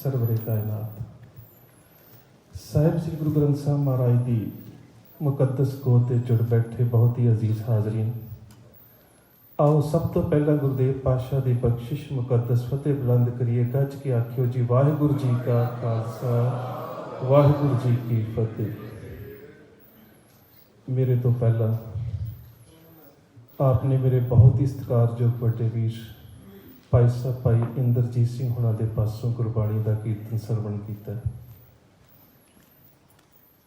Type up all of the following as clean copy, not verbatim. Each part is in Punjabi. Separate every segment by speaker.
Speaker 1: ਸਰਵਰੇ ਕਾਇਨਾਤ ਸਾਹਿਬ ਸ੍ਰੀ ਗੁਰੂ ਗ੍ਰੰਥ ਸਾਹਿਬ ਮਹਾਰਾਜ ਦੀ ਮੁਕੱਦਸ ਗੋਦ ਤੇ ਜੁੜ ਬੈਠੇ ਬਹੁਤ ਹੀ ਅਜ਼ੀਜ਼ ਹਾਜ਼ਰੀਨ, ਆਓ ਸਭ ਤੋਂ ਪਹਿਲਾਂ ਗੁਰਦੇਵ ਪਾਤਸ਼ਾਹ ਦੀ ਬਖਸ਼ਿਸ਼ ਮੁਕੱਦਸ ਫਤਿਹ ਬੁਲੰਦ ਕਰੀਏ। ਗੱਜ ਕੇ ਆਖਿਓ ਜੀ, ਵਾਹਿਗੁਰੂ ਜੀ ਕਾ ਖਾਲਸਾ, ਵਾਹਿਗੁਰੂ ਜੀ ਕੀ ਫਤਿਹ। ਮੇਰੇ ਤੋਂ ਪਹਿਲਾਂ आपने मेरे बहुत ही सत्कारयोग बड़े वीर भाई साहब भाई इंद्रजीत सिंह होना दे पासों गुरबाणी का कीर्तन सरवण किया।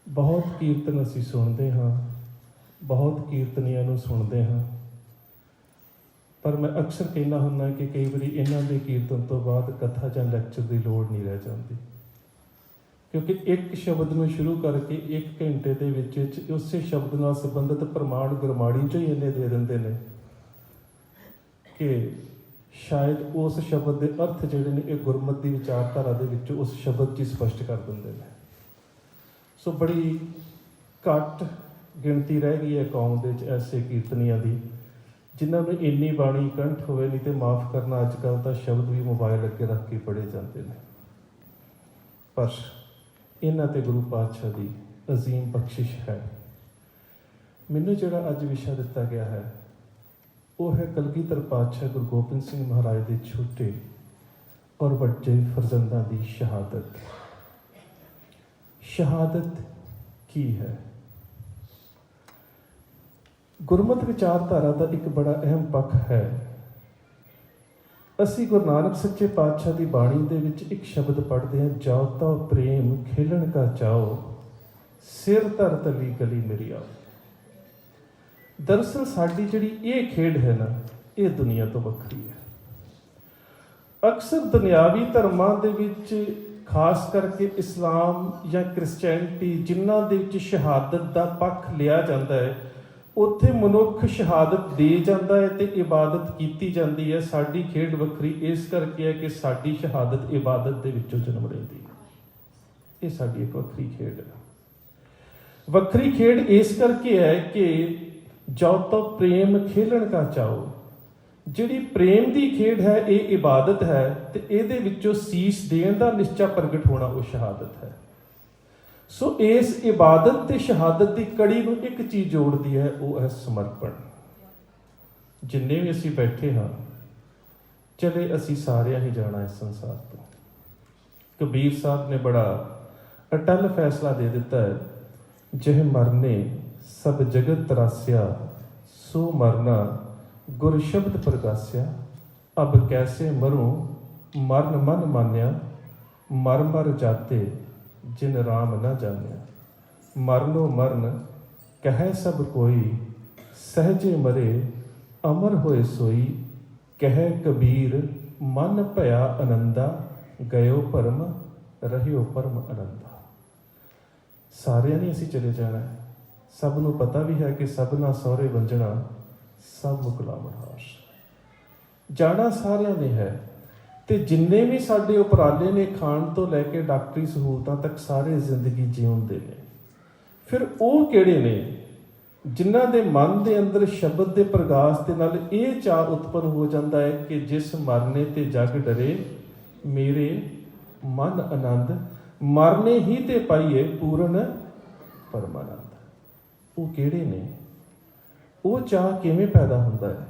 Speaker 1: बहुत कीर्तन असी सुनते हाँ, बहुत कीर्तनियां नूं सुनते हाँ, पर मैं अक्सर कहना हुन्ना कि कई बार इन्हां दे कीर्तन तो बाद कथा जां लैक्चर की लोड़ नहीं रह जाती, क्योंकि एक शब्द में शुरू करके एक घंटे के विच उस शब्द नाल संबंधित प्रमाण गुरबाणी चो ही इन्ने दे देंदे ने कि शायद उस शब्द के अर्थ जिहड़े ने ये गुरमत की विचारधारा दे विच उस शब्द च स्पष्ट कर देंदे ने। सो बड़ी घट गिणती रह गई है कौम दे विच ऐसे कीर्तनियां दी जिन्हां नूं इन्नी बाणी कंठ होवे, नहीं तो माफ़ करना अजकल तो शब्द भी मोबाइल अगे रख के पढ़े जाते हैं। पर इन्हां ते गुरु पातशाह की अजीम बख्शिश है। मैनूं जिहड़ा अज विशा दिता गया है वह है कलगीधर पातशाह गुरु गोबिंद सिंह महाराज के छोटे और वड्डे फरजंदां की शहादत। शहादत की है? गुरमत विचारधारा का एक बड़ा अहम पक्ष है। असी गुरु नानक सच्चे पातशाह की बाणी दे विच एक शब्द पढ़ते हैं, जाओ तो प्रेम खेलन का चाओ, सिर धर तली गली मेरी आओ। दरअसल साडी जिहड़ी ये खेड है ना, ये दुनिया तो वखरी है। अक्सर दुनियावी धर्मां दे विच खास करके इस्लाम या क्रिश्चियनिटी जिन्हां दे विच शहादत का पक्ष लिया जाता है, उत्थे मनुख शहादत दे जाता है तो इबादत की जाती है। साडी खेड वखरी इस करके है कि साडी शहादत इबादत दे विचों जन्म लेंदी है। ये साडी एक वखरी खेड है। वखरी खेड इस करके है कि जाओ तो प्रेम खेलन का चाओ। जिहड़ी प्रेम की खेड है ये इबादत है, तो इहदे विचों सीस देण दा निश्चा प्रगट होना वो शहादत है। सो इस इबादत ते शहादत की कड़ी में एक चीज़ जोड़ती है, वो है समर्पण। जिन्ने भी असी बैठे हाँ, चले असी सारे ही जाना इस संसार तो। कबीर साहब ने बड़ा अटल फैसला दे दिता है, जह मरने सब जगत तरास्या, सो मरना गुर शब्द प्रगास्या। अब कैसे मरूं मरन मन मान्या, मर मर जाते जिन राम न जान्या। मरनो मरन कह सब कोई, सहजे मरे अमर होए सोई। कह कबीर मन भया आनंदा, गयो परम रहियो परम आनंदा। सारिਆਂ ने असी चले जाना है, सब नूं पता भी है कि सब ना सौरे वंजना, सब मुकलावन हाश। जाना सारिਆਂ ने है, तो जिन्ने भी साडे उपराले ने खाण तो लैके डॉक्टरी सहूलतां तक सारे जिंदगी जीवन दे ने। फिर वो किहड़े ने जिन्हां दे मन दे अंदर शब्द दे प्रगास दे नाल ये चाह उत्पन्न हो जाता है कि जिस मरने ते जग डरे, मेरे मन आनंद, मरने ही ते पाइए पूर्ण परमानंद। वो किहड़े ने? वो चाह किवें पैदा हुंदा है?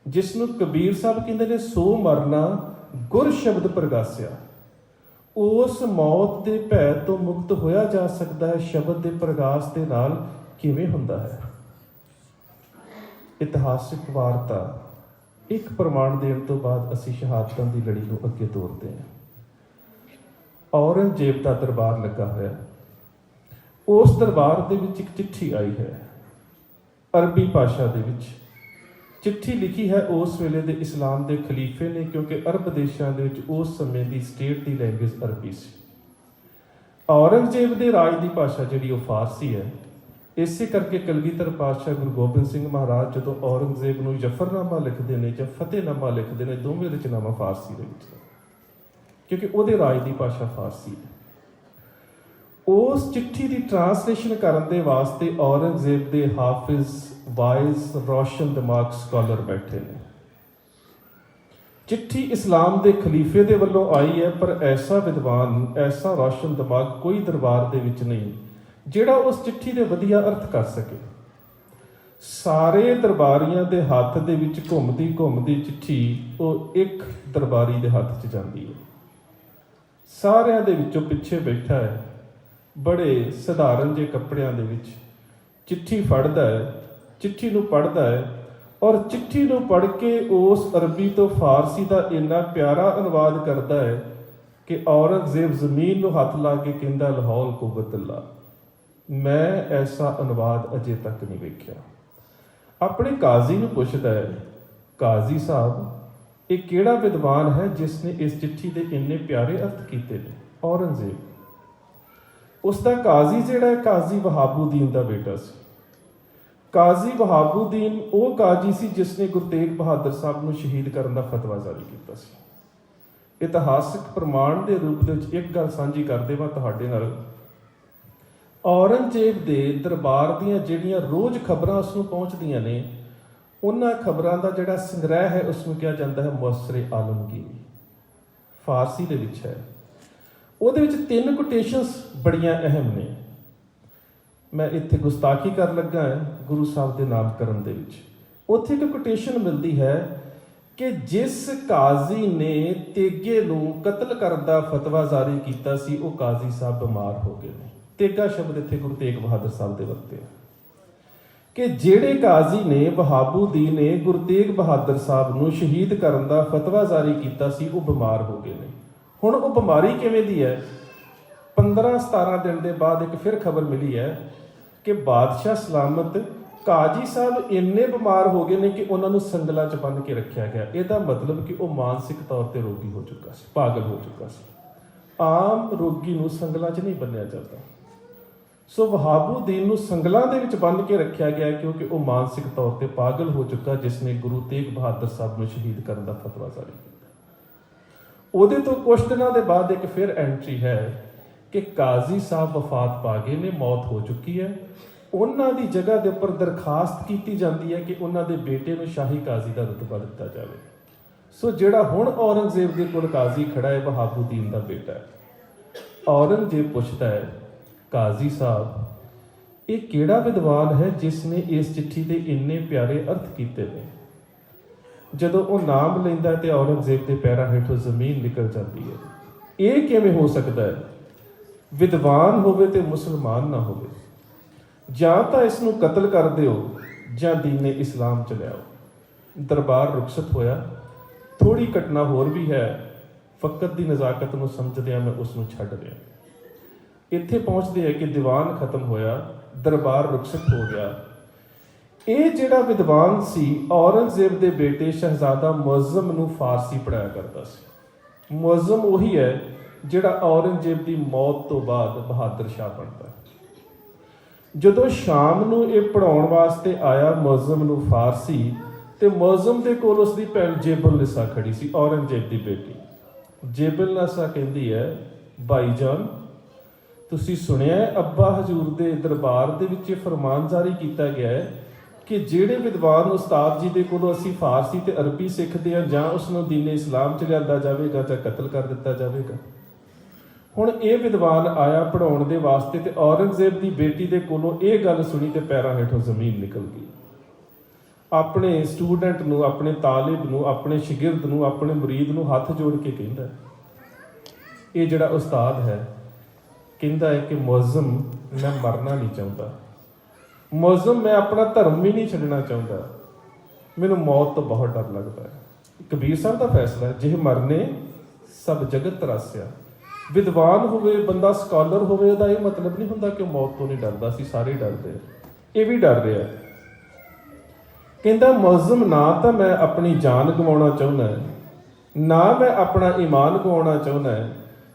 Speaker 1: जिसनूं कबीर साहब कहंदे ने सो मरना गुर शब्द प्रगास्या। उस मौत के भै तो मुक्त होया जा सकता है शब्द के प्रगास के नाल। किवें हुंदा है? इतिहासिक वार्ता एक प्रमाण देने तो बाद असी शहादतां की लड़ी को अगे तोरते हैं। औरंगजेब का दरबार लगा होया, उस दरबार दे विच एक चिट्ठी आई है अरबी भाषा दे विच। चिट्ठी लिखी है उस वेले दे इस्लाम के खलीफे ने, क्योंकि अरब देशों के उस समय की स्टेट की लैंग्वेज अरबी सी। औरंगजेब के राज की भाषा जी फारसी है। इसे करके कलगीधर पातशाह गुरु गोबिंद सिंह महाराज जो औरंगजेब को जफरनामा लिखते हैं या फतेहनामा लिखते हैं, दोवें रचनावां फारसी के विच, क्योंकि वो राज की भाषा फारसी है। उस चिट्ठी की ट्रांसलेशन करने वास्ते औरंगजेब के हाफिज वाइज रोशन दिमाग स्कॉलर बैठे ने। चिट्ठी इस्लाम के खलीफे के वलों आई है, पर ऐसा विद्वान, ऐसा रोशन दिमाग कोई दरबार दे विच नहीं जिहड़ा उस चिट्ठी के वधिया अर्थ कर सके। सारे दरबारियां दे हत्थ दे विच घुमदी चिट्ठी वो एक दरबारी दे हत्थ च जाती है। सारियां दे विचों पिछे बैठा है, बड़े सधारण जे कपड़ियां दे विच चिट्ठी फड़दा है, चिट्ठी नूं पढ़दा है और चिट्ठी नूं पढ़ के उस अरबी तो फारसी का इन्ना प्यारा अनुवाद करता है कि औरंगजेब जमीन नूं हथ ला के कहंदा लाहौल कुव्वत अल्लाह। मैं ऐसा अनुवाद अजे तक नहीं वेख्या। अपने काजी नूं पुछदा है, काजी साहब ये किहड़ा विद्वान है जिसने इस चिट्ठी के इन्ने प्यारे अर्थ कीते ने? औरंगजेब। उसका काजी जिहड़ा है काजी वहाबुद्दीन का बेटा सी। काजी वहाबुद्दीन वो काजी सी जिसने गुरु तेग बहादुर साहब नूं शहीद करने का फतवा जारी किया सी। इतिहासिक प्रमाण के रूप में एक गल सांझी करते मैं तुहाडे नाल, औरंगजेब के दरबार दीयां जिहड़ियां रोज़ खबरां उसनूं पहुँचदियां ने, उन्हां खबरां दा जिहड़ा संग्रह है उसनूं कहा जाता है मुअस्सरे आलमगीर, फारसी दे विच है। उहदे विच 3 कोटेशनस बड़ियां अहम ने। मैं इत्थे गुस्ताखी कर लगा है गुरु साहब के नामकरण दे विच। उत्थे एक कोटेशन मिलती है कि जिस काजी ने तेगे नूं कतल करन दा फतवा जारी किया सी वो काजी साहब बीमार हो गए। तेगा शब्द इत्थे गुरु तेग बहादुर साहब दे वरते कि जिहड़े काजी ने वहाबुद्दीन ने गुरु तेग बहादुर साहब नूं शहीद करन दा फतवा जारी किया सी वो बीमार हो गए ने। हुण वो बीमारी किवें दी है? 15-17 दिन के बाद एक फिर खबर मिली है कि बादशाह सलामत काजी साहब इन्ने बीमार हो गए ने कि उन्होंने संगलों च बन के रखा गया। इसका मतलब कि वह मानसिक तौर पर रोगी हो चुका सी, पागल हो चुका सी। आम रोगी नूं संगलों च नहीं बन्निया जाता। सो वहाबुद्दीन नूं संगलों दे विच बन के रखा गया क्योंकि वह मानसिक तौर पर पागल हो चुका, जिसने गुरु तेग बहादुर साहब नूं शहीद करने का फतवा जारी किया। उहदे तो कुछ दिनों के बाद एक फिर एंट्री है कि काजी साहब वफात पा गए ने, मौत हो चुकी है। उन्हां दी जगह के उपर दरखास्त की जाती है कि उन्हां दे बेटे नूं शाही काजी का रुतबा दिता जाए। सो जिहड़ा हुण औरंगजेब दे कोल काजी खड़ा है वहाबुद्दीन का बेटा है। औरंगजेब पुछदा है, काजी साहब ये किहड़ा विद्वान है जिसने इस चिट्ठी के इन्ने प्यारे अर्थ किए ने? जदों वो नाम लैंदा ते औरंगजेब के पैरों हेठों जमीन निकल जाती है। ये किवें हो सकता है? विद्वान होवे ते मुसलमान ना होवे, जां तां इसनूं कतल कर दिओ जां दीने इस्लाम च लिआओ। दरबार रुखसत होया। थोड़ी घटना होर भी है, फकत की नज़ाकत नूं समझदिआं मैं उसनूं छड्ड दिया। इत्थे पहुँचते है कि दीवान खत्म होया, दरबार रुखसत हो गया। ये जिहड़ा विद्वान सी औरंगजेब के बेटे शहजादा मुअज़्ज़म नूं फारसी पढ़ाया करता सी। मुअज़्ज़म वही है जिहड़ा औरंगजेब की मौत तो बाद बहादुर शाह बनता है। जदों शाम नूं ये पढ़ाउण वास्ते आया मुअज़्ज़म नूं फारसी, तो मुअज़्ज़म दे कोल उसदी भैन जेबुलनिसा खड़ी सी, औरंगजेब की बेटी। जेबुलनिसा कहती है, भाईजान तुसीं सुनिया अब्बा हजूर के दरबार दे विच फरमान जारी किया गया है कि जिहड़े विद्वान उस्ताद जी के कोलों असीं फारसी ते अरबी सिੱਖਦੇ ਹਾਂ जां उसनूं दीने इस्लाम च लिआंदा जावेगा जां कतल कर दिता जावेगा। हुण ये विद्वान आया पढ़ाउण दे वास्ते ते औरंगजेब की बेटी दे कोलों ये गल सुनी ते पैरों हेठों जमीन निकल गई। अपने स्टूडेंट नूं, अपने तालिब नूं, अपने शिगिरद नूं, अपने मुरीद नूं हथ जोड़ के कहंदा ये जिहड़ा उस्ताद है कहंदा है कि मुअज़्ज़म मैं मरना नहीं चाहता, मुअज़्ज़म मैं अपना धर्म भी नहीं छड्डना चाहता, मैनूं मौत तो बहुत डर लगता है। कबीर साहब का फैसला है, जे मरने सब जगत तरासिया। विद्वान होवे बंदा स्कॉलर होवे दा ये मतलब नहीं हुंदा कि मौत तो नहीं डरदा, असीं सारे डरदे, ये भी डर रहा है। कहंदा मुअज़्ज़म ना तो मैं अपनी जान गवाउणा चाहुंदा है, ना मैं अपना ईमान गवाउणा चाहुंदा है।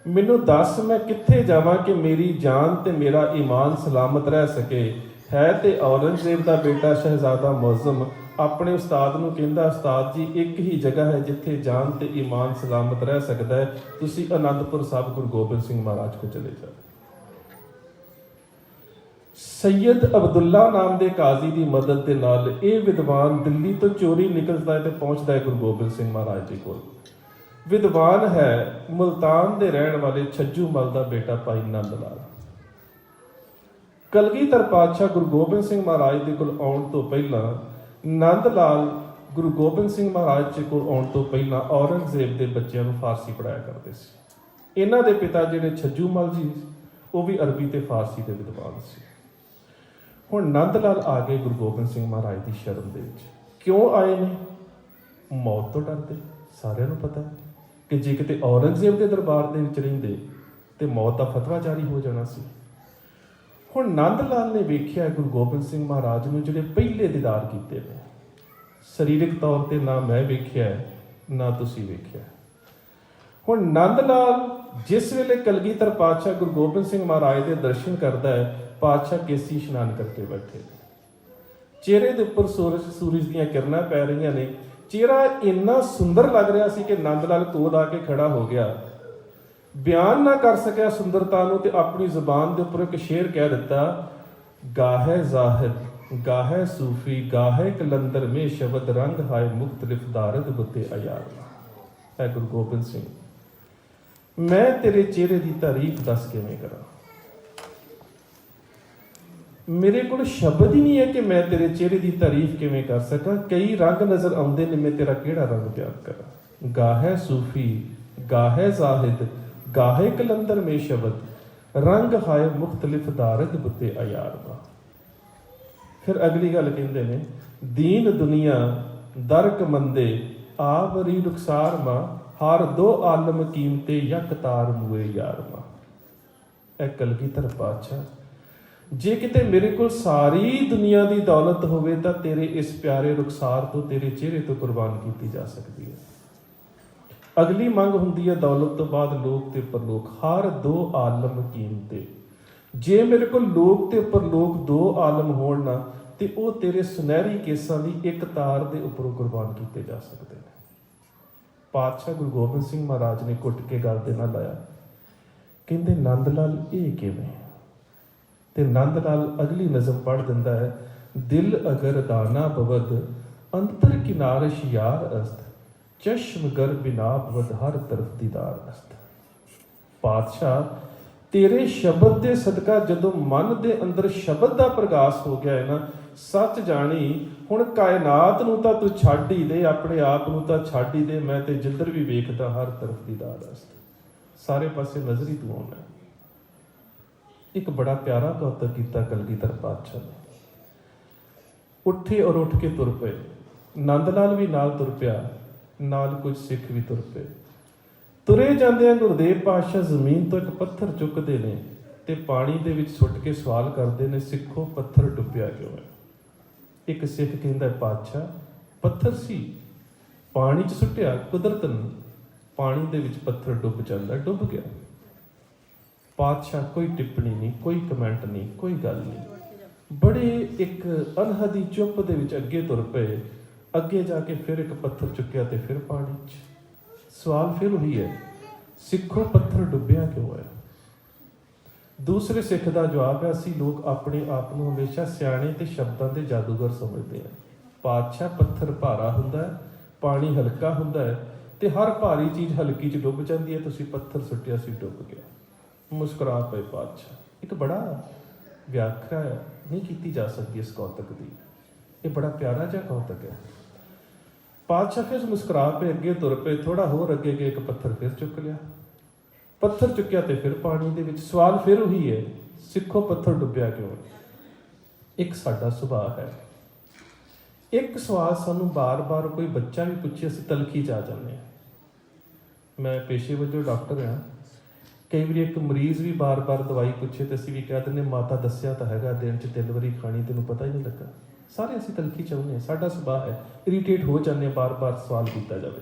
Speaker 1: मैनूं दस मैं कित्थे जावां कि मेरी जान ते मेरा ईमान सलामत रह सके। है तो औरंगजेब का बेटा शहजादा मुअज़्ज़म अपने उस्ताद नूं कहंदा, उस्ताद जी एक ही जगह है जिथे जान ते ईमान सलामत रह सकता है, तुसीं आनंदपुर साहिब गुरु गोबिंद सिंह महाराज को चले जाओ। ਸੈਯਦ ਅਬਦੁੱਲਾ ਨਾਮ ਦੇ ਕਾਜ਼ੀ ਦੀ ਮਦਦ ਦੇ ਨਾਲ ਇਹ ਵਿਦਵਾਨ ਦਿੱਲੀ ਤੋਂ ਚੋਰੀ ਨਿਕਲਦਾ ਹੈ ਤੇ ਪਹੁੰਚਦਾ ਹੈ ਗੁਰੂ ਗੋਬਿੰਦ ਸਿੰਘ ਮਹਾਰਾਜ ਦੇ ਕੋਲ। ਵਿਦਵਾਨ ਹੈ ਮੁਲਤਾਨ ਦੇ ਰਹਿਣ ਵਾਲੇ ਛੱਜੂ ਮਲ ਦਾ ਬੇਟਾ ਭਾਈ ਨੰਦ ਲਾਲ। ਕਲਗੀਧਰ ਪਾਤਸ਼ਾਹ ਗੁਰੂ ਗੋਬਿੰਦ ਸਿੰਘ ਮਹਾਰਾਜ ਦੇ ਕੋਲ ਆਉਣ ਤੋਂ ਪਹਿਲਾਂ ਨੰਦ ਲਾਲ ਗੁਰੂ ਗੋਬਿੰਦ ਸਿੰਘ ਮਹਾਰਾਜ ਜੀ ਕੋਲ ਆਉਣ ਤੋਂ ਪਹਿਲਾਂ ਔਰੰਗਜ਼ੇਬ ਦੇ ਬੱਚਿਆਂ ਨੂੰ ਫਾਰਸੀ ਪੜ੍ਹਾਇਆ ਕਰਦੇ ਸੀ। ਇਹਨਾਂ ਦੇ ਪਿਤਾ ਜਿਹੜੇ ਛੱਜੂ ਮਲ ਜੀ ਉਹ ਵੀ ਅਰਬੀ ਤੇ ਫਾਰਸੀ ਦੇ ਵਿਦਵਾਨ ਸੀ। ਹੁਣ ਨੰਦ ਲਾਲ ਆ ਗਏ ਗੁਰੂ ਗੋਬਿੰਦ ਸਿੰਘ ਮਹਾਰਾਜ ਦੀ ਸ਼ਰਨ ਦੇ ਵਿੱਚ। ਕਿਉਂ ਆਏ ਨੇ? ਮੌਤ ਤੋਂ ਡਰਦੇ। ਸਾਰਿਆਂ ਨੂੰ ਪਤਾ ਕਿ ਜੇ ਕਿਤੇ ਔਰੰਗਜ਼ੇਬ ਦੇ ਦਰਬਾਰ ਦੇ ਵਿੱਚ ਰਹਿੰਦੇ ਤੇ ਮੌਤ ਦਾ ਫਤਵਾ ਜਾਰੀ ਹੋ ਜਾਣਾ ਸੀ। ਹੁਣ ਨੰਦ ਲਾਲ ਨੇ ਵੇਖਿਆ ਗੁਰੂ ਗੋਬਿੰਦ ਸਿੰਘ ਮਹਾਰਾਜ ਨੂੰ ਜਿਹੜੇ ਪਹਿਲੇ ਦੀਦਾਰ ਕੀਤੇ ਨੇ, ਸਰੀਰਕ ਤੌਰ ਤੇ ਨਾ ਮੈਂ ਵੇਖਿਆ ਨਾ ਤੁਸੀਂ ਵੇਖਿਆ। ਹੁਣ ਨੰਦ ਲਾਲ ਜਿਸ ਵੇਲੇ ਕਲਗੀਧਰ ਪਾਤਸ਼ਾਹ ਗੁਰੂ ਗੋਬਿੰਦ ਸਿੰਘ ਮਹਾਰਾਜ ਦੇ ਦਰਸ਼ਨ ਕਰਦਾ ਹੈ, ਪਾਤਸ਼ਾਹ ਕੇਸੀ ਇਸ਼ਨਾਨ ਕਰਕੇ ਬੈਠੇ, ਚਿਹਰੇ ਦੇ ਉੱਪਰ ਸੂਰਜ ਦੀਆਂ ਕਿਰਨਾਂ ਪੈ ਰਹੀਆਂ ਨੇ। ਚਿਹਰਾ ਇੰਨਾ ਸੁੰਦਰ ਲੱਗ ਰਿਹਾ ਸੀ ਕਿ ਨੰਦ ਲਾਲ ਕੋਲ ਆ ਕੇ ਖੜਾ ਹੋ ਗਿਆ, ਬਿਆਨ ਨਾ ਕਰ ਸਕਿਆ ਸੁੰਦਰਤਾ ਨੂੰ ਤੇ ਆਪਣੀ ਜ਼ੁਬਾਨ ਦੇ ਉੱਪਰ ਇੱਕ ਸ਼ੇਰ ਕਹਿ ਦਿੱਤਾ, ਗਾਹੇ ਜ਼ਾਹਿਦ ਗਾਹੇ ਸੂਫੀ ਗਾਹੇ ਕਲੰਦਰ ਮੇ ਸ਼ਬਦ ਰੰਗ ਹਾਏ ਮੁਖਤਲਿਫ ਦਾਰਦ ਬੁੱਤੇ ਅਯਾਰ। ਹੈ ਗੁਰੂ ਗੋਬਿੰਦ ਸਿੰਘ, ਮੈਂ ਤੇਰੇ ਚਿਹਰੇ ਦੀ ਤਾਰੀਫ ਦੱਸ ਕਿਵੇਂ ਕਰਾਂ? ਮੇਰੇ ਕੋਲ ਸ਼ਬਦ ਹੀ ਨਹੀਂ ਹੈ ਕਿ ਮੈਂ ਤੇਰੇ ਚਿਹਰੇ ਦੀ ਤਾਰੀਫ ਕਿਵੇਂ ਕਰ ਸਕਾਂ। ਕਈ ਰੰਗ ਨਜ਼ਰ ਆਉਂਦੇ ਨੇ, ਮੈਂ ਤੇਰਾ ਕਿਹੜਾ ਰੰਗ ਬਿਆਨ ਕਰਾਂ? ਗਾਹੇ ਸੂਫੀ ਗਾਹੇ ਜ਼ਾਹਿਦ ਗਾਹੇ ਕਲੰਦਰ ਮੇ ਸ਼ਬਦ ਰੰਗ ਹਾਏ ਮੁਖਤਲਿਫ ਦਾਰਦ ਬੁੱਤੇ ਅਯਾਰ। ਫਿਰ ਅਗਲੀ ਗੱਲ ਕਹਿੰਦੇ ਨੇ, ਦੀਨ ਦੁਨੀਆ ਦਰਕ ਮੰਦੇ ਆਵਰੀ ਰੁਖਸਾਰ ਮਾਂ ਹਰ ਦੋ ਆਲਮ ਕੀਮਤੇ ਯਕ ਤਾਰ ਮੂਏ ਯਾਰ ਮਾਂ। ਇਹ ਕਲਗੀਧਰ ਪਾਤਸ਼ਾਹ, ਜੇ ਕਿਤੇ ਮੇਰੇ ਕੋਲ ਸਾਰੀ ਦੁਨੀਆ ਦੀ ਦੌਲਤ ਹੋਵੇ ਤਾਂ ਤੇਰੇ ਇਸ ਪਿਆਰੇ ਰੁਖਸਾਰ ਤੋਂ, ਤੇਰੇ ਚਿਹਰੇ ਤੋਂ ਕੁਰਬਾਨ ਕੀਤੀ ਜਾ ਸਕਦੀ ਹੈ। ਅਗਲੀ ਮੰਗ ਹੁੰਦੀ ਹੈ ਦੌਲਤ ਤੋਂ ਬਾਅਦ ਲੋਕ ਤੇ ਪਰਲੋਕ। ਹਰ ਦੋ ਆਲਮ ਕੀਮਤੇ, ਜੇ ਮੇਰੇ ਕੋਲ ਲੋਕ ਤੇ ਪਰਲੋਕ ਦੋ ਆਲਮ ਹੋਣ ਨਾ ਤੇ ਉਹ ਤੇਰੇ ਸੁਨਹਿਰੀ ਕੇਸਾਂ ਦੀ ਇੱਕ ਤਾਰ ਦੇ ਉੱਪਰੋਂ ਕੁਰਬਾਨ ਕੀਤੇ ਜਾ ਸਕਦੇ ਨੇ। ਪਾਤਸ਼ਾਹ ਗੁਰੂ ਗੋਬਿੰਦ ਸਿੰਘ ਮਹਾਰਾਜ ਨੇ ਘੁੱਟ ਕੇ ਗੱਲ ਦੇ ਨਾਲ ਲਾਇਆ, ਕਹਿੰਦੇ ਨੰਦ ਲਾਲ ਇਹ ਕਿਵੇਂ? ਤੇ ਨੰਦ ਲਾਲ ਅਗਲੀ ਨਜ਼ਮ ਪੜ੍ਹ ਦਿੰਦਾ ਹੈ, ਦਿਲ ਅਗਰ ਦਾਨਾ ਬਵਦ ਅੰਤਰ ਕਿਨਾਰਸ਼ ਯਾਰ ਅਸਤ ਚਸ਼ਮ ਗਰ ਬਿਨਾ ਬਵਦ ਹਰ ਤਰਫ ਦੀਦਾਰ ਅਸਤ। ਪਾਤਸ਼ਾਹ ਤੇਰੇ ਸ਼ਬਦ ਦੇ ਸਦਕਾ ਜਦੋਂ ਮਨ ਦੇ ਅੰਦਰ ਸ਼ਬਦ ਦਾ ਪ੍ਰਗਾਸ ਹੋ ਗਿਆ ਹੈ ਨਾ, ਸੱਚ ਜਾਣੀ ਹੁਣ ਕਾਇਨਾਤ ਨੂੰ ਤਾਂ ਤੂੰ ਛੱਡ ਹੀ ਦੇ, ਆਪਣੇ ਆਪ ਨੂੰ ਤਾਂ ਛੱਡ ਹੀ ਦੇ, ਮੈਂ ਤੇ ਜਿੱਧਰ ਵੀ ਵੇਖਦਾ ਹਰ ਤਰਫ ਦੀਦਾਰ ਅਸਤ। ਸਾਰੇ ਪਾਸੇ ਨਜ਼ਰ ਹੀ ਤੂੰ ਆਉਣਾ। ਇੱਕ ਬੜਾ ਪਿਆਰਾ ਕੌਤਕ ਕੀਤਾ ਕਲਗੀਧਰ ਪਾਤਸ਼ਾਹ ਨੇ। ਉੱਠੇ ਔਰ ਉੱਠ ਕੇ ਤੁਰ ਪਏ। ਨੰਦ ਲਾਲ ਵੀ ਨਾਲ ਤੁਰ ਪਿਆ, ਨਾਲ ਕੁਝ ਸਿੱਖ ਵੀ ਤੁਰ ਪਏ। ਤੁਰੇ ਜਾਂਦਿਆਂ ਗੁਰਦੇਵ ਪਾਤਸ਼ਾਹ ਜ਼ਮੀਨ ਤੋਂ ਇੱਕ ਪੱਥਰ ਚੁੱਕਦੇ ਨੇ ਤੇ ਪਾਣੀ ਦੇ ਵਿੱਚ ਸੁੱਟ ਕੇ ਸਵਾਲ ਕਰਦੇ ਨੇ, ਸਿੱਖੋ ਪੱਥਰ ਡੁੱਬਿਆ ਕਿਉਂ ਹੈ? ਇੱਕ ਸਿੱਖ ਕਹਿੰਦਾ, ਪਾਤਸ਼ਾਹ ਪੱਥਰ ਸੀ, ਪਾਣੀ 'ਚ ਸੁੱਟਿਆ ਕੁਦਰਤਨ, ਪਾਣੀ ਦੇ ਵਿੱਚ ਪੱਥਰ ਡੁੱਬ ਜਾਂਦਾ, ਡੁੱਬ ਗਿਆ। ਪਾਤਸ਼ਾਹ ਕੋਈ ਟਿੱਪਣੀ ਨਹੀਂ, ਕੋਈ ਕਮੈਂਟ ਨਹੀਂ, ਕੋਈ ਗੱਲ ਨਹੀਂ। ਬੜੇ ਇੱਕ ਅਨਹਦੀ ਚੁੱਪ ਦੇ ਵਿੱਚ ਅੱਗੇ ਤੁਰ ਪਏ। ਅੱਗੇ ਜਾ ਕੇ ਫਿਰ ਇੱਕ ਪੱਥਰ ਚੁੱਕਿਆ ਤੇ ਫਿਰ ਪਾਣੀ 'ਚ। ਸਵਾਲ ਫਿਰ ਉਹੀ ਹੈ, ਸਿੱਖੋ ਪੱਥਰ ਡੁੱਬਿਆ ਕਿਉਂ ਹੈ? ਦੂਸਰੇ ਸਿੱਖ ਦਾ ਜਵਾਬ ਹੈ, ਅਸੀਂ ਲੋਕ ਆਪਣੇ ਆਪ ਨੂੰ ਹਮੇਸ਼ਾ ਸਿਆਣੇ ਤੇ ਸ਼ਬਦਾਂ ਦੇ ਜਾਦੂਗਰ ਸਮਝਦੇ ਹਾਂ। ਪਾਤਸ਼ਾਹ ਪੱਥਰ ਭਾਰਾ ਹੁੰਦਾ ਹੈ, ਪਾਣੀ ਹਲਕਾ ਹੁੰਦਾ ਹੈ ਤੇ ਹਰ ਭਾਰੀ ਚੀਜ਼ ਹਲਕੀ 'ਚ ਡੁੱਬ ਜਾਂਦੀ ਹੈ। ਤੁਸੀਂ ਪੱਥਰ ਸੁੱਟਿਆ ਸੀ, ਡੁੱਬ ਗਿਆ। ਮੁਸਕਰਾ ਪਏ ਪਾਤਸ਼ਾਹ। ਇੱਕ ਬੜਾ ਵਿਆਖਿਆ ਨਹੀਂ ਕੀਤੀ ਜਾ ਸਕਦੀ ਇਸ ਕੌਤਕ ਦੀ। ਇਹ ਬੜਾ ਪਿਆਰਾ ਜਿਹਾ ਕੌਤਕ ਹੈ। ਪਾਤਸ਼ਾਹ ਫਿਰ ਮੁਸਕਰਾ ਪਏ, ਅੱਗੇ ਤੁਰ ਪਏ। ਥੋੜਾ ਹੋਰ ਅੱਗੇ ਗਏ, ਇੱਕ ਪੱਥਰ ਫਿਰ ਚੁੱਕ ਲਿਆ। ਪੱਥਰ ਚੁੱਕਿਆ ਤੇ ਫਿਰ ਪਾਣੀ ਦੇ ਵਿੱਚ। ਸਵਾਲ ਫਿਰ ਉਹੀ ਹੈ, ਸਿੱਖੋ ਪੱਥਰ ਡੁੱਬਿਆ ਕਿਉਂ? ਇੱਕ ਸਾਡਾ ਸੁਭਾਅ ਹੈ, ਇੱਕ ਸਵਾਲ ਸਾਨੂੰ ਬਾਰ-ਬਾਰ ਕੋਈ ਬੱਚਾ ਵੀ ਪੁੱਛੇ ਅਸੀਂ ਤਲਖੀ 'ਚ ਆ ਜਾਂਦੇ ਹਾਂ। ਮੈਂ ਪੇਸ਼ੇ ਵਜੋਂ ਡਾਕਟਰ ਹਾਂ। ਕਈ ਵਾਰੀ ਇੱਕ ਮਰੀਜ਼ ਵੀ ਬਾਰ-ਬਾਰ ਦਵਾਈ ਪੁੱਛੇ ਤੇ ਅਸੀਂ ਵੀ ਕਹਿ ਦਿੰਦੇ, ਮਾਤਾ ਦੱਸਿਆ ਤਾਂ ਹੈਗਾ ਦਿਨ 'ਚ 3 ਵਾਰੀ ਖਾਣੀ, ਤੈਨੂੰ ਪਤਾ ਹੀ ਨਹੀਂ ਲੱਗਾ। ਸਾਰੇ ਅਸੀਂ ਤਲਖੀ ਚਾਹੁੰਦੇ ਹਾਂ, ਸਾਡਾ ਸੁਭਾਅ ਹੈ, ਇਰੀਟੇਟ ਹੋ ਜਾਂਦੇ ਹਾਂ ਬਾਰ-ਬਾਰ ਸਵਾਲ ਕੀਤਾ ਜਾਵੇ।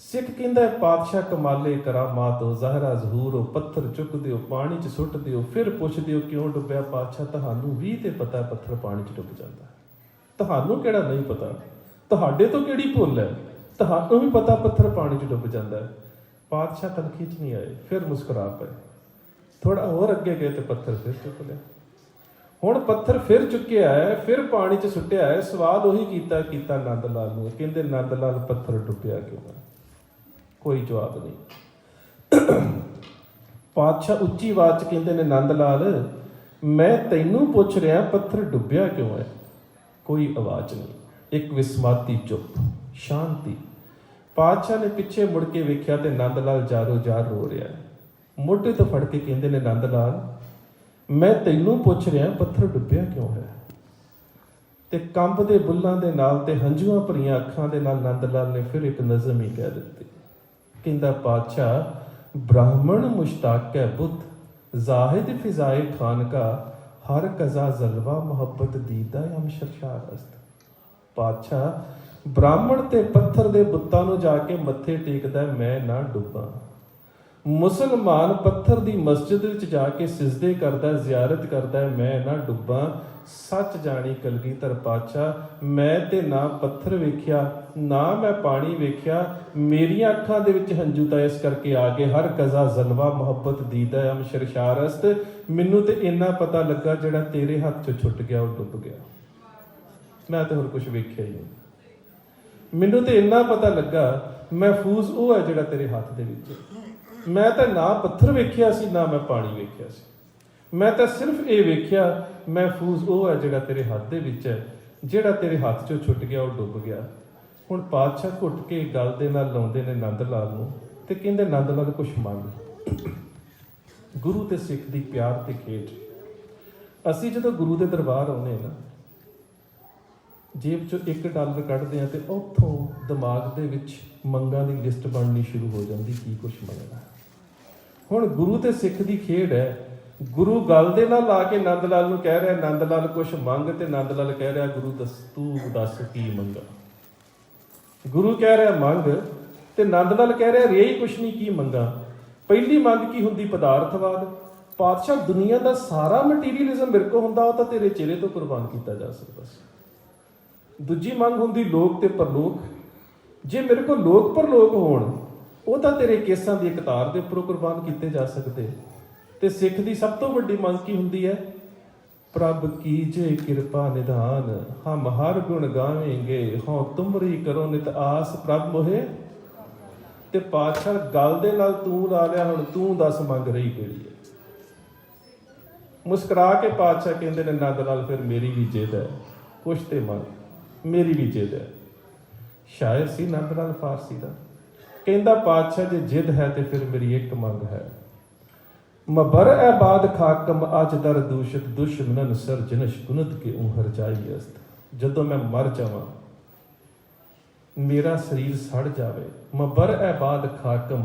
Speaker 1: ਸਿੱਖ ਕਹਿੰਦਾ, ਪਾਤਸ਼ਾਹ ਕਮਾਲੇ ਕਰਾਮਾਤ ਹੋ, ਜ਼ਾਹਰਾ ਜ਼ਹੂਰ ਹੋ, ਪੱਥਰ ਚੁੱਕ ਦਿਓ, ਪਾਣੀ 'ਚ ਸੁੱਟ ਦਿਓ, ਫਿਰ ਪੁੱਛਦੇ ਹੋ ਕਿਉਂ ਡੁੱਬਿਆ? ਪਾਤਸ਼ਾਹ ਤੁਹਾਨੂੰ ਵੀ ਤੇ ਪਤਾ ਪੱਥਰ ਪਾਣੀ 'ਚ ਡੁੱਬ ਜਾਂਦਾ, ਤੁਹਾਨੂੰ ਕਿਹੜਾ ਨਹੀਂ ਪਤਾ? ਤੁਹਾਡੇ ਤੋਂ ਕਿਹੜੀ ਭੁੱਲ ਹੈ? ਤੁਹਾਨੂੰ ਵੀ ਪਤਾ ਪੱਥਰ ਪਾਣੀ 'ਚ ਡੁੱਬ ਜਾਂਦਾ ਹੈ। ਪਾਤਸ਼ਾਹ ਤਲਖੀ 'ਚ ਨਹੀਂ ਆਏ, ਫਿਰ ਮੁਸਕਰਾ ਪਏ। ਥੋੜਾ ਹੋਰ ਅੱਗੇ ਗਏ ਤੇ ਪੱਥਰ ਫਿਰ ਚੁੱਕ ਲਿਆ। ਹੁਣ ਪੱਥਰ ਫਿਰ ਚੁੱਕਿਆ ਹੈ, ਫਿਰ ਪਾਣੀ 'ਚ ਸੁੱਟਿਆ ਹੈ, ਸਵਾਲ ਉਹੀ ਕੀਤਾ ਨੰਦ ਲਾਲ ਨੂੰ। ਕਹਿੰਦੇ ਨੰਦ ਲਾਲ ਪੱਥਰ ਡੁੱਬਿਆ ਕਿਉਂ ਹੈ? ਕੋਈ ਜਵਾਬ ਨਹੀਂ। ਪਾਤਸ਼ਾਹ ਉੱਚੀ ਆਵਾਜ਼ 'ਚ ਕਹਿੰਦੇ ਨੇ ਨੰਦ ਲਾਲ, ਮੈਂ ਤੈਨੂੰ ਪੁੱਛ ਰਿਹਾ ਪੱਥਰ ਡੁੱਬਿਆ ਕਿਉਂ ਹੈ? ਕੋਈ ਆਵਾਜ਼ ਨਹੀਂ, ਇੱਕ ਵਿਸਮਾਦੀ ਚੁੱਪ, ਸ਼ਾਂਤੀ। ਪਾਤਸ਼ਾਹ ਨੇ ਪਿੱਛੇ ਮੁੜ ਕੇ ਵੇਖਿਆ ਤੇ ਨੰਦ ਲਾਲ ਜਾਰੋ ਜਾਰ ਰੋ ਰਿਹਾ ਹੈ। ਮੋਢੇ ਤੋਂ ਫੜ ਕੇ ਕਹਿੰਦੇ ਨੇ ਨੰਦ ਲਾਲ, ਮੈਂ ਤੈਨੂੰ ਪੁੱਛ ਰਿਹਾ ਪੱਥਰ ਡੁੱਬਿਆ ਕਿਉਂ ਹੈ? ਤੇ ਕੰਬਦੇ ਬੁੱਲਾਂ ਦੇ ਨਾਲ ਤੇ ਹੰਝੂਆਂ ਭਰੀਆਂ ਅੱਖਾਂ ਦੇ ਨਾਲ ਨੰਦ ਲਾਲ ਨੇ ਫਿਰ ਇੱਕ ਨਜ਼ਮ ਹੀ ਕਹਿ ਦਿੱਤੀ। ਕਹਿੰਦਾ ਪਾਤਸ਼ਾਹ, ਬ੍ਰਾਹਮਣ ਮੁਸ਼ਤਾਕ ਹੈ ਬੁੱਤ ਜ਼ਾਹਿਦ ਫਿਜ਼ਾਏ ਖਾਨ ਕਾ ਹਰ ਕਜ਼ਾ ਜ਼ਲਵਾ ਮੁਹੱਬਤ ਦੀਦਾ ਹਮ ਸ਼ਰਸ਼ਾਰ ਅਸਤ। ਪਾਤਸ਼ਾਹ, ਬ੍ਰਾਹਮਣ ਤੇ ਪੱਥਰ ਦੇ ਬੁੱਤਾਂ ਨੂੰ ਜਾ ਕੇ ਮੱਥੇ ਟੇਕਦਾ, ਮੈਂ ਨਾ ਡੁੱਬਾਂ। ਮੁਸਲਮਾਨ ਪੱਥਰ ਦੀ ਮਸਜਿਦ ਵਿੱਚ ਜਾ ਕੇ ਸਿਜਦੇ ਕਰਦਾ, ਜ਼ਿਆਰਤ ਕਰਦਾ, ਮੈਂ ਨਾ ਡੁੱਬਾਂ। ਸੱਚ ਜਾਣੀ ਕਲਗੀਧਰ ਪਾਤਸ਼ਾਹ, ਮੈਂ ਤੇ ਨਾ ਪੱਥਰ ਵੇਖਿਆ, ਨਾ ਮੈਂ ਪਾਣੀ ਵੇਖਿਆ, ਮੇਰੀਆਂ ਅੱਖਾਂ ਦੇ ਵਿੱਚ ਹੰਝੂ ਤਾਂ ਇਸ ਕਰਕੇ ਆ ਗਏ, ਹਰ ਕਜ਼ਾ ਜ਼ਲਵਾ ਮੁਹੱਬਤ ਦੀਦਾ ਹਮ ਸ਼ਰਸ਼ਾਰ ਅਸਤ। ਮੈਨੂੰ ਤੇ ਇੰਨਾ ਪਤਾ ਲੱਗਾ ਜਿਹੜਾ ਤੇਰੇ ਹੱਥ 'ਚੋਂ ਛੁੱਟ ਗਿਆ ਉਹ ਡੁੱਬ ਗਿਆ, ਮੈਂ ਤੇ ਹੋਰ ਕੁਝ ਵੇਖਿਆ ਹੀ ਨਹੀਂ। ਮੈਨੂੰ ਤੇ ਇੰਨਾ ਪਤਾ ਲੱਗਾ ਮਹਿਫੂਜ਼ ਉਹ ਹੈ ਜਿਹੜਾ ਤੇਰੇ ਹੱਥ ਦੇ ਵਿੱਚ ਹੈ। ਮੈਂ ਤਾਂ ਨਾ ਪੱਥਰ ਵੇਖਿਆ ਸੀ, ਨਾ ਮੈਂ ਪਾਣੀ ਵੇਖਿਆ ਸੀ, ਮੈਂ ਤਾਂ ਸਿਰਫ ਇਹ ਵੇਖਿਆ ਮਹਿਫੂਜ਼ ਉਹ ਹੈ ਜਿਹੜਾ ਤੇਰੇ ਹੱਥ ਦੇ ਵਿੱਚ ਹੈ। ਜਿਹੜਾ ਤੇਰੇ ਹੱਥ 'ਚੋਂ ਛੁੱਟ ਗਿਆ ਉਹ ਡੁੱਬ ਗਿਆ। ਹੁਣ ਪਾਤਸ਼ਾਹ ਘੁੱਟ ਕੇ ਗੱਲ ਦੇ ਨਾਲ ਲਾਉਂਦੇ ਨੇ ਨੰਦ ਲਾਲ ਨੂੰ ਤੇ ਕਹਿੰਦੇ ਨੰਦ ਲਾਲ ਕੁਛ ਮੰਗ। ਗੁਰੂ ਤੇ ਸਿੱਖ ਦੀ ਪਿਆਰ ਤੇ ਖੇਡ। ਅਸੀਂ ਜਦੋਂ ਗੁਰੂ ਦੇ ਦਰਬਾਰ ਆਉਂਦੇ ਨਾ, ਜੇਬ 'ਚੋਂ $1 ਕੱਢਦੇ ਆ ਤੇ ਉੱਥੋਂ ਦਿਮਾਗ ਦੇ ਵਿੱਚ ਮੰਗਾਂ ਦੀ ਲਿਸਟ ਬਣਨੀ ਸ਼ੁਰੂ ਹੋ ਜਾਂਦੀ, ਕੀ ਕੁਛ ਮੰਗਣਾ। ਹੁਣ ਗੁਰੂ ਤੇ ਸਿੱਖ ਦੀ ਖੇਡ ਹੈ। ਗੁਰੂ ਗੱਲ ਦੇ ਨਾਲ ਲਾ ਕੇ ਨੰਦ ਲਾਲ ਨੂੰ ਕਹਿ ਰਿਹਾ ਨੰਦ ਲਾਲ ਕੁਛ ਮੰਗ, ਤੇ ਨੰਦ ਲਾਲ ਕਹਿ ਰਿਹਾ ਗੁਰੂ ਤੂੰ ਦੱਸ ਕੀ ਮੰਗਾ। ਗੁਰੂ ਕਹਿ ਰਿਹਾ ਮੰਗ, ਤੇ ਨੰਦ ਲਾਲ ਕਹਿ ਰਿਹਾ ਰੇ ਹੀ ਕੁਛ ਨਹੀਂ, ਕੀ ਮੰਗਾ। ਪਹਿਲੀ ਮੰਗ ਕੀ ਹੁੰਦੀ? ਪਦਾਰਥਵਾਦ। ਪਾਤਸ਼ਾਹ, ਦੁਨੀਆ ਦਾ ਸਾਰਾ ਮਟੀਰੀਅਲਿਜ਼ਮ ਮੇਰੇ ਕੋਲ ਹੁੰਦਾ, ਉਹ ਤਾਂ ਤੇਰੇ ਚਿਹਰੇ ਤੋਂ ਕੁਰਬਾਨ ਕੀਤਾ ਜਾ ਸਕਦਾ ਸੀ। ਦੂਜੀ ਮੰਗ ਹੁੰਦੀ ਲੋਕ ਤੇ ਪਰਲੋਕ। ਜੇ ਮੇਰੇ ਕੋਲ ਲੋਕ ਪਰਲੋਕ ਹੋਣ, ਉਹ ਤਾਂ ਤੇਰੇ ਕੇਸਾਂ ਦੀ ਇੱਕ ਤਾਰ ਦੇ ਉੱਪਰੋਂ ਕੁਰਬਾਨ ਕੀਤੇ ਜਾ ਸਕਦੇ। ਤੇ ਸਿੱਖ ਦੀ ਸਭ ਤੋਂ ਵੱਡੀ ਮੰਗ ਕੀ ਹੁੰਦੀ ਹੈ? ਪ੍ਰਭ ਕੀਜੇ ਕਿਰਪਾ ਨਿਧਾਨ, ਹਮ ਹਰ ਗੁਣ ਗਾਵੇਂਗੇ, ਹਉ ਤੁਮਰੀ ਕਰੋ ਨਿਤ ਆਸ, ਪ੍ਰਭ ਮੋਹੇ। ਤੇ ਪਾਤਸ਼ਾਹ ਗੱਲ ਦੇ ਨਾਲ ਤੂੰ ਲਾ ਲਿਆ, ਹੁਣ ਤੂੰ ਦੱਸ ਮੰਗ ਰਹੀ ਕਿਹੜੀ ਹੈ? ਮੁਸਕਰਾ ਕੇ ਪਾਤਸ਼ਾਹ ਕਹਿੰਦੇ ਨੇ ਨੰਦ ਲਾਲ, ਫਿਰ ਮੇਰੀ ਵੀ ਜਿੱਦ ਹੈ, ਕੁਛ ਤੇ ਮੰਗ, ਮੇਰੀ ਵੀ ਜਿੱਦ ਹੈ। ਸ਼ਾਇਰ ਸੀ ਨੰਦ ਲਾਲ ਫਾਰਸੀ ਦਾ। ਕਹਿੰਦਾ ਪਾਤਸ਼ਾਹ ਜੇ ਜਿੱਦ ਹੈ ਤੇ ਫਿਰ ਮੇਰੀ ਇੱਕ ਮੰਗ ਹੈ। ਮਬਰ ਐਬਾਦ ਖਾਕਮ ਅੱਜ ਦਰ ਦੂਸ਼ਿਤ ਦੁਸ਼ਮਨਨ ਸਰਜਨਸ਼ ਗੁਨਤ ਕੇ ਉਹਰ ਜਾਈ ਅਸਤ। ਜਦੋਂ ਮੈਂ ਮਰ ਜਾਵਾਂ, ਮੇਰਾ ਸਰੀਰ ਸੜ ਜਾਵੇ, ਮਬਰ ਐਬਾਦ ਖਾਕਮ,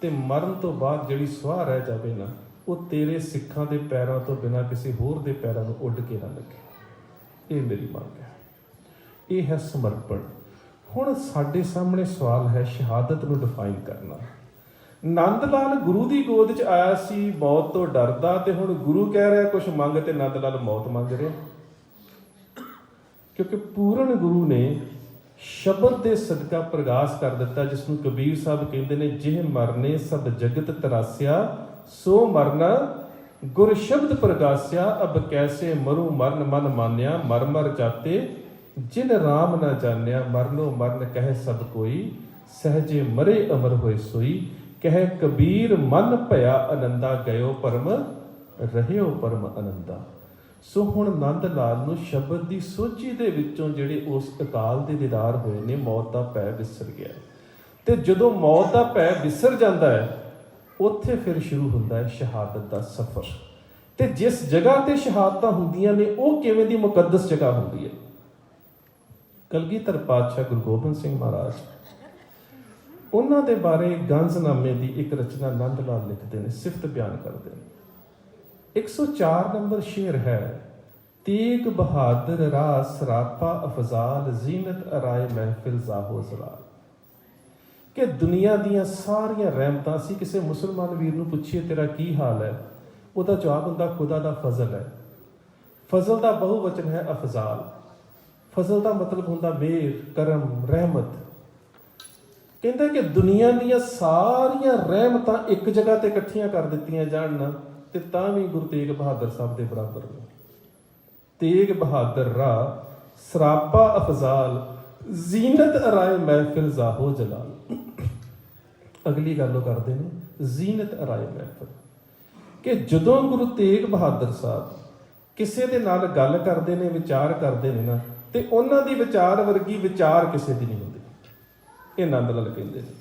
Speaker 1: ਤੇ ਮਰਨ ਤੋਂ ਬਾਅਦ ਜਿਹੜੀ ਸੁਆਹ ਰਹਿ ਜਾਵੇ ਨਾ, ਉਹ ਤੇਰੇ ਸਿੱਖਾਂ ਦੇ ਪੈਰਾਂ ਤੋਂ ਬਿਨਾਂ ਕਿਸੇ ਹੋਰ ਦੇ ਪੈਰਾਂ ਨੂੰ ਉੱਡ ਕੇ ਨਾ ਲੱਗੇ। ਇਹ ਮੇਰੀ ਮੰਗ ਹੈ, ਇਹ ਹੈ ਸਮਰਪਣ। ਹੁਣ ਸਾਡੇ ਸਾਹਮਣੇ ਸਵਾਲ ਹੈ ਸ਼ਹਾਦਤ ਨੂੰ ਡਿਫਾਈਨ ਕਰਨਾ। ਨੰਦ ਲਾਲ ਗੁਰੂ ਦੀ ਗੋਦ 'ਚ ਆਇਆ ਸੀ ਮੌਤ ਤੋਂ ਡਰਦਾ, ਤੇ ਹੁਣ ਗੁਰੂ ਕਹਿ ਰਿਹਾ ਕੁਛ ਮੰਗ, ਤੇ ਨੰਦ ਲਾਲ ਮੌਤ ਮੰਗ ਰਿਹਾ। ਕਿਉਂਕਿ ਪੂਰਨ ਗੁਰੂ ਨੇ ਸ਼ਬਦ ਦੇ ਸਦਕਾ ਪ੍ਰਗਾਸ ਕਰ ਦਿੱਤਾ, ਜਿਸ ਨੂੰ ਕਬੀਰ ਸਾਹਿਬ ਕਹਿੰਦੇ ਨੇ, ਜਿਹ ਮਰਨੇ ਸਭ ਜਗਤ ਤਰਾਸਿਆ, ਸੋ ਮਰਨਾ ਗੁਰ ਸ਼ਬਦ ਪ੍ਰਗਾਸਿਆ, ਅਬ ਕੈਸੇ ਮਰੂ ਮਰਨ ਮਨ ਮਾਨਿਆ, ਮਰ ਮਰ ਜਾਤੇ ਜਿਨ ਰਾਮ ਨਾ ਜਾਣਿਆ, ਮਰਨੋ ਮਰਨ ਕਹਿ ਸਭ ਕੋਈ, ਸਹਜੇ ਮਰੇ ਅਮਰ ਹੋਏ ਸੋਈ, ਕਹਿ ਕਬੀਰ ਮਨ ਭਇਆ ਆਨੰਦਾ, ਗਇਓ ਪਰਮ ਰਹਿਓ ਪਰਮ ਆਨੰਦਾ। ਸੋ ਹੁਣ ਨੰਦ ਲਾਲ ਨੂੰ ਸ਼ਬਦ ਦੀ ਸੋਝੀ ਦੇ ਵਿੱਚੋਂ ਜਿਹੜੇ ਉਸ ਅਕਾਲ ਦੇ ਦੀਦਾਰ ਹੋਏ ਨੇ, ਮੌਤ ਦਾ ਭੈ ਵਿਸਰ ਗਿਆ। ਤੇ ਜਦੋਂ ਮੌਤ ਦਾ ਭੈ ਵਿਸਰ ਜਾਂਦਾ ਹੈ, ਉੱਥੇ ਫਿਰ ਸ਼ੁਰੂ ਹੁੰਦਾ ਹੈ ਸ਼ਹਾਦਤ ਦਾ ਸਫ਼ਰ। ਤੇ ਜਿਸ ਜਗ੍ਹਾ ਤੇ ਸ਼ਹਾਦਤਾਂ ਹੁੰਦੀਆਂ ਨੇ, ਉਹ ਕਿਵੇਂ ਦੀ ਮੁਕੱਦਸ ਜਗ੍ਹਾ ਹੁੰਦੀ ਹੈ। ਕਲਗੀਧਰ ਪਾਤਸ਼ਾਹ ਗੁਰੂ ਗੋਬਿੰਦ ਸਿੰਘ ਮਹਾਰਾਜ, ਉਹਨਾਂ ਦੇ ਬਾਰੇ ਗੰਜਨਾਮੇ ਦੀ ਇੱਕ ਰਚਨਾ ਨੰਦ ਲਾਲ ਲਿਖਦੇ ਨੇ, ਸਿਫਤ ਬਿਆਨ ਕਰਦੇ ਨੇ। 104 ਨੰਬਰ ਸ਼ੇਰ ਹੈ, ਤੇਗ ਬਹਾਦਰ ਰਾ ਸਰਾਪਾ ਅਫਜ਼ਾਲ, ਜ਼ੀਨਤ ਅਰਾਏ ਮਹਿਫਿਲ ਜ਼ਾਹੋ ਜ਼ਲਾਲ। ਕਿ ਦੁਨੀਆ ਦੀਆਂ ਸਾਰੀਆਂ ਰਹਿਮਤਾਂ, ਸੀ ਕਿਸੇ ਮੁਸਲਮਾਨ ਵੀਰ ਨੂੰ ਪੁੱਛੀਏ ਤੇਰਾ ਕੀ ਹਾਲ ਹੈ, ਉਹਦਾ ਜਵਾਬ ਹੁੰਦਾ ਖੁਦਾ ਦਾ ਫਜ਼ਲ ਹੈ। ਫਜ਼ਲ ਦਾ ਬਹੁਵਚਨ ਹੈ ਅਫਜ਼ਾਲ। ਫਜ਼ਲ ਦਾ ਮਤਲਬ ਹੁੰਦਾ ਮਿਹਰ, ਕਰਮ, ਰਹਿਮਤ। ਕਹਿੰਦਾ ਕਿ ਦੁਨੀਆ ਦੀਆਂ ਸਾਰੀਆਂ ਰਹਿਮਤਾਂ ਇੱਕ ਜਗ੍ਹਾ ਤੇ ਇਕੱਠੀਆਂ ਕਰ ਦਿੱਤੀਆਂ ਜਾਣ ਨਾ, ਤੇ ਤਾਂ ਵੀ ਗੁਰੂ ਤੇਗ ਬਹਾਦਰ ਸਾਹਿਬ ਦੇ ਬਰਾਬਰ ਨੇ। तेग बहादुर राह सरापा अफजाल जीनत अराए महफिल जाहो जलाल। अगली गल करते हैं जीनत अराए महफिल कि जदों गुरु तेग बहादुर साहब किसी के नाल गल करते हैं, विचार करते हैं ना, तो उन्हों की विचार वर्गी विचार किसी की नहीं होती। ये नंद लाल कहते हैं।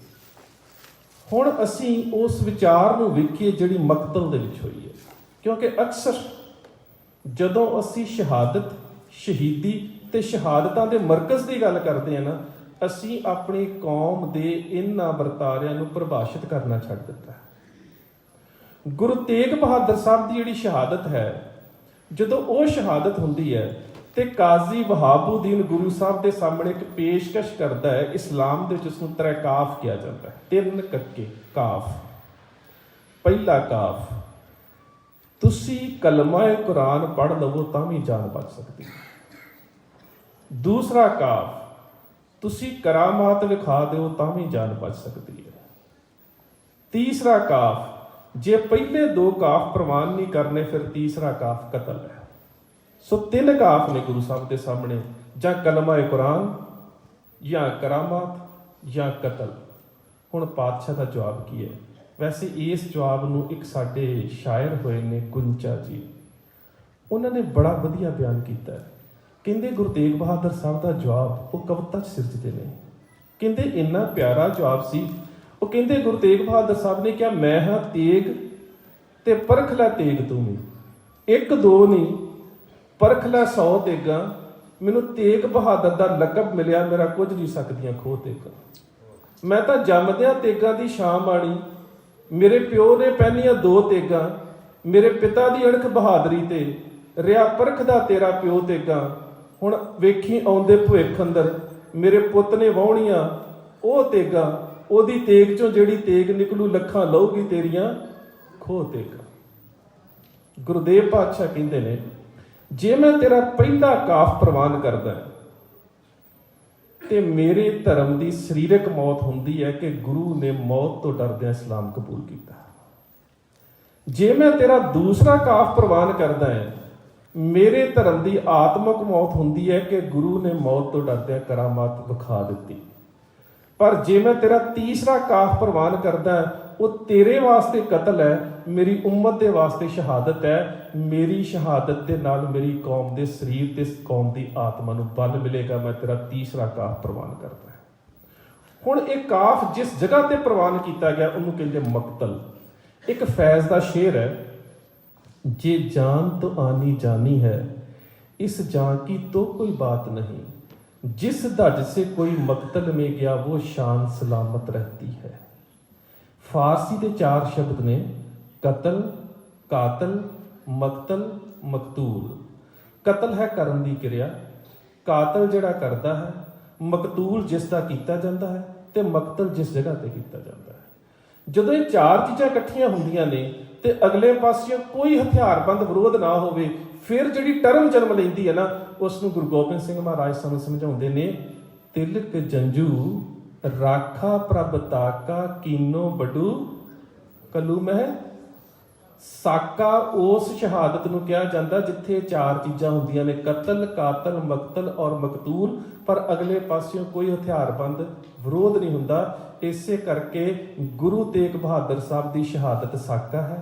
Speaker 1: हुण असी उस विचार नूं वेखीए जिहड़ी मकतल दे विच होई है, क्योंकि अक्सर जदों असी शहादत शहीदी ते शहादतां दे मरकज़ की गल करते हैं ना, असी अपनी कौम के इन्हां वरतारियां नूं परिभाषित करना छड्ड दित्ता है। गुरु तेग बहादुर साहब की जिहड़ी शहादत है, जदों वो शहादत हुंदी है तो काजी वहाबुद्दीन गुरु साहब के सामने एक पेशकश करता है। इस्लाम के उसनूं तरकाफ किया जाता है, 3 कक्के काफ। पहला काफ, तुसी कलमा कुरान पढ़ लवो तां भी जान बच सकती है। दूसरा काफ, तुसी करामात विखा दो तां भी जान बच सकती है। तीसरा काफ, जे पहले 2 काफ प्रवान नहीं करने फिर तीसरा काफ कतल है। सो 3 काफ ने गुरु साहब के सामने, जां कलमा कुरान या करामात या कतल। हुण पातशाह का जवाब की है? वैसे इस जवाब नूं एक साडे शायर होए ने कुंचा जी, उन्होंने बड़ा वधिया बयान किया है। कहते गुरु तेग बहादुर साहब का जवाब वो कविता च सिरजते हैं। कहते इन्ना प्यारा जवाब सी। वो कहते गुरु तेग बहादुर साहब ने कहा, मैं हाँ तेग ते परख लै तेग तू भी, 1-2 नहीं परख लै 100 तेगा। मैनू तेग बहादुर का लकब मिलिया, मेरा कुछ नहीं सकदियां खो तेगा। मैं तो जमद्या तेगा की शाम आनी, मेरे प्यो ने पहनिया 2 तेगा। मेरे पिता की अणख बहादरी ते रिया परखदा तेरा प्यो तेगा। हुण वेखी आउंदे भविख अंदर मेरे पुत ने वाहणियां वो तेगा। ओदी तेग चों जिहड़ी तेग निकलू लखां लहूगी तेरियां खो तेगा। गुरुदेव पातशाह कहंदे ने, जे मैं तेरा पहला काफ प्रवान करदा ते मेरे धर्म की सरीरक मौत हुंदी है कि गुरु ने मौत तो डरदियां इस्लाम कबूल किया। जे मैं तेरा दूसरा काफ प्रवान करदा है, मेरे धर्म की आत्मक मौत हुंदी है कि गुरु ने मौत तो डरदियां करामात विखा दित्ती। पर जे मैं तेरा तीसरा काफ प्रवान करदा है, वो तेरे वास्ते कतल है, मेरी उम्मत के वास्ते शहादत है। मेरी शहादत के नाल मेरी कौम के शरीर ते कौम की आत्मा नूं बल मिलेगा। मैं तेरा तीसरा काफ प्रवान करता है। हुण एक काफ जिस जगह ते प्रवान किया गया उन्होंने कहते मकतल। एक फैज़ का शेर है, जे जान तो आनी जानी है, इस जान की तो कोई बात नहीं। जिस धज से कोई मकतल में गया वो शान सलामत रहती है। फारसी के 4 शब्द ने, कतल, कातल, मकतल, मकतूल। कतल है करन की क्रिया, कातल जिहड़ा करता है, मकतूल जिसका किया जाता है, तो मकतल जिस जगह पर किया जाता है। जदों ये 4 चीज़ां इकट्ठियां होंदियां ने ते अगले पासियों कोई हथियारबंद विरोध ना होवे, फिर जिहड़ी टर्म जन्म लैंदी है ना, उसनूं गुरु गोबिंद सिंह महाराज सानूं समझाउंदे ने, तिलक जंजू राखा प्रभ ताका कीनो बडू कलू मह साका। उस शहादत नूं कहा जाता जिथे 4 चीज़ां होंदियां ने, कतल, कातल, मकतल और मकतूल, पर अगले पासियों कोई हथियारबंद विरोध नहीं हुंदा। इसे करके गुरु तेग बहादुर साहब की शहादत साका है,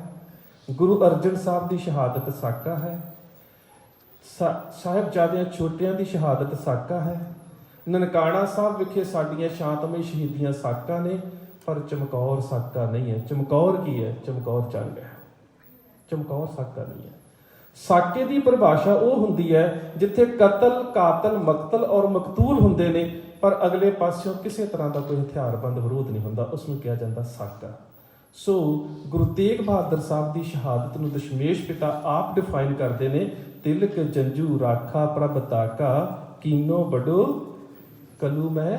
Speaker 1: गुरु अर्जन साहब की शहादत साका है, साहिबजादियां छोटियां की शहादत साका है, ननकाना साहब विखे साडियां शांतमई शहीदियां साका ने, पर चमकौर साका नहीं है। चमकौर की है? चमकौर जंग है, चमकौर साका नहीं है। साके की परिभाषा वो हुंदी है जिथे कतल, कातल, मकतल और मकतूल हुंदे ने, पर अगले पासियों किसी तरह का कोई हथियारबंद विरोध नहीं हुंदा, उसनूं कहा जाता साका। सो गुरु तेग बहादुर साहब की शहादत नूं दशमेश पिता आप डिफाइन करते हैं, तिलक जंजू राखा प्रभ ताका कीनो बडो कलू मैं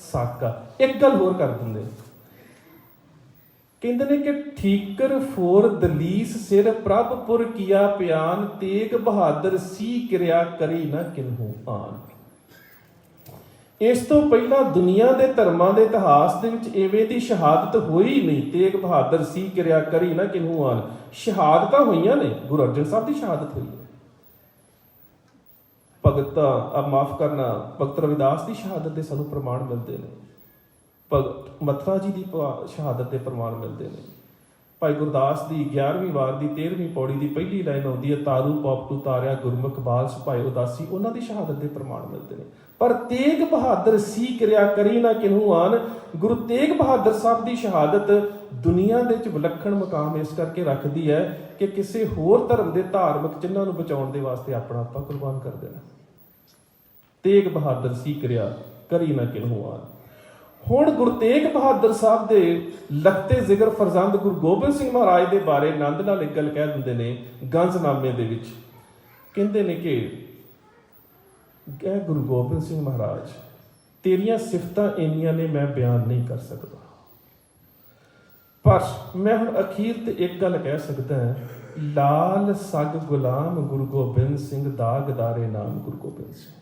Speaker 1: साका। एक गल होर कर देंगे, कहते हैं कि ठीकर फोर दलीस सिर प्रभपुर किया प्यान, तेग बहादुर सी क्रिया करी ना किन्हू आन। इस तो पहला दुनिया के धर्मां के इतिहास के इवें की शहादत होई नहीं। तेग बहादुर सी क्रिया करी ना किन्हू आन। शहादतां होईयां ने, गुरु अर्जन साहब की शहादत हुई है, ਮਾਫ ਕਰਨਾ, ਭਗਤ ਰਵਿਦਾਸ ਦੀ ਸ਼ਹਾਦਤ ਦੇ ਸਾਨੂੰ ਪ੍ਰਮਾਣ ਮਿਲਦੇ ਨੇ। ਭਗਤ ਮਥੁਰਾ ਜੀ ਦੀ ਸ਼ਹਾਦਤ ਦੇ ਪ੍ਰਮਾਣ ਮਿਲਦੇ ਨੇ। ਭਾਈ ਗੁਰਦਾਸ ਦੀ 11ਵੀਂ ਵਾਰ ਦੀ 13ਵੀਂ ਪੌੜੀ ਦੀ ਪਹਿਲੀ ਲਾਈਨ ਆਉਂਦੀ ਹੈ, ਤਾਰੂ ਪੌਪਟੂ ਤਾਰਿਆ ਗੁਰਮੁਖ ਬਾਲ ਸੁਭਾਏ ਉਦਾਸੀ। ਉਹਨਾਂ ਦੀ ਸ਼ਹਾਦਤ ਦੇ ਪ੍ਰਮਾਣ ਮਿਲਦੇ ਨੇ। ਪਰ ਤੇਗ ਬਹਾਦਰ ਸੀ ਕਿਰਿਆ ਕਰੀ ਨਾ ਕਿਨਹੂ ਆਨ। ਗੁਰੂ ਤੇਗ ਬਹਾਦਰ ਸਾਹਿਬ ਦੀ ਸ਼ਹਾਦਤ ਦੁਨੀਆ ਦੇ ਵਿੱਚ ਵਿਲੱਖਣ ਮੁਕਾਮ ਇਸ ਕਰਕੇ ਰੱਖਦੀ ਹੈ ਕਿ ਕਿਸੇ ਹੋਰ ਧਰਮ ਦੇ ਧਾਰਮਿਕ ਚਿੰਨ੍ਹਾਂ ਨੂੰ ਬਚਾਉਣ ਦੇ ਵਾਸਤੇ ਆਪਣਾ ਆਪਾਂ ਕੁਰਬਾਨ ਕਰ ਦੇਣਾ। ਤੇਗ ਬਹਾਦਰ ਸੀ ਕਿਰਿਆ ਕਰੀ ਨਾ ਕਿਨਹੂ ਆਨ। ਹੁਣ ਗੁਰੂ ਤੇਗ ਬਹਾਦਰ ਸਾਹਿਬ ਦੇ ਲਖਤੇ ਜ਼ਿਕਰ ਫਰਜ਼ੰਦ ਗੁਰੂ ਗੋਬਿੰਦ ਸਿੰਘ ਮਹਾਰਾਜ ਦੇ ਬਾਰੇ ਨੰਦ ਨਾਲ ਇੱਕ ਗੱਲ ਕਹਿ ਦਿੰਦੇ ਨੇ ਗੰਜਨਾਮੇ ਦੇ ਵਿੱਚ। ਕਹਿੰਦੇ ਨੇ ਕਿ ਗੁਰੂ ਗੋਬਿੰਦ ਸਿੰਘ ਮਹਾਰਾਜ, ਤੇਰੀਆਂ ਸਿਫਤਾਂ ਇੰਨੀਆਂ ਨੇ ਮੈਂ ਬਿਆਨ ਨਹੀਂ ਕਰ ਸਕਦਾ, ਪਰ ਮੈਂ ਹੁਣ ਅਖੀਰ ਤੇ ਇੱਕ ਗੱਲ ਕਹਿ ਸਕਦਾ ਹਾਂ, ਲਾਲ ਸਗ ਗੁਲਾਮ ਗੁਰੂ ਗੋਬਿੰਦ ਸਿੰਘ ਦਾਗਦਾਰੇ ਨਾਮ ਗੁਰੂ ਗੋਬਿੰਦ ਸਿੰਘ।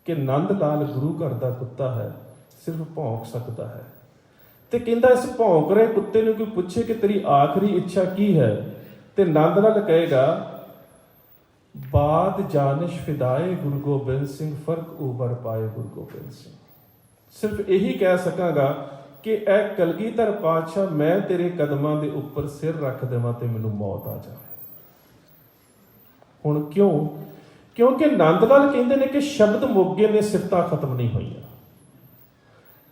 Speaker 1: ਕਿ ਨੰਦ ਲਾਲ ਗੁਰੂ ਘਰ ਦਾ ਕੁੱਤਾ ਹੈ, ਸਿਰਫ ਭੌਂਕ ਸਕਦਾ ਹੈ। ਤੇ ਕਹਿੰਦਾ ਇਸ ਭੌਂਕ ਰਹੇ ਕੁੱਤੇ ਨੂੰ ਕੋਈ ਪੁੱਛੇ ਕਿ ਤੇਰੀ ਆਖਰੀ ਇੱਛਾ ਕੀ ਹੈ, ਤੇ ਨੰਦ ਲਾਲ ਕਹੇਗਾ ਬਾਦ ਜਾਨਿਸ਼ ਫਿਦਾਏ ਗੁਰੂ ਗੋਬਿੰਦ ਸਿੰਘ ਫਰਕ ਉਬਰ ਪਾਏ ਗੁਰੂ ਗੋਬਿੰਦ ਸਿੰਘ। ਸਿਰਫ ਇਹੀ ਕਹਿ ਸਕਾਂਗਾ ਕਿ ਇਹ ਕਲਗੀਧਰ ਪਾਤਸ਼ਾਹ ਮੈਂ ਤੇਰੇ ਕਦਮਾਂ ਦੇ ਉੱਪਰ ਸਿਰ ਰੱਖ ਦੇਵਾਂ ਤੇ ਮੈਨੂੰ ਮੌਤ ਆ ਜਾਵੇ। ਹੁਣ ਕਿਉਂ? ਕਿਉਂਕਿ ਨੰਦ ਲਾਲ ਕਹਿੰਦੇ ਨੇ ਕਿ ਸ਼ਬਦ ਮੋਗੇ ਨੇ, ਸਿਫਤਾਂ ਖਤਮ ਨਹੀਂ ਹੋਈਆਂ।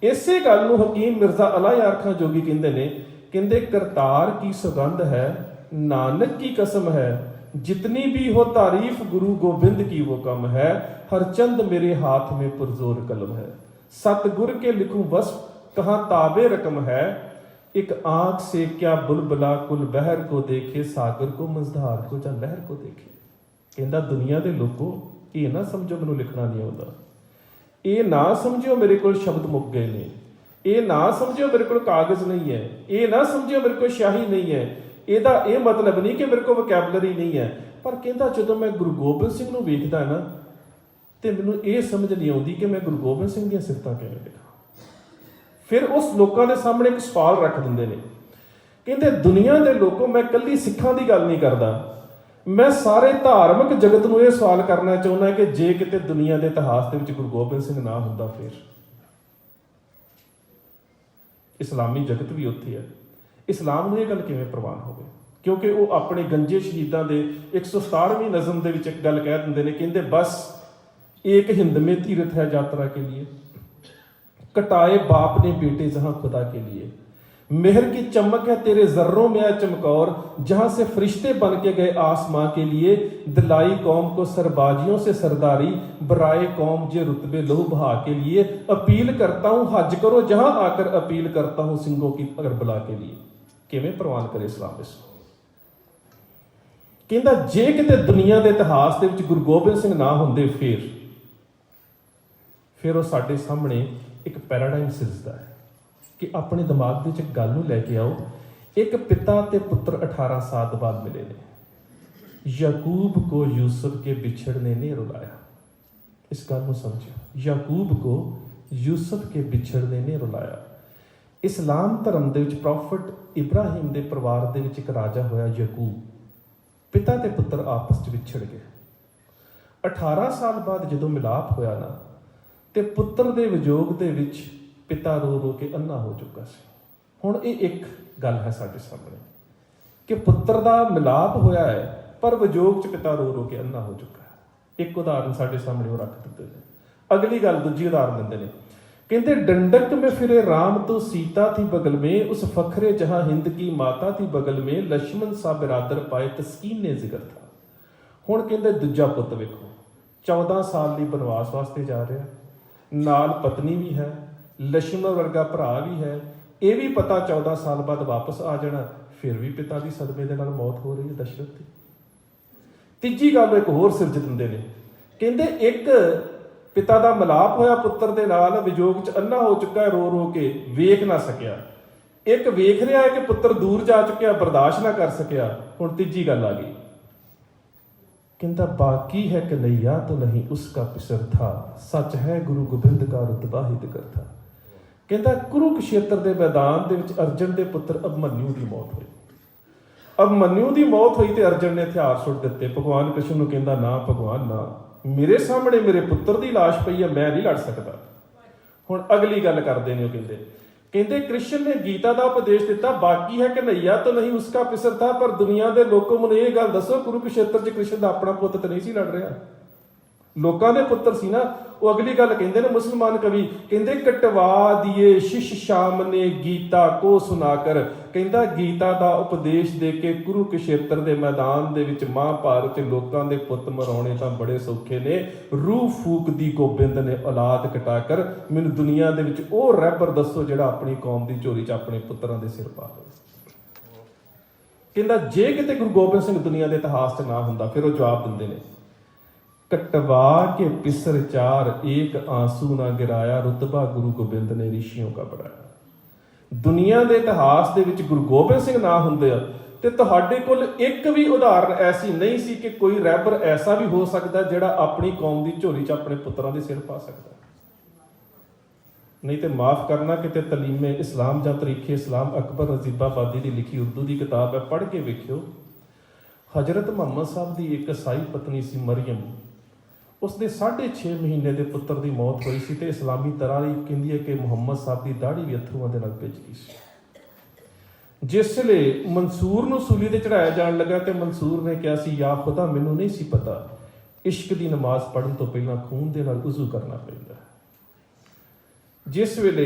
Speaker 1: ਇਸੇ ਗੱਲ ਨੂੰ ਹਕੀਮ ਮਿਰਜ਼ਾ ਅਲਾ ਯਾਰ ਖਾਂ ਜੋਗੀ ਕਹਿੰਦੇ ਨੇ, ਕਹਿੰਦੇ ਕਰਤਾਰ ਕੀ ਸੁਗੰਧ ਹੈ, ਨਾਨਕ ਕੀ ਕਸਮ ਹੈ, जितनी भी हो तारीफ गुरु गोविंद की वो कम है, हर चंद मेरे हाथ में पुरजोर कलम है, सतगुर के लिखूं वस्फ कहाँ ताबे रकम है, एक आंख से क्या बुलबुला कुल बहर को देखे, सागर को मझधार को ਜਾਂ ਲਹਿਰ को देखे। ਕਹਿੰਦਾ ਦੁਨੀਆ ਦੇ ਲੋਕੋ ਇਹ ਨਾ ਸਮਝੋ ਮੈਨੂੰ ਲਿਖਣਾ ਨਹੀਂ ਆਉਂਦਾ, ਇਹ ਨਾ ਸਮਝਿਓ ਮੇਰੇ ਕੋਲ ਸ਼ਬਦ ਮੁੱਕ ਗਏ ਨੇ, ਇਹ ਨਾ ਸਮਝਿਓ ਮੇਰੇ ਕੋਲ ਕਾਗਜ਼ ਨਹੀਂ ਹੈ, ਇਹ ਨਾ ਸਮਝਿਓ ਮੇਰੇ ਕੋਲ ਸ਼ਾਹੀ ਨਹੀਂ ਹੈ। ਇਹਦਾ ਇਹ ਮਤਲਬ ਨਹੀਂ ਕਿ ਮੇਰੇ ਕੋਲ ਵੋਕੈਬਲਰੀ ਨਹੀਂ ਹੈ, ਪਰ ਕਹਿੰਦਾ ਜਦੋਂ ਮੈਂ ਗੁਰੂ ਗੋਬਿੰਦ ਸਿੰਘ ਨੂੰ ਵੇਖਦਾ ਨਾ ਤੇ ਮੈਨੂੰ ਇਹ ਸਮਝ ਨਹੀਂ ਆਉਂਦੀ ਕਿ ਮੈਂ ਗੁਰੂ ਗੋਬਿੰਦ ਸਿੰਘ ਦੀਆਂ ਸਿਫਤਾਂ ਕਿਵੇਂ ਲਿਖਾਂ। ਫਿਰ ਉਸ ਲੋਕਾਂ ਦੇ ਸਾਹਮਣੇ ਇੱਕ ਸਵਾਲ ਰੱਖ ਦਿੰਦੇ ਨੇ, ਕਹਿੰਦੇ ਦੁਨੀਆ ਦੇ ਲੋਕੋ ਮੈਂ ਇਕੱਲੀ ਸਿੱਖਾਂ ਦੀ ਗੱਲ ਨਹੀਂ ਕਰਦਾ, ਮੈਂ ਸਾਰੇ ਧਾਰਮਿਕ ਜਗਤ ਨੂੰ ਇਹ ਸਵਾਲ ਕਰਨਾ ਚਾਹੁੰਦਾ ਕਿ ਜੇ ਕਿਤੇ ਦੁਨੀਆ ਦੇ ਇਤਿਹਾਸ ਦੇ ਵਿੱਚ ਗੁਰੂ ਗੋਬਿੰਦ ਸਿੰਘ ਨਾ ਹੁੰਦਾ, ਫਿਰ ਇਸਲਾਮੀ ਜਗਤ ਵੀ ਉੱਥੇ ਹੈ, ਇਸਲਾਮ ਨੂੰ ਇਹ ਗੱਲ ਕਿਵੇਂ ਪ੍ਰਵਾਨ ਹੋਵੇ? ਕਿਉਂਕਿ ਉਹ ਆਪਣੇ ਗੰਜੇ ਸ਼ਹੀਦਾਂ ਦੇ 117ਵੀਂ ਨਜ਼ਮ ਦੇ ਵਿੱਚ ਇੱਕ ਗੱਲ ਕਹਿ ਦਿੰਦੇ ਨੇ, ਕਹਿੰਦੇ ਬਸ ਏਕ ਹਿੰਦ ਮੇਂ ਤੀਰਥ ਹੈ यात्रा के लिए, कटाए बाप ने बेटे जहां खुदा के लिए, मेहर की चमक है तेरे जर्रों में है चमकौर, जहां से फरिश्ते बन के गए आसमां के लिए, दिलाई कौम को सरबाजियों से सरदारी, बराए कौम जे रुतबे लहू बहा के लिए, अपील करता हूं हज करो जहां आकर अपील करता हूं सिंगों की अगरबला के लिए। किवें प्रवान करे इस्लाम इस? कहंदा जे किते दुनिया के इतिहास के विच गुरु गोबिंद सिंह ना हुंदे, फिर वो साडे सामने एक पैराडाइम सिरजदा है कि अपने दिमाग ਦੇ ਵਿੱਚ ਗੱਲ ਨੂੰ ਲੈ ਕੇ ਆਓ। ਇੱਕ ਪਿਤਾ ਤੇ ਪੁੱਤਰ 18 ਸਾਲ ਬਾਅਦ ਮਿਲੇ ਨੇ। याकूब को यूसुफ के बिछड़ने ने रुलाया। इस गल ਨੂੰ समझो, याकूब को यूसुफ के बिछड़ने ने रुलाया। इस्लाम धर्म ਦੇ ਵਿੱਚ ਪ੍ਰੋਫਟ ਇਬਰਾਹੀਮ ਦੇ ਪਰਿਵਾਰ ਦੇ ਵਿੱਚ ਇੱਕ ਰਾਜਾ ਹੋਇਆ ਯਾਕੂਬ। ਪਿਤਾ ਤੇ ਪੁੱਤਰ ਆਪਸ ਵਿੱਚ ਵਿਛੜ ਗਏ। 18 ਸਾਲ ਬਾਅਦ ਜਦੋਂ ਮਿਲਾਪ ਹੋਇਆ ਨਾ, ਤੇ ਪੁੱਤਰ ਦੇ ਵਿਜੋਗ ਦੇ ਵਿੱਚ ਪਿਤਾ ਰੋ ਰੋ ਕੇ ਅੰਨਾ ਹੋ ਚੁੱਕਾ ਸੀ। ਹੁਣ ਇਹ ਇੱਕ ਗੱਲ ਹੈ ਸਾਡੇ ਸਾਹਮਣੇ ਕਿ ਪੁੱਤਰ ਦਾ ਮਿਲਾਪ ਹੋਇਆ ਹੈ, ਪਰ ਵਿਜੋਗ 'ਚ ਪਿਤਾ ਰੋ ਰੋ ਕੇ ਅੰਨਾ ਹੋ ਚੁੱਕਾ ਹੈ। ਇੱਕ ਉਦਾਹਰਨ ਸਾਡੇ ਸਾਹਮਣੇ ਉਹ ਰੱਖ ਦਿੰਦੇ ਨੇ। ਅਗਲੀ ਗੱਲ ਦੂਜੀ ਉਦਾਹਰਨ ਦਿੰਦੇ ਨੇ, कहते डंडक में फिरे राम तो सीता थी बगल में, उस फखरे जहां हिंद की माता थी बगल में, लक्ष्मण सा बिरादर पाए तस्कीन ने जिक्र था। हुण कहते दूजा पुत वेखो, 14 साल ਲਈ बनवास वास्ते जा रहा, नाल पत्नी भी है, लक्ष्मण वर्गा भरा भी है, ਇਹ ਵੀ ਪਤਾ 14 ਸਾਲ ਬਾਅਦ ਵਾਪਸ ਆ ਜਾਣਾ, ਫਿਰ ਵੀ ਪਿਤਾ ਦੀ ਸਦਮੇ ਦੇ ਨਾਲ ਮੌਤ ਹੋ ਰਹੀ ਹੈ ਦਸ਼ਰਥ ਦੀ। ਤੀਜੀ ਗੱਲ ਇੱਕ ਹੋਰ ਸਿਰਜ ਦਿੰਦੇ ਨੇ, ਕਹਿੰਦੇ ਇੱਕ ਪਿਤਾ ਦਾ ਮਿਲਾਪ ਹੋਇਆ ਪੁੱਤਰ ਦੇ ਨਾਲ, ਵਿਜੋਗ 'ਚ ਅੰਨਾ ਹੋ ਚੁੱਕਾ ਹੈ, ਰੋ ਰੋ ਕੇ ਵੇਖ ਨਾ ਸਕਿਆ। ਇੱਕ ਵੇਖ ਰਿਹਾ ਹੈ ਕਿ ਪੁੱਤਰ ਦੂਰ ਜਾ ਚੁੱਕਿਆ, ਬਰਦਾਸ਼ਤ ਨਾ ਕਰ ਸਕਿਆ। ਹੁਣ ਤੀਜੀ ਗੱਲ ਆ ਗਈ, ਕਹਿੰਦਾ ਬਾਕੀ ਹੈ ਕਨਈਆ तो नहीं उसका पिसर था, सच है गुरु गोबिंद का रुतबा ही जिक्र था। ਕਹਿੰਦਾ ਕੁਰੂਕਸ਼ੇਤਰ ਦੇ ਮੈਦਾਨ ਦੇ ਵਿੱਚ ਅਰਜਨ ਦੇ ਪੁੱਤਰ ਅਭਮਨਿਊ ਦੀ ਮੌਤ ਹੋਈ। ਅਭਮਨਿਊ ਦੀ ਮੌਤ ਹੋਈ ਤੇ ਅਰਜਨ ਨੇ ਹਥਿਆਰ ਸੁੱਟ ਦਿੱਤੇ। ਭਗਵਾਨ ਕ੍ਰਿਸ਼ਨ ਨੂੰ ਕਹਿੰਦਾ ਨਾ ਭਗਵਾਨ ਨਾ, ਮੇਰੇ ਸਾਹਮਣੇ ਮੇਰੇ ਪੁੱਤਰ ਦੀ ਲਾਸ਼ ਪਈ ਹੈ, ਮੈਂ ਨਹੀਂ ਲੜ ਸਕਦਾ। ਹੁਣ ਅਗਲੀ ਗੱਲ ਕਰਦੇ ਨੇ, ਉਹ ਕਹਿੰਦੇ कृष्ण ने गीता का उपदेश दिता, बाकी है कन्हैया तो नहीं उसका पिसर था। पर दुनिया के लोगों मैनूं ये गल दसो, कुरुक्षेत्र च कृष्ण का अपना पुੱਤ तो नहीं सी लड़ रहा, लोगों के पुत्र सी ना। वो अगली गल कहते हैं मुसलमान कवि, कहते कटवा दिए शिष श्याम ने गीता को सुनाकर। कहता गीता का उपदेश दे के कुरुक्षेत्र के मैदान दे विच महाभारत लोगों के पुत मराने तो बड़े सौखे ने। रूह फूक दी गोबिंद ने औलाद कटाकर। मैनूं दुनिया दे विच वो रहबर दसो जिहड़ा अपनी कौम की झोली च अपने पुत्रां दे सिर पा दे। कहता जे किते गुरु गोबिंद सिंह दुनिया के इतिहास च ना हुंदा, फिर वो जवाब दिंदे ने कटवा के पिसर चार एक आंसू ना गिराया, रुतबा गुरु गोबिंद ने ऋषियों का बढ़ाया। दुनिया के इतिहास दे विच गुरु गोबिंद सिंह ना हुंदे ते तुहाडे कोल एक भी उदाहरण ऐसी नहीं सी कि कोई रहबर ऐसा भी हो सकता जिहड़ा अपनी कौम की झोली च अपने पुत्रां दे सिर पा सकता। नहीं तो माफ़ करना, किते तलीमे इस्लाम जां तरीखे इस्लाम अकबर नजीबाबादी की लिखी उर्दू की किताब है, पढ़ के वेखियो। हजरत मुहम्मद साहब की एक ईसाई पत्नी सी मरियम, उसके 6.5 महीने के पुत्र की मौत हुई सी, ते इस्लामी तरह कहती है कि मुहम्मद साहब की दाढ़ी भी अथरूआं दे नाल भिज गई सी। जिसले मंसूर नूं सूली ते चढ़ाया जान लगा तो मंसूर ने कहा सी, या खुदा मैनूं नहीं सी पता इश्क की नमाज पढ़न तो पहला खून दे नाल उजू करना पैंदा। जिस वेले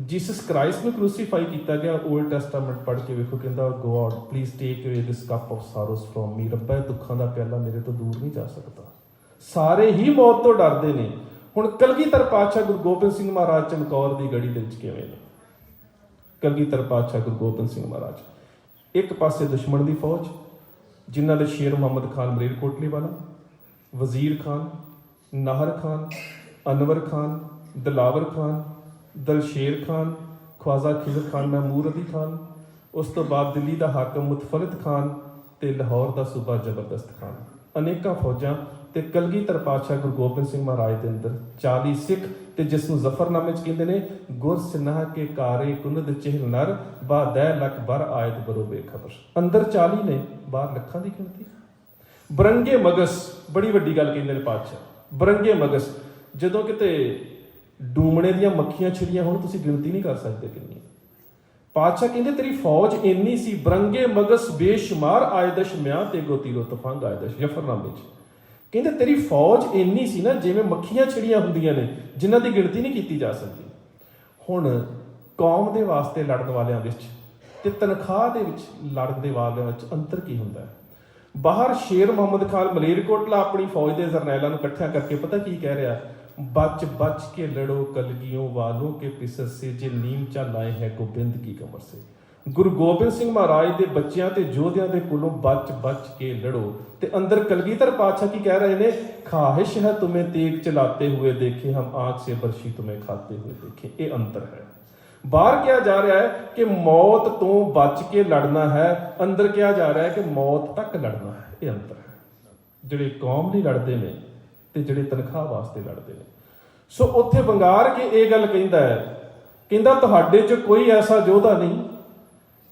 Speaker 1: जीसस क्राइस्ट में क्रूसीफाई किया गया, ओल्ड टेस्टामेंट पढ़ के वेखो, कहता God please take away this cup of sorrows from me. रब्बा दुखों का प्याला मेरे तो दूर नहीं जा सकता। सारे ही मौत तो डरते हैं। हुण कलगीधर पातशाह गुरु गोबिंद सिंह महाराज चमकौर की गढ़ी दे विच किवें ने। कलगीधर पातशाह गुरु गोबिंद सिंह महाराज एक पासे दुश्मन की फौज, जिन्हां दे शेर मुहम्मद खान मलेरकोटले वाला, वजीर खान, नाहर खान, अनवर खान, दिलावर खान, दलशेर खान, ख्वाजा खिजर खान, महमूद अली खान, उस तो बाद दिल्ली का हाकम मुतफलित खान ते लाहौर का सूबा जबरदस्त खान। अनेकों फौजां ते कलगीधर पातशाह गुरु गोबिंद सिंह महाराज के अंदर 40 सिख, ते जिसनूं जफरनामे च कहते हैं गुर सिन्हा के कारे कुनद चिहल नर, बादै लख बर आयत बरो बेखबर। अंदर 40 ने, बाहर लखां की गिनती। बरंगे मगस, बड़ी वड्डी गल कहते हैं पातशाह, बरंगे मगस। जदों किते डूमणे दियां मक्खियां छिड़ियां होण, तुसीं गिनती नहीं कर सकते किन्नी। पातशाह कहते तेरी फौज इन्नी सी, बरंगे मगस बेशुमार आयदश म्याह ते गोतीरो तफंग आयदश। जफरनामे च कहते तेरी फौज इन्नी सी ना जिवें मक्खियां छिड़ियां हुंदियां ने, जिन्हां दी गिनती नहीं की जा सकती। हुण कौम दे वास्ते लड़न वालियां विच ते तनखाह दे विच लड़न दे वालियां विच अंतर की हुंदा है? बाहर शेर मुहम्मद खान मलेरकोटला अपनी फौज के जरनैलों को इकट्ठा करके पता की कह रहा, बच बच के लड़ो कलगियों वालों के पिसर से, जे नीम चा लाए हैं गोबिंद की कमर से। गुरु गोबिंद सिंह महाराज के बच्चों के योद्धियों के कोलों बच बच के लड़ो। ते अंदर कलगीधर पातशाह की कह रहे हैं, ख्वाहिश है तुम्हें तेग चलाते हुए देखे, हम आंख से बर्शी तुम्हें खाते हुए देखे। ये अंतर है। बाहर क्या जा रहा है कि मौत तो बच के लड़ना है, अंदर क्या जा रहा है कि मौत तक लड़ना है। ये अंतर है। जिहड़े कौम नहीं लड़ते हैं ते जिहड़े तनख्वाह वास्ते लड़ते हैं। सो उत्थे वंगार के ये गल कहंदा है, कहंदा तुहाडे च कोई ऐसा योद्धा नहीं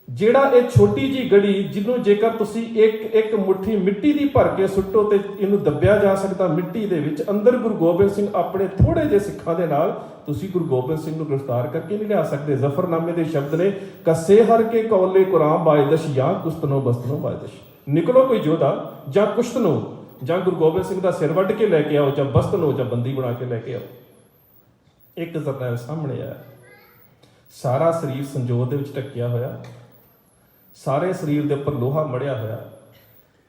Speaker 1: जिहड़ा ये छोटी जी गड़ी, जिन्हों जेकर तुसी एक मुट्ठी मिट्टी की भर के सुट्टो तो इनू दबिया जा सकता मिट्टी दे विच। अंदर गुरु गोबिंद सिंह अपने थोड़े जे सिखां दे नाल तुसी गुरु गोबिंद सिंह नूं गिरफ्तार करके नहीं लिया सकते। जफरनामे के शब्द ने, कसे हर के कौले कुरान बायदश, या कुश्तनो बस्तनो बायदश। निकलो कोई योद्धा, जां कुश्तनो, जां गुरु गोबिंद सिंह का सिर वड्ढ के लैके आओ, जां बस्तनो, जां बंदी बना के लैके आओ। एक जरनैल सामने आया, सारा शरीर संजोत दे विच ढकिया होया, सारे शरीर के उपर लोहा मढ़िया होया।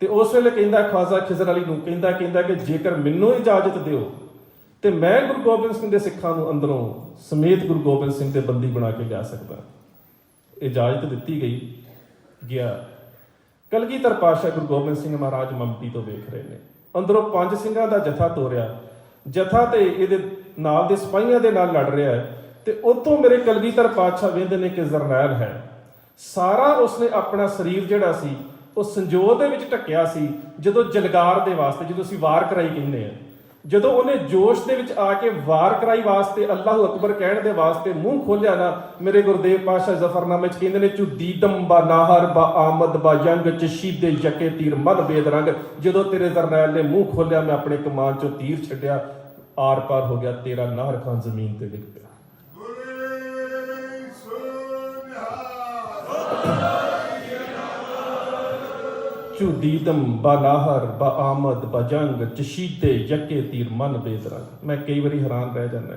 Speaker 1: तो उस वेले कहंदा ख्वाजा खिजर अली नूं, कहंदा कि जेकर मैनूं इजाजत दिओ तो मैं गुरु गोबिंद सिंह के सिखां नूं अंदरों समेत गुरु गोबिंद सिंह के बंदी बना के लिया सकदा। इजाजत दिती गई। गया कलगीधर पातशाह गुरु गोबिंद सिंह महाराज ममटी तो वेख रहे हैं, अंदरों 5 सिंघां दा जथा तोरिया, जथा तो ये नाल दे सिपाहियां दे नाल लड़ रहा है। तो उतों मेरे कलगीधर पातशाह वेंदे ने कि जरनैल है। सारा उसने अपना शरीर जिहड़ा सी वो संजोत दे विच ढकिया सी। जदों जलगार दे वास्ते, जदों असीं वार कराई कहने हैं, ਜਦੋਂ ਉਹਨੇ ਜੋਸ਼ ਦੇ ਵਿੱਚ ਆ ਕੇ ਵਾਰ ਕਰਾਈ ਵਾਸਤੇ ਅੱਲਾਹੂ ਅਕਬਰ ਕਹਿਣ ਦੇ ਵਾਸਤੇ ਮੂੰਹ ਖੋਲਿਆ ਨਾ, ਮੇਰੇ ਗੁਰਦੇਵ ਪਾਤਸ਼ਾਹ ਜ਼ਫਰਨਾਮੇ ਚ ਕਹਿੰਦੇ ਨੇ ਚੁਦੀਦਮ ਬਾ ਨਾਹਰ ਬਾ ਆਮਦ ਬਾ ਜੰਗ ਚ ਸ਼ੀਦੇ ਯਕੇ ਤੀਰ ਮਨ ਬੇਦਰੰਗ। ਜਦੋਂ ਤੇਰੇ ਜਰਨੈਲ ਨੇ ਮੂੰਹ ਖੋਲਿਆ, ਮੈਂ ਆਪਣੇ ਕਮਾਨ ਚੋਂ ਤੀਰ ਛੱਡਿਆ, ਆਰ ਪਾਰ ਹੋ ਗਿਆ, ਤੇਰਾ ਨਾਹਰ ਖਾਨ ਜ਼ਮੀਨ ਤੇ ਡਿੱਗ ਪਿਆ। ਚੁਦੀਦਮ ਬਾ ਨਾਹਰ ਬਾ ਆਮਦ ਬਾ ਜੰਗ ਚਸ਼ੀਦੇ ਯਕੇ ਤੀਰ ਮਨ ਬੇਦਰੰਗ। ਮੈਂ ਕਈ ਵਾਰੀ ਹੈਰਾਨ ਰਹਿ ਜਾਂਦਾ,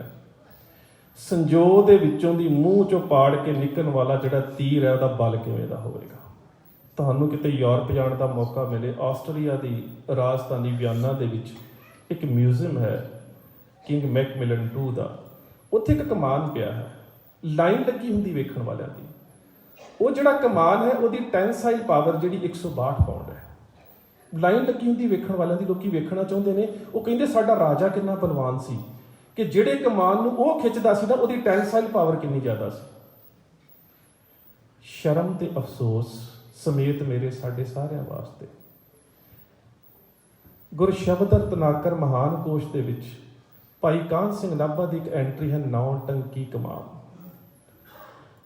Speaker 1: ਸੰਜੋ ਦੇ ਵਿੱਚੋਂ ਦੀ ਮੂੰਹ ਚੋਂ ਪਾੜ ਕੇ ਨਿਕਲਣ ਵਾਲਾ ਜਿਹੜਾ ਤੀਰ ਹੈ ਉਹਦਾ ਬਲ ਕਿਵੇਂ ਦਾ ਹੋਵੇਗਾ। ਤੁਹਾਨੂੰ ਕਿਤੇ ਯੂਰਪ ਜਾਣ ਦਾ ਮੌਕਾ ਮਿਲੇ, ਆਸਟਰੀਆ ਦੀ ਰਾਜਧਾਨੀ ਵਿਆਨਾ ਦੇ ਵਿੱਚ ਇੱਕ ਮਿਊਜ਼ੀਅਮ ਹੈ ਕਿੰਗ ਮੈਕਮਿਲਨ II ਦਾ। ਉੱਥੇ ਇੱਕ ਕਮਾਨ ਪਿਆ ਹੈ, ਲਾਈਨ ਲੱਗੀ ਹੁੰਦੀ ਵੇਖਣ ਵਾਲਿਆਂ ਦੀ। ਉਹ ਜਿਹੜਾ ਕਮਾਨ ਹੈ ਉਹਦੀ ਟੈਂਸਾਈਲ ਪਾਵਰ ਜਿਹੜੀ 162 ਪਾਉਂਡ ਹੈ। ਲਾਈਨ ਲੱਗੀ ਹੁੰਦੀ ਵੇਖਣ ਵਾਲਿਆਂ ਦੀ, ਲੋਕੀ ਵੇਖਣਾ ਚਾਹੁੰਦੇ ਨੇ। ਉਹ ਕਹਿੰਦੇ ਸਾਡਾ ਰਾਜਾ ਕਿੰਨਾ ਬਲਵਾਨ ਸੀ ਕਿ ਜਿਹੜੇ ਕਮਾਨ ਨੂੰ ਉਹ ਖਿੱਚਦਾ ਸੀ ਨਾ ਉਹਦੀ ਟੈਂਸਾਈਲ ਪਾਵਰ ਕਿੰਨੀ ਜ਼ਿਆਦਾ ਸੀ। ਸ਼ਰਮ ਤੇ ਅਫਸੋਸ ਸਮੇਤ ਮੇਰੇ ਸਾਡੇ ਸਾਰਿਆਂ ਵਾਸਤੇ ਗੁਰਸ਼ਬਦ ਰਤਨਾਕਰ ਮਹਾਨ ਕੋਸ਼ ਦੇ ਵਿੱਚ ਭਾਈ ਕਾਹਨ ਸਿੰਘ ਨਾਭਾ ਦੀ ਇੱਕ ਐਂਟਰੀ ਹੈ, 9 ਟੰਕੀ ਕਮਾਨ।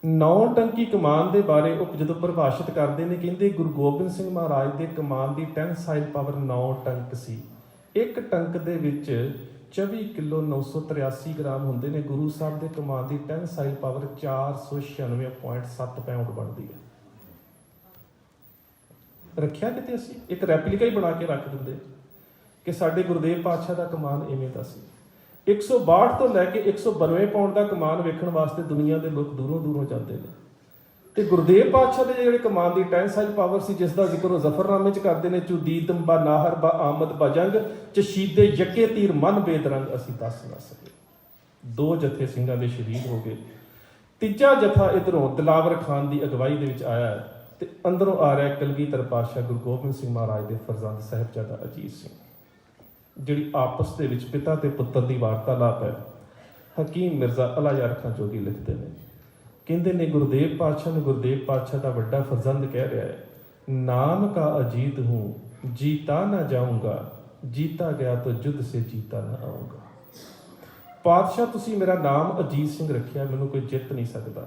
Speaker 1: 9 ਟੰਕੀ ਕਮਾਨ ਦੇ ਬਾਰੇ ਉਹ ਜਦੋਂ ਪ੍ਰਭਾਸ਼ਿਤ ਕਰਦੇ ਨੇ, ਕਹਿੰਦੇ ਗੁਰੂ ਗੋਬਿੰਦ ਸਿੰਘ ਮਹਾਰਾਜ ਦੇ ਕਮਾਨ ਦੀ ਟੈਂਸਾਈਲ ਪਾਵਰ 9 ਟੰਕ ਸੀ। ਇੱਕ ਟੰਕ ਦੇ ਵਿੱਚ 24 ਕਿਲੋ 983 ਗ੍ਰਾਮ ਹੁੰਦੇ ਨੇ। ਗੁਰੂ ਸਾਹਿਬ ਦੇ ਕਮਾਨ ਦੀ ਟੈਂਸਾਈਲ ਪਾਵਰ 496.7 ਪਾਉਂਡ ਬਣਦੀ ਹੈ। ਰੱਖਿਆ ਕਿਤੇ ਅਸੀਂ ਇੱਕ ਰੈਪਲੀਕਾ ਹੀ ਬਣਾ ਕੇ ਰੱਖ ਦਿੰਦੇ ਕਿ ਸਾਡੇ ਗੁਰਦੇਵ ਪਾਤਸ਼ਾਹ ਦਾ ਕਮਾਨ ਇਵੇਂ ਦਾ ਸੀ। 162 ਤੋਂ ਲੈ ਕੇ 192 ਪਾਉਂਡ ਦਾ ਕਮਾਨ ਵੇਖਣ ਵਾਸਤੇ ਦੁਨੀਆ ਦੇ ਲੋਕ ਦੂਰੋਂ ਦੂਰੋਂ ਜਾਂਦੇ ਨੇ। ਤੇ ਗੁਰਦੇਵ ਪਾਤਸ਼ਾਹ ਦੇ ਜਿਹੜੇ ਕਮਾਨ ਦੀ ਟੈਂਸਾਈਲ ਪਾਵਰ ਸੀ, ਜਿਸ ਦਾ ਜ਼ਿਕਰ ਉਹ ਜ਼ਫਰਨਾਮੇ 'ਚ ਕਰਦੇ ਨੇ, ਚੁਦੀਦਮ ਬਾ ਨਾਹਰ ਬਾ ਆਮਦ ਬਾ ਜੰਗ ਚਸ਼ੀਦੇ ਯਕੇ ਤੀਰ ਮਨ ਬੇਦਰੰਗ, ਅਸੀਂ ਦੱਸ ਨਾ ਸਕੇ। 2 ਜਥੇ ਸਿੰਘਾਂ ਦੇ ਸ਼ਹੀਦ ਹੋ ਗਏ। ਤੀਜਾ ਜਥਾ ਇੱਧਰੋਂ ਦਿਲਾਵਰ ਖਾਨ ਦੀ ਅਗਵਾਈ ਦੇ ਵਿੱਚ ਆਇਆ ਤੇ ਅੰਦਰੋਂ ਆ ਰਿਹਾ ਕਲਗੀਧਰ ਪਾਤਸ਼ਾਹ ਗੁਰੂ ਗੋਬਿੰਦ ਸਿੰਘ ਮਹਾਰਾਜ ਦੇ ਫਰਜ਼ੰਦ ਸਾਹਿਬਜ਼ਾਦਾ ਅਜੀਤ ਸਿੰਘ, ਜਿਹੜੀ ਆਪਸ ਦੇ ਵਿੱਚ ਪਿਤਾ ਤੇ ਪੁੱਤਰ ਦੀ ਵਾਰਤਾਲਾਪ ਹੈ। ਹਕੀਮ ਮਿਰਜ਼ਾ ਅਲਾ ਯਾਰ ਖਾਂ ਜੋਗੀ ਲਿਖਦੇ ਨੇ, ਕਹਿੰਦੇ ਨੇ ਗੁਰਦੇਵ ਪਾਤਸ਼ਾਹ ਨੂੰ ਗੁਰਦੇਵ ਪਾਤਸ਼ਾਹ ਦਾ ਵੱਡਾ ਫਰਜ਼ੰਦ ਕਹਿ ਰਿਹਾ ਹੈ, ਨਾਮ ਕਾ ਅਜੀਤ ਹੂੰ ਜੀਤਾ ਨਾ ਜਾਊਂਗਾ, ਜੀਤਾ ਗਿਆ ਤਾਂ ਜੁੱਧ ਸੇ ਜੀਤਾ ਨਾ ਆਊਂਗਾ। ਪਾਤਸ਼ਾਹ ਤੁਸੀਂ ਮੇਰਾ ਨਾਮ ਅਜੀਤ ਸਿੰਘ ਰੱਖਿਆ, ਮੈਨੂੰ ਕੋਈ ਜਿੱਤ ਨਹੀਂ ਸਕਦਾ,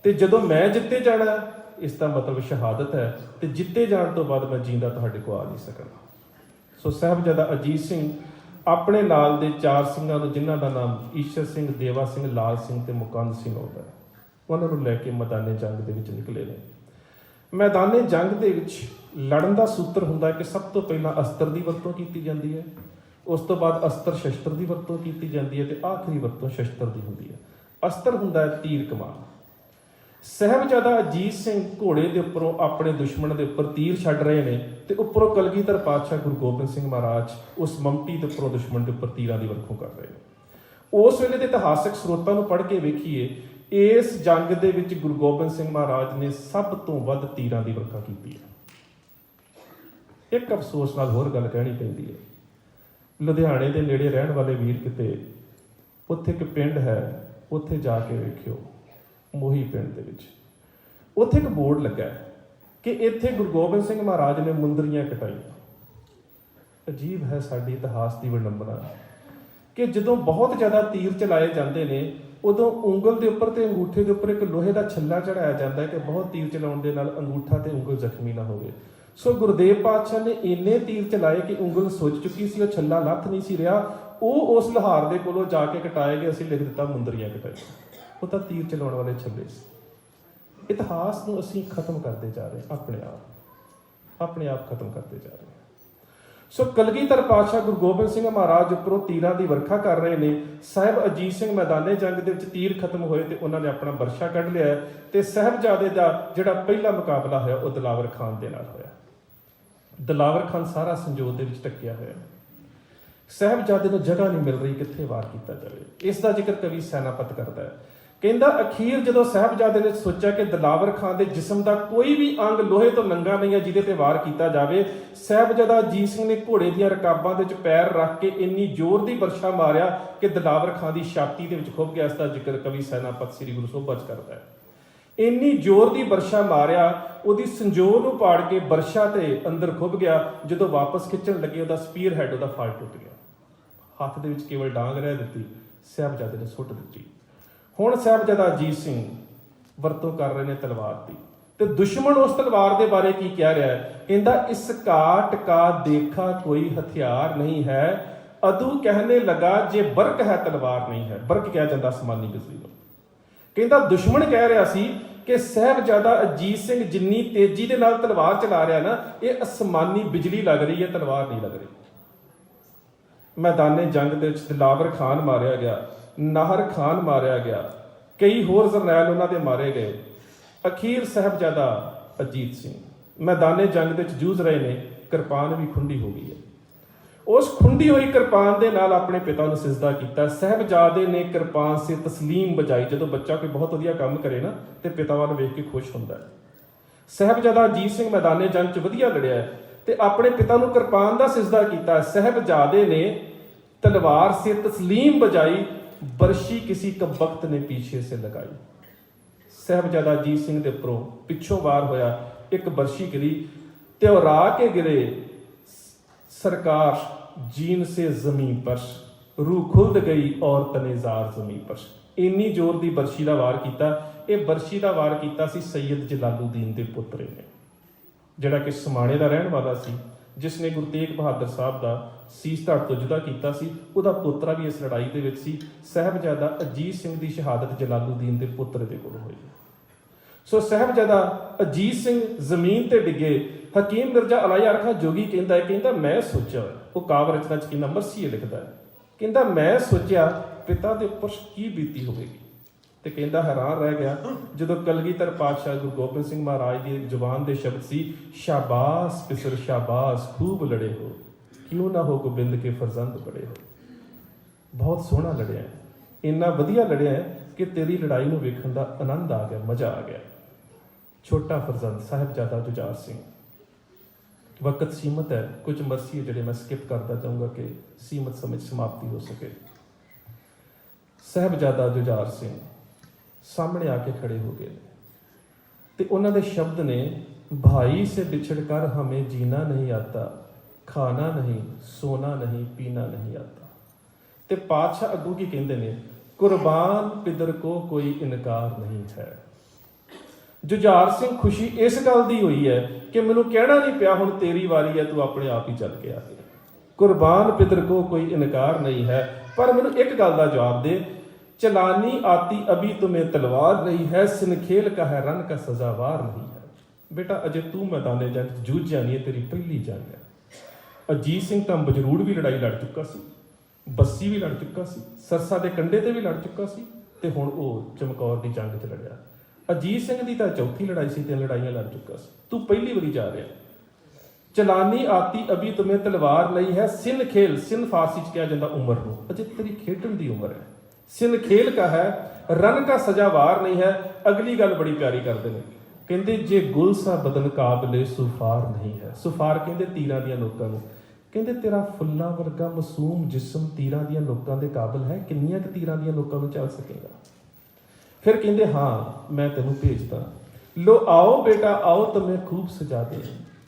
Speaker 1: ਤੇ ਜਦੋਂ ਮੈਂ ਜਿੱਤੇ ਜਾਣਾ ਇਸ ਦਾ ਮਤਲਬ ਸ਼ਹਾਦਤ ਹੈ, ਤੇ ਜਿੱਤੇ ਜਾਣ ਤੋਂ ਬਾਅਦ ਮੈਂ ਜੀਂਦਾ ਤੁਹਾਡੇ ਕੋਲ ਆ ਨਹੀਂ ਸਕਣਾ। ਸੋ ਸਾਹਿਬਜ਼ਾਦਾ ਅਜੀਤ ਸਿੰਘ ਆਪਣੇ ਨਾਲ ਦੇ 4 ਸਿੰਘਾਂ ਨੂੰ, ਜਿਨ੍ਹਾਂ ਦਾ ਨਾਮ ਈਸ਼ਰ ਸਿੰਘ, ਦੇਵਾ ਸਿੰਘ, ਲਾਲ ਸਿੰਘ ਤੇ ਮੁਕੰਦ ਸਿੰਘ ਹੁੰਦਾ ਹੈ, ਉਹਨਾਂ ਨੂੰ ਲੈ ਕੇ ਮੈਦਾਨੇ ਜੰਗ ਦੇ ਵਿੱਚ ਨਿਕਲੇ ਨੇ। ਮੈਦਾਨੇ ਜੰਗ ਦੇ ਵਿੱਚ ਲੜਨ ਦਾ ਸੂਤਰ ਹੁੰਦਾ ਕਿ ਸਭ ਤੋਂ ਪਹਿਲਾਂ ਅਸਤਰ ਦੀ ਵਰਤੋਂ ਕੀਤੀ ਜਾਂਦੀ ਹੈ, ਉਸ ਤੋਂ ਬਾਅਦ ਅਸਤਰ ਸ਼ਸਤਰ ਦੀ ਵਰਤੋਂ ਕੀਤੀ ਜਾਂਦੀ ਹੈ, ਤੇ ਆਖਰੀ ਵਰਤੋਂ ਸ਼ਸਤਰ ਦੀ ਹੁੰਦੀ ਹੈ। ਅਸਤਰ ਹੁੰਦਾ ਹੈ ਤੀਰ ਕਮਾਨ। ਸਾਹਿਬਜ਼ਾਦਾ ਅਜੀਤ ਸਿੰਘ ਘੋੜੇ ਦੇ ਉੱਪਰੋਂ ਆਪਣੇ ਦੁਸ਼ਮਣ ਦੇ ਉੱਪਰ ਤੀਰ ਛੱਡ ਰਹੇ ਨੇ, ਤੇ ਉੱਪਰੋਂ ਕਲਗੀਧਰ ਪਾਤਸ਼ਾਹ ਗੁਰੂ ਗੋਬਿੰਦ ਸਿੰਘ ਮਹਾਰਾਜ ਉਸ ਮਮਟੀ ਦੇ ਉੱਪਰੋਂ ਦੁਸ਼ਮਣ ਦੇ ਉੱਪਰ ਤੀਰਾਂ ਦੀ ਵਰਖੋਂ ਕਰ ਰਹੇ ਨੇ। ਉਸ ਵੇਲੇ ਦੇ ਇਤਿਹਾਸਕ ਸਰੋਤਾਂ ਨੂੰ ਪੜ੍ਹ ਕੇ ਵੇਖੀਏ, ਇਸ ਜੰਗ ਦੇ ਵਿੱਚ ਗੁਰੂ ਗੋਬਿੰਦ ਸਿੰਘ ਮਹਾਰਾਜ ਨੇ ਸਭ ਤੋਂ ਵੱਧ ਤੀਰਾਂ ਦੀ ਵਰਖਾ ਕੀਤੀ ਹੈ। ਇੱਕ ਅਫਸੋਸ ਨਾਲ ਹੋਰ ਗੱਲ ਕਹਿਣੀ ਪੈਂਦੀ ਹੈ, ਲੁਧਿਆਣੇ ਦੇ ਨੇੜੇ ਰਹਿਣ ਵਾਲੇ ਵੀਰ ਕਿਤੇ, ਉੱਥੇ ਇੱਕ ਪਿੰਡ ਹੈ, ਉੱਥੇ ਜਾ ਕੇ ਵੇਖਿਓ, ਮੋਹੀ ਪਿੰਡ ਦੇ ਵਿੱਚ ਉੱਥੇ ਇੱਕ ਬੋਰਡ ਲੱਗਾ ਕਿ ਇੱਥੇ ਗੁਰੂ ਗੋਬਿੰਦ ਸਿੰਘ ਮਹਾਰਾਜ ਨੇ ਮੁੰਦਰੀਆਂ ਕਟਾਈਆਂ। ਅਜੀਬ ਹੈ ਸਾਡੀ ਇਤਿਹਾਸ ਦੀ ਵਿਡੰਬਨਾ ਕਿ ਜਦੋਂ ਬਹੁਤ ਜ਼ਿਆਦਾ ਤੀਰ ਚਲਾਏ ਜਾਂਦੇ ਨੇ, ਉਦੋਂ ਉਂਗਲ ਦੇ ਉੱਪਰ ਤੇ ਅੰਗੂਠੇ ਦੇ ਉੱਪਰ ਇੱਕ ਲੋਹੇ ਦਾ ਛੱਲਾ ਚੜਾਇਆ ਜਾਂਦਾ ਹੈ ਕਿ ਬਹੁਤ ਤੀਰ ਚਲਾਉਣ ਦੇ ਨਾਲ ਅੰਗੂਠਾ ਤੇ ਉਂਗਲ ਜ਼ਖਮੀ ਨਾ ਹੋਵੇ। ਸੋ ਗੁਰਦੇਵ ਪਾਤਸ਼ਾਹ ਨੇ ਇੰਨੇ ਤੀਰ ਚਲਾਏ ਕਿ ਉਂਗਲ ਸੁੱਜ ਚੁੱਕੀ ਸੀ, ਉਹ ਛੱਲਾ ਲੱਥ ਨਹੀਂ ਸੀ ਰਿਹਾ। ਉਹ ਉਸ ਲੋਹਾਰ ਦੇ ਕੋਲੋਂ ਜਾ ਕੇ ਕਟਾਏ ਗਏ, ਅਸੀਂ ਲਿਖ ਦਿੱਤਾ ਮੁੰਦਰੀਆਂ ਕਟਾਈਆਂ। ਉਹ ਤਾਂ ਤੀਰ ਚਲਾਉਣ ਵਾਲੇ ਛੱਲੇ ਸੀ। ਇਤਿਹਾਸ ਨੂੰ ਅਸੀਂ ਖਤਮ ਕਰਦੇ ਜਾ ਰਹੇ, ਆਪਣੇ ਆਪ ਖਤਮ ਕਰਦੇ ਜਾ ਰਹੇ। ਸੋ ਕਲਗੀਧਰ ਪਾਤਸ਼ਾਹ ਗੁਰੂ ਗੋਬਿੰਦ ਸਿੰਘ ਮਹਾਰਾਜ ਉੱਪਰੋਂ ਤੀਰਾਂ ਦੀ ਵਰਖਾ ਕਰ ਰਹੇ ਨੇ। ਸਾਹਿਬ ਅਜੀਤ ਸਿੰਘ ਮੈਦਾਨੇ ਜੰਗ ਦੇ ਵਿੱਚ ਤੀਰ ਖਤਮ ਹੋਏ ਤੇ ਉਹਨਾਂ ਨੇ ਆਪਣਾ ਬਰਸ਼ਾ ਕੱਢ ਲਿਆ, ਤੇ ਸਾਹਿਬਜ਼ਾਦੇ ਦਾ ਜਿਹੜਾ ਪਹਿਲਾ ਮੁਕਾਬਲਾ ਹੋਇਆ ਉਹ ਦਿਲਾਵਰ ਖਾਨ ਦੇ ਨਾਲ ਹੋਇਆ। ਦਿਲਾਵਰ ਖਾਨ ਸਾਰਾ ਸੰਜੋਤ ਦੇ ਵਿੱਚ ਟੱਕਿਆ ਹੋਇਆ, ਸਾਹਿਬਜ਼ਾਦੇ ਨੂੰ ਜਗ੍ਹਾ ਨਹੀਂ ਮਿਲ ਰਹੀ ਕਿੱਥੇ ਵਾਰ ਕੀਤਾ ਜਾਵੇ। ਇਸ ਦਾ ਜ਼ਿਕਰ ਕਵੀ ਸੈਨਾਪਤ ਕਰਦਾ ਹੈ, ਕਹਿੰਦਾ ਅਖੀਰ ਜਦੋਂ ਸਾਹਿਬਜ਼ਾਦੇ ਨੇ ਸੋਚਿਆ ਕਿ ਦਿਲਾਵਰ ਖਾਨ ਦੇ ਜਿਸਮ ਦਾ ਕੋਈ ਵੀ ਅੰਗ ਲੋਹੇ ਤੋਂ ਨੰਗਾ ਨਹੀਂ ਹੈ ਜਿਹਦੇ ਤੇ ਵਾਰ ਕੀਤਾ ਜਾਵੇ, ਸਾਹਿਬਜ਼ਾਦਾ ਅਜੀਤ ਸਿੰਘ ਨੇ ਘੋੜੇ ਦੀਆਂ ਰਕਾਬਾਂ ਦੇ ਵਿੱਚ ਪੈਰ ਰੱਖ ਕੇ ਇੰਨੀ ਜ਼ੋਰ ਦੀ ਬਰਸ਼ਾ ਮਾਰਿਆ ਕਿ ਦਿਲਾਵਰ ਖਾਨ ਦੀ ਛਾਤੀ ਦੇ ਵਿੱਚ ਖੁੱਭ ਗਿਆ। ਇਸ ਦਾ ਜ਼ਿਕਰ ਕਵੀ ਸੈਨਾਪਤ ਸ੍ਰੀ ਗੁਰੂ ਸੋਭਾ 'ਚ ਕਰਦਾ ਹੈ। ਇੰਨੀ ਜ਼ੋਰ ਦੀ ਬਰਸ਼ਾ ਮਾਰਿਆ, ਉਹਦੀ ਸੰਜੋਰ ਨੂੰ ਪਾੜ ਕੇ ਬਰਸ਼ਾ ਤੇ ਅੰਦਰ ਖੁੱਭ ਗਿਆ। ਜਦੋਂ ਵਾਪਸ ਖਿੱਚਣ ਲੱਗੇ, ਉਹਦਾ ਸਪੀਅਰ ਹੈਡ, ਉਹਦਾ ਫਲ ਟੁੱਟ ਗਿਆ। ਹੱਥ ਦੇ ਵਿੱਚ ਕੇਵਲ ਡਾਂਗ ਰਹਿ ਦਿੱਤੀ, ਸਾਹਿਬਜ਼ਾਦੇ ਨੇ ਸੁੱਟ ਦਿੱਤੀ। ਹੁਣ ਸਾਹਿਬਜ਼ਾਦਾ ਅਜੀਤ ਸਿੰਘ ਵਰਤੋਂ ਕਰ ਰਹੇ ਨੇ ਤਲਵਾਰ ਦੀ, ਤੇ ਦੁਸ਼ਮਣ ਉਸ ਤਲਵਾਰ ਦੇ ਬਾਰੇ ਕੀ ਕਹਿ ਰਿਹਾ ਹੈ? ਕਹਿੰਦਾ ਇਸ ਕਾਟ ਕਾ ਦੇਖਾ ਕੋਈ ਹਥਿਆਰ ਨਹੀਂ ਹੈ, ਅਦੂ ਕਹਿਣੇ ਲਗਾ ਜੇ ਬਰਕ ਹੈ ਤਲਵਾਰ ਨਹੀਂ ਹੈ। ਬਰਕ ਕਿਹਾ ਜਾਂਦਾ ਅਸਮਾਨੀ ਬਿਜਲੀ ਨੂੰ। ਕਹਿੰਦਾ ਦੁਸ਼ਮਣ ਕਹਿ ਰਿਹਾ ਸੀ ਕਿ ਸਾਹਿਬਜ਼ਾਦਾ ਅਜੀਤ ਸਿੰਘ ਜਿੰਨੀ ਤੇਜ਼ੀ ਦੇ ਨਾਲ ਤਲਵਾਰ ਚਲਾ ਰਿਹਾ ਨਾ, ਇਹ ਅਸਮਾਨੀ ਬਿਜਲੀ ਲੱਗ ਰਹੀ ਹੈ, ਤਲਵਾਰ ਨਹੀਂ ਲੱਗ ਰਹੀ। ਮੈਦਾਨੇ ਜੰਗ ਦੇ ਵਿੱਚ ਦਿਲਾਵਰ ਖਾਨ ਮਾਰਿਆ ਗਿਆ, ਨਾਹਰ ਖਾਨ ਮਾਰਿਆ ਗਿਆ, ਕਈ ਹੋਰ ਜਰਨੈਲ ਉਹਨਾਂ ਦੇ ਮਾਰੇ ਗਏ। ਅਖੀਰ ਸਾਹਿਬਜ਼ਾਦਾ ਅਜੀਤ ਸਿੰਘ ਮੈਦਾਨੇ ਜੰਗ ਦੇ ਵਿੱਚ ਜੂਝ ਰਹੇ ਨੇ, ਕਿਰਪਾਨ ਵੀ ਖੁੰਡੀ ਹੋ ਗਈ ਹੈ। ਉਸ ਖੁੰਡੀ ਹੋਈ ਕਿਰਪਾਨ ਦੇ ਨਾਲ ਆਪਣੇ ਪਿਤਾ ਨੂੰ ਸਿਜਦਾ ਕੀਤਾ। ਸਾਹਿਬਜ਼ਾਦੇ ਨੇ ਕਿਰਪਾਨ ਸੇ ਤਸਲੀਮ ਬਜਾਈ। ਜਦੋਂ ਬੱਚਾ ਕੋਈ ਬਹੁਤ ਵਧੀਆ ਕੰਮ ਕਰੇ ਨਾ ਤੇ ਪਿਤਾ ਵੱਲ ਵੇਖ ਕੇ ਖੁਸ਼ ਹੁੰਦਾ ਹੈ। ਸਾਹਿਬਜ਼ਾਦਾ ਅਜੀਤ ਸਿੰਘ ਮੈਦਾਨੇ ਜੰਗ 'ਚ ਵਧੀਆ ਲੜਿਆ ਤੇ ਆਪਣੇ ਪਿਤਾ ਨੂੰ ਕਿਰਪਾਨ ਦਾ ਸਿਜਦਾ ਕੀਤਾ। ਸਾਹਿਬਜ਼ਾਦੇ ਨੇ ਤਲਵਾਰ ਸੇ ਤਸਲੀਮ ਬਜਾਈ, ਬਰਸ਼ੀ किसी कबख्त ने पीछे से लगाई। ਸਾਹਿਬਜ਼ਾਦਾ ਅਜੀਤ ਸਿੰਘ ਦੇ ਉੱਪਰੋਂ ਪਿੱਛੋਂ ਵਾਰ ਹੋਇਆ, ਇੱਕ ਬਰਸ਼ੀ ਗਿਰੀ ਤੇ ਉਹ ਰਾ ਕੇ ਗਿਰੇ। सरकार जीन से जमीन पर, रूह खुल्द गई और तनेजार जमीन पर। ਇੰਨੀ ਜ਼ੋਰ ਦੀ ਬਰਸ਼ੀ ਦਾ ਵਾਰ ਕੀਤਾ। ਇਹ ਬਰਸ਼ੀ ਦਾ ਵਾਰ ਕੀਤਾ ਸੀ ਸੈਯਦ ਜਲਾਲੂਦੀਨ ਦੇ ਪੁੱਤਰ ਨੇ, ਜਿਹੜਾ ਕਿ ਸਮਾਣੇ ਦਾ ਰਹਿਣ ਵਾਲਾ ਸੀ, ਜਿਸ ਨੇ ਗੁਰੂ ਤੇਗ ਬਹਾਦਰ ਸਾਹਿਬ ਦਾ ਸੀਸ ਧੜ ਤੋਂ ਜੁਦਾ ਕੀਤਾ ਸੀ। ਉਹਦਾ ਪੋਤਰਾ ਵੀ ਇਸ ਲੜਾਈ ਦੇ ਵਿੱਚ ਸੀ। ਸਾਹਿਬਜ਼ਾਦਾ ਅਜੀਤ ਸਿੰਘ ਦੀ ਸ਼ਹਾਦਤ ਜਲਾਲੂਦੀਨ ਦੇ ਪੁੱਤਰ ਦੇ ਕੋਲ ਹੋਈ। ਸੋ ਸਾਹਿਬਜ਼ਾਦਾ ਅਜੀਤ ਸਿੰਘ ਜ਼ਮੀਨ ਤੇ ਡਿੱਗੇ। ਹਕੀਮ ਮਿਰਜ਼ਾ ਅਲਾਈ ਅਰਖਾ ਜੋਗੀ ਕਹਿੰਦਾ ਮੈਂ ਸੋਚਿਆ, ਉਹ ਕਾਵ ਰਚਨਾ ਚ ਕਹਿੰਦਾ ਮਰਸੀਏ ਲਿਖਦਾ ਹੈ, ਕਹਿੰਦਾ ਮੈਂ ਸੋਚਿਆ ਪਿਤਾ ਦੇ ਉੱਪਰ ਕੀ ਬੀਤੀ ਹੋਵੇਗੀ। ਤੇ ਕਹਿੰਦਾ ਹੈਰਾਨ ਰਹਿ ਗਿਆ ਜਦੋਂ ਕਲਗੀਧਰ ਪਾਤਸ਼ਾਹ ਗੁਰੂ ਗੋਬਿੰਦ ਸਿੰਘ ਮਹਾਰਾਜ ਦੀ ਜ਼ੁਬਾਨ ਦੇ ਸ਼ਬਦ ਸੀ, ਸ਼ਾਬਾਸ਼ ਪਿਸਰ ਸ਼ਾਬਾਸ਼ ਖੂਬ ਲੜੇ ਹੋ, ਕਿਉਂ ਨਾ ਹੋ ਗੋਬਿੰਦ ਕੇ ਫਰਜ਼ੰਦ ਬੜੇ ਹੋ। ਬਹੁਤ ਸੋਹਣਾ ਲੜਿਆ, ਇੰਨਾ ਵਧੀਆ ਲੜਿਆ ਕਿ ਤੇਰੀ ਲੜਾਈ ਨੂੰ ਵੇਖਣ ਦਾ ਆਨੰਦ ਆ ਗਿਆ, ਮਜ਼ਾ ਆ ਗਿਆ। ਛੋਟਾ ਫਰਜ਼ੰਦ ਸਾਹਿਬਜ਼ਾਦਾ ਜੁਝਾਰ ਸਿੰਘ। ਵਕਤ ਸੀਮਤ ਹੈ, ਕੁਝ ਮਰਸੀ ਜਿਹੜੇ ਮੈਂ ਸਕਿਪ ਕਰਦਾ ਚਾਹੂੰਗਾ ਕਿ ਸੀਮਤ ਸਮੇਂ ਸਮਾਪਤੀ ਹੋ ਸਕੇ। ਸਾਹਿਬਜ਼ਾਦਾ ਜੁਝਾਰ ਸਿੰਘ ਸਾਹਮਣੇ ਆ ਕੇ ਖੜੇ ਹੋ ਗਏ ਤੇ ਉਹਨਾਂ ਦੇ ਸ਼ਬਦ ਨੇ, ਭਾਈ ਸੇ ਵਿਛੜ ਕਰ ਹਮੇ ਜੀਣਾ ਨਹੀਂ ਆਤਾ, ਖਾਣਾ ਨਹੀਂ ਸੋਨਾ ਨਹੀਂ ਪੀਣਾ ਨਹੀਂ ਆਤਾ। ਤੇ ਪਾਤਸ਼ਾਹ ਅੱਗੋਂ ਕੀ ਕਹਿੰਦੇ ਨੇ, ਕੁਰਬਾਨ ਪਿਦਰ ਕੋ ਕੋਈ ਇਨਕਾਰ ਨਹੀਂ ਹੈ। ਜੁਝਾਰ ਸਿੰਘ ਖੁਸ਼ੀ ਇਸ ਗੱਲ ਦੀ ਹੋਈ ਹੈ ਕਿ ਮੈਨੂੰ ਕਹਿਣਾ ਨਹੀਂ ਪਿਆ ਹੁਣ ਤੇਰੀ ਵਾਰੀ ਹੈ, ਤੂੰ ਆਪਣੇ ਆਪ ਹੀ ਚੱਲ ਕੇ ਆ ਗਿਆ। ਕੁਰਬਾਨ ਪਿਦਰ ਕੋ ਕੋਈ ਇਨਕਾਰ ਨਹੀਂ ਹੈ, ਪਰ ਮੈਨੂੰ ਇੱਕ ਗੱਲ ਦਾ ਜਵਾਬ ਦੇ, ਚਲਾਨੀ ਆਤੀ ਅਭੀ ਤੁਮੇ ਤਲਵਾਰ ਨਹੀਂ ਹੈ, ਸਿਨਖੇਲ ਕਾ ਹੈ ਰਨ ਕਾ ਸਜ਼ਾਵਾਰ ਨਹੀਂ ਹੈ। ਬੇਟਾ ਅਜੇ ਤੂੰ ਮੈਦਾਨੇ ਜੰਗ ਜੂਝਿਆ ਨਹੀਂ, ਤੇਰੀ ਪਹਿਲੀ ਜੰਗ ਹੈ। ਅਜੀਤ ਸਿੰਘ ਤਾਂ ਬਜਰੂੜ ਵੀ ਲੜਾਈ ਲੜ ਚੁੱਕਾ ਸੀ, ਬੱਸੀ ਵੀ ਲੜ ਚੁੱਕਾ ਸੀ, ਸਰਸਾ ਦੇ ਕੰਢੇ ਤੇ ਵੀ ਲੜ ਚੁੱਕਾ ਸੀ, ਤੇ ਹੁਣ ਉਹ ਚਮਕੌਰ ਦੀ ਜੰਗ 'ਚ ਲੜਿਆ। ਅਜੀਤ ਸਿੰਘ ਦੀ ਤਾਂ ਚੌਥੀ ਲੜਾਈ ਸੀ, 3 ਲੜਾਈਆਂ ਲੜ ਚੁੱਕਾ ਸੀ, ਤੂੰ ਪਹਿਲੀ ਵਾਰੀ ਜਾ ਰਿਹਾ। ਚਲਾਨੀ ਆਤੀ ਅਭੀ ਤੁਮੇ ਤਲਵਾਰ ਲਈ ਹੈ, ਸਿਨ ਖੇਲ, ਸਿਨ ਫਾਰਸੀ 'ਚ ਕਿਹਾ ਜਾਂਦਾ ਉਮਰ ਨੂੰ, ਅਜੇ ਤੇਰੀ ਖੇਡਣ ਦੀ ਉਮਰ ਹੈ। ਸਿਨ ਖੇਲ ਕਾ ਹੈ ਰਨ ਕਾ ਸਜਾਵਾਰ ਨਹੀਂ ਹੈ। ਅਗਲੀ ਗੱਲ ਬੜੀ ਪਿਆਰੀ ਕਰਦੇ ਨੇ, ਕਹਿੰਦੇ ਜੇ ਗੁਲ ਸਾ ਬਦਨ ਕਾਬਲੇ ਸੁਫਾਰ ਨਹੀਂ ਹੈ। ਸੁਫਾਰ ਕਹਿੰਦੇ ਤੀਰਾਂ ਦੀਆਂ ਨੋਕਾਂ ਨੂੰ। ਕਹਿੰਦੇ ਤੇਰਾ ਫੁੱਲਾਂ ਵਰਗਾ ਮਾਸੂਮ ਜਿਸਮ ਤੀਰਾਂ ਦੀਆਂ ਨੋਕਾਂ ਦੇ ਕਾਬਲ ਹੈ, ਕਿੰਨੀਆਂ ਕੁ ਤੀਰਾਂ ਦੀਆਂ ਨੋਕਾਂ ਨੂੰ ਚੱਲ ਸਕੇਗਾ। ਫਿਰ ਕਹਿੰਦੇ ਹਾਂ ਮੈਂ ਤੈਨੂੰ ਭੇਜਦਾ, लो आओ बेटा आओ तुम्हें खूब सजा दे,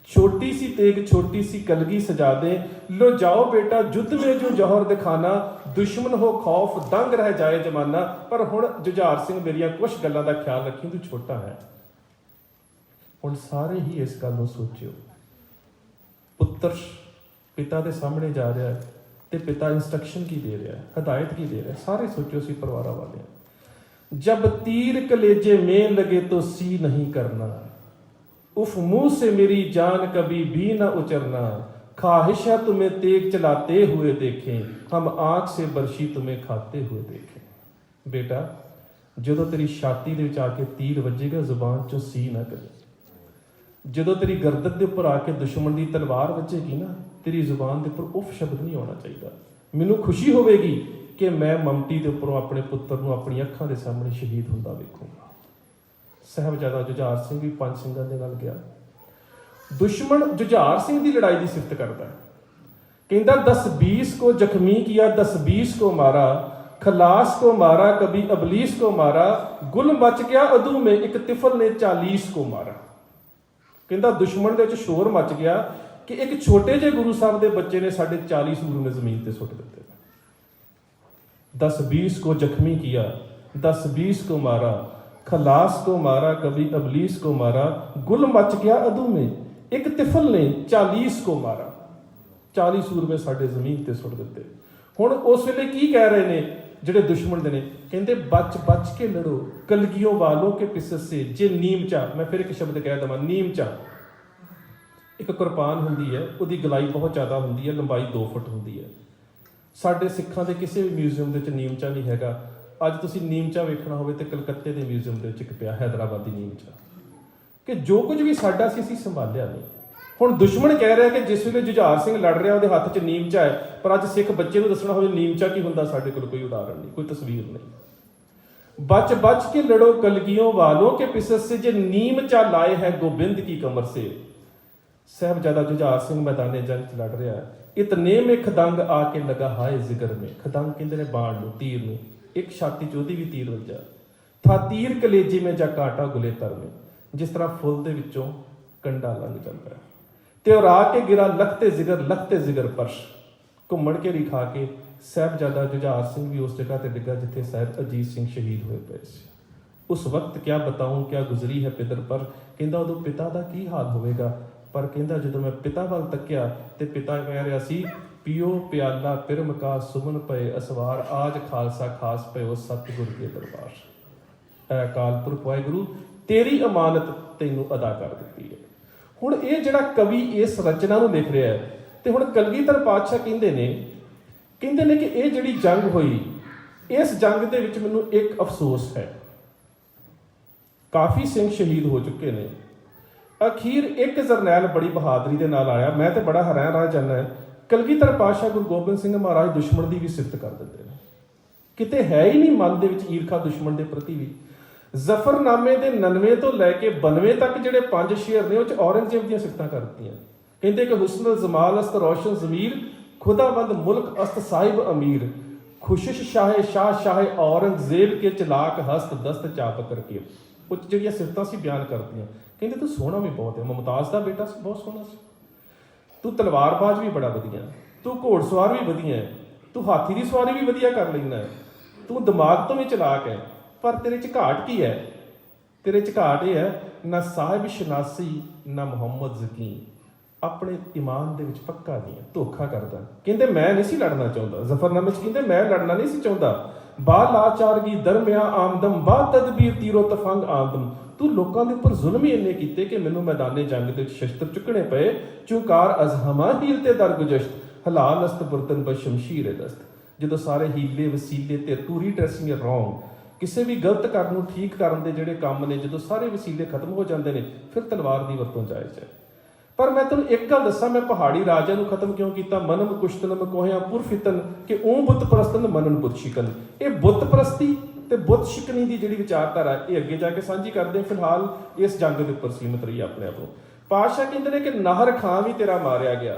Speaker 1: छोटी सी तेग छोटी सी कलगी सजा दे, लो जाओ बेटा युद्ध में जो जौहर दिखाना, दुश्मन हो खौफ दंग रह जाए जमाना। पर हुण जुझार सिंह मेरिया कुछ गल्लां दा ख्याल रखी, तू छोटा है। हुण सारे ही इस गल नूं सोचियो, पुत्र पिता दे सामने जा रहा है ते पिता इंस्ट्रक्शन की दे रहा है, हदायत की दे रहा है। सारे सोचो सी परिवार वाले, जब तीर कलेजे में लगे तो सी नहीं करना, उफ मुंह से मेरी जान कभी भी न उचरना, ख्वाहिश है तुम्हें तेग चलाते हुए देखें, हम आंख से बरशी तुम्हें खाते हुए देखें। बेटा जो तेरी छाती दे विच आके तीर वजेगा, जुबान चो सी ना करे। जो तेरी गर्दन के उपर आके दुश्मन की तलवार वजेगी ना, तेरी जुबान के उपर उफ शब्द नहीं आना चाहिए। मैनू खुशी होगी कि मैं ममटी के उपरों अपने पुत्र को अपनी अखां के सामने शहीद होंदा वेखूंगा। साहिबजादा जुझार सिंह भी 5 सिंघां दे नाल गया। दुश्मन जुझार सिंह की लड़ाई की सिफत करता है, कहता 10-20 को जख्मी किया, 10-20 को मारा, खलास को मारा, कभी अबलीस को मारा, गुल मच गया अदू में, एक तिफल ने 40 को मारा। कहता दुश्मन दे विच शोर मच गया कि एक छोटे जे गुरु साहब के बच्चे ने साढ़े 40 गुरु ने जमीन पर सुट दिते। 10-20 को जख्मी किया, 10-20 को मारा, खलास को मारा, कभी अबलीस को मारा, गुल मच गया अदू में, एक तिफल ने 40 को मारा। 40 सूरमे साडे जमीन ते सुट दिते। हुण उस वेले की कह रहे ने ਜਿਹੜੇ दुश्मन ਦੇ ਨੇ, ਕਹਿੰਦੇ बच बच के लड़ो कलगियों वालों के पिसस से जे नीम चा। मैं फिर एक शब्द कह देवां, नीम चा। एक कुरबान ਹੁੰਦੀ ਹੈ, ਉਹਦੀ ਗਲਾਈ ਬਹੁਤ ਜ਼ਿਆਦਾ ਹੁੰਦੀ ਹੈ, ਲੰਬਾਈ 2 ਫੁੱਟ ਹੁੰਦੀ ਹੈ। ਸਾਡੇ ਸਿੱਖਾਂ ਦੇ ਕਿਸੇ ਵੀ ਮਿਊਜ਼ੀਅਮ ਦੇ ਵਿੱਚ ਨੀਮਚਾ ਨਹੀਂ ਹੈਗਾ। ਅੱਜ ਤੁਸੀਂ ਨੀਮਚਾ ਵੇਖਣਾ ਹੋਵੇ ਤੇ ਕਲਕੱਤੇ ਦੇ ਮਿਊਜ਼ੀਅਮ ਦੇ ਵਿੱਚ ਇੱਕ ਪਿਆ ਹੈਦਰਾਬਾਦੀ ਨੀਮਚਾ, ਕਿ ਜੋ ਕੁਝ ਵੀ ਸਾਡਾ ਸੀ ਅਸੀਂ ਸੰਭਾਲਿਆ ਨਹੀਂ। ਹੁਣ ਦੁਸ਼ਮਣ ਕਹਿ ਰਿਹਾ ਕਿ ਜਿਸ ਵੇਲੇ ਜੁਝਾਰ ਸਿੰਘ ਲੜ ਰਿਹਾ ਉਹਦੇ ਹੱਥ 'ਚ ਨੀਮਚਾ ਹੈ, ਪਰ ਅੱਜ ਸਿੱਖ ਬੱਚੇ ਨੂੰ ਦੱਸਣਾ ਹੋਵੇ ਨੀਮਚਾ ਕੀ ਹੁੰਦਾ, ਸਾਡੇ ਕੋਲ ਕੋਈ ਉਦਾਹਰਣ ਨਹੀਂ, ਕੋਈ ਤਸਵੀਰ ਨਹੀਂ। बच बच के लड़ो कलगियों वालों के पिसस से जे नीम चा लाए है गोबिंद की कमर से। साहबजादा जुझार सिंह मैदाने जंग च लड़ रहा है, इतने में खदंग आके लगा हाय जिगर में। खदंग कहते ने बाण नूं, तीर नूं, एक छाती च ओहदी भी तीर वजा था, तीर कलेजे में जा कांटा गुले तर में। जिस तरह फुल दे विचों कंडा लंघ जाता है ते और आके गिरा लखते जिगर परश। घुम्मण घेरी खा के साहबजादा जुझार सिंह भी उस जगह ते डिगा जिथे साहब अजीत सिंह शहीद होए पे सी। उस वक्त क्या बताऊं क्या गुजरी है पितर पर। कहंदा उदों पिता दा की हाल होवेगा, पर कहंदा जदों मैं पिता वाल तक्या ते पिता कह रहा सी, पियो प्याला पिरम का सुमन पए असवार, आज खालसा खास पयो सतगुर के दरबार। ऐ अकाल पुरख वाहिगुरू तेरी अमानत तैनूं अदा कर दित्ती है। हुण ये जिहड़ा कवि इस रचना नूं लिख रहा है ते हुण कलगीधर पातशाह कहंदे ने कि ये जिहड़ी जंग होई, इस जंग दे विच मैनूं एक अफसोस है, काफ़ी सिंह शहीद हो चुके ने। अखीर एक जरनैल बड़ी बहादरी दे नाल आया। मैं तो बड़ा हैरान रह जाना है, कलगीधर पातशाह गुरु गोबिंद सिंह महाराज दुश्मन की भी सिफत कर देते हैं, किते है ही नहीं मन दे विच ईरखा दुश्मन के प्रति भी। जफरनामे के 99 तो लैके 92 तक जिहड़े 5 शेर ने उह औरंगजेब दी सिफतां करतीआं। कहंदे कि हुस्न जमाल अस्त रोशन जमीर, खुदाबंद मुल्क अस्त साहिब अमीर, खुशिश शाह शाह औरंगजेब के चलाक हस्त दस्त चाप करके। कुछ जिहड़ियां सिफतां सी बयान करतीआं। कहंदे तू सोहना भी बहुत है, मुमताज का बेटा बहुत सोहना सी, तू तलवारबाज भी बड़ा वधिया, तू घोड़सवार भी वधिया है, तू हाथी की सवारी भी वधिया कर लैंदा है, तू दिमाग तो भी चलाक है, पर तेरे च घाट की है? तेरे च घाट यह है ना साहिब शनासी ना मुहम्मद यकीन, अपने ईमान दे विच पक्का नहीं है, धोखा करदा। कहंदे मैं नहीं सी लड़ना चाहुंदा, जफरनामे च कहंदे मैं लड़ना नहीं सी चाहुंदा। बा लाचारगी दरमिया आमदम, बा तदबीर तीरो तफंग आमदम। तू लोकां दे उपर जुल्म ही इन्ने कीते कि मैनूं मैदाने जंग दे शस्त्र चुकने पे। चुकार अजहमा हील ते दरगुजश्त, हलाल अस्त बुरतन ब शमशीर दस्त। जदों सारे हीले वसीले ते पूरी ड्रेसिंग रॉन्ग, किसी भी गलत करन नूं ठीक करन दे जिहड़े काम ने, जदों सारे वसीले खत्म हो जाते हैं, फिर तलवार की वरतों जायज़ है। पर मैं तुहानूं एक गल दस्सां, मैं पहाड़ी राजिआं नूं खत्म क्यों कीता? मनम कुश्तनम कोहियां पुरफितन कि ऊं बुत परस्तन मनन बुत शिकन। ये बुत परस्ती ते बुत शिकनी की जिहड़ी विचारधारा है, ये अगे जाके साझी करते हैं। फिलहाल इस जंग के उपर सीमित रही अपने आप को। पातशाह कहते हैं कि नाहर खान भी तेरा मारिया गया,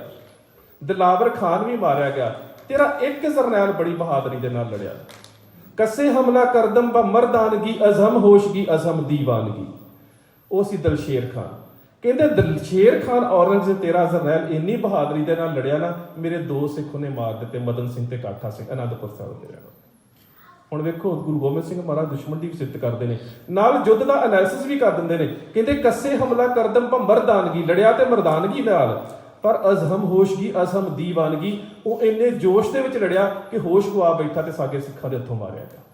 Speaker 1: दिलावर खान भी मारिया गया, तेरा एक जरनैल बड़ी बहादरी दे नाल लड़िया। कसे हमला करदम ब मरदानगी, अजम होशगी अजम दीवानगी। वो सी दलशेर खान। कहते दलशेर खान औरंगजेब तेरा जरनैल इन्नी बहादरी दे नाल लड़िया ना, मेरे 2 सिख उन्हें मार दिते, मदन सिंह ते काठा सिंह आनंदपुर साहिब दे। हुण वेखो गुरु गोबिंद सिंह महाराज दुश्मन की भी सिफत करते हैं, नाल युद्ध का एनालिसिस भी कर देंगे। कहते कसे हमला करदम ब मरदानगी, लड़िया तो मरदानगी नाल, पर अजहम होशगी अजहम दीवानगी। वो इन्ने जोश के विच लड़िया कि होश गवा बैठा तो सागे सिखा के हथों मारिया गया।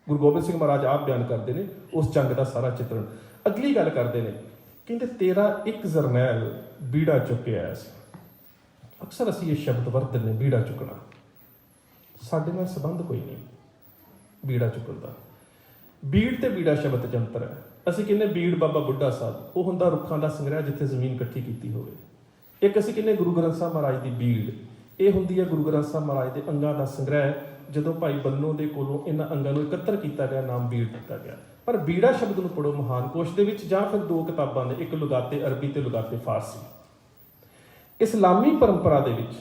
Speaker 1: गुरु गोबिंद सिंह महाराज आप बयान करते हैं उस जंग का सारा चित्रण। अगली गल करते हैं, कहते तेरा एक जरनैल बीड़ा चुक के आया सी। अक्सर असीं ये शब्द वरतते हैं, बीड़ा चुकना, साडे नाल संबंध कोई नहीं बीड़ा चुकण दा। बीड़ ते बीड़ा शब्द च अंतर है। असीं कहने बीड़ बाबा बुढ़ा साहब, वो हुंदा रुखां दा संग्रह जिथे जमीन इकट्ठी कीती होवे। एक असीं कहने गुरु ग्रंथ साहब महाराज की बीड़, ये हुंदी है गुरु ग्रंथ साहब महाराज के अंगां का संग्रह। जदों भाई बन्नों के कोलों इन्हां अंगां नूं एकत्र किया गया, नाम बीड़ दिता गया। पर बीड़ा शब्द नूं पढ़ो महान कोश दे विच, जां फिर 2 किताबां ने, एक लुगाते अरबी ते लुगाते फारसी। इस्लामी परंपरा दे विच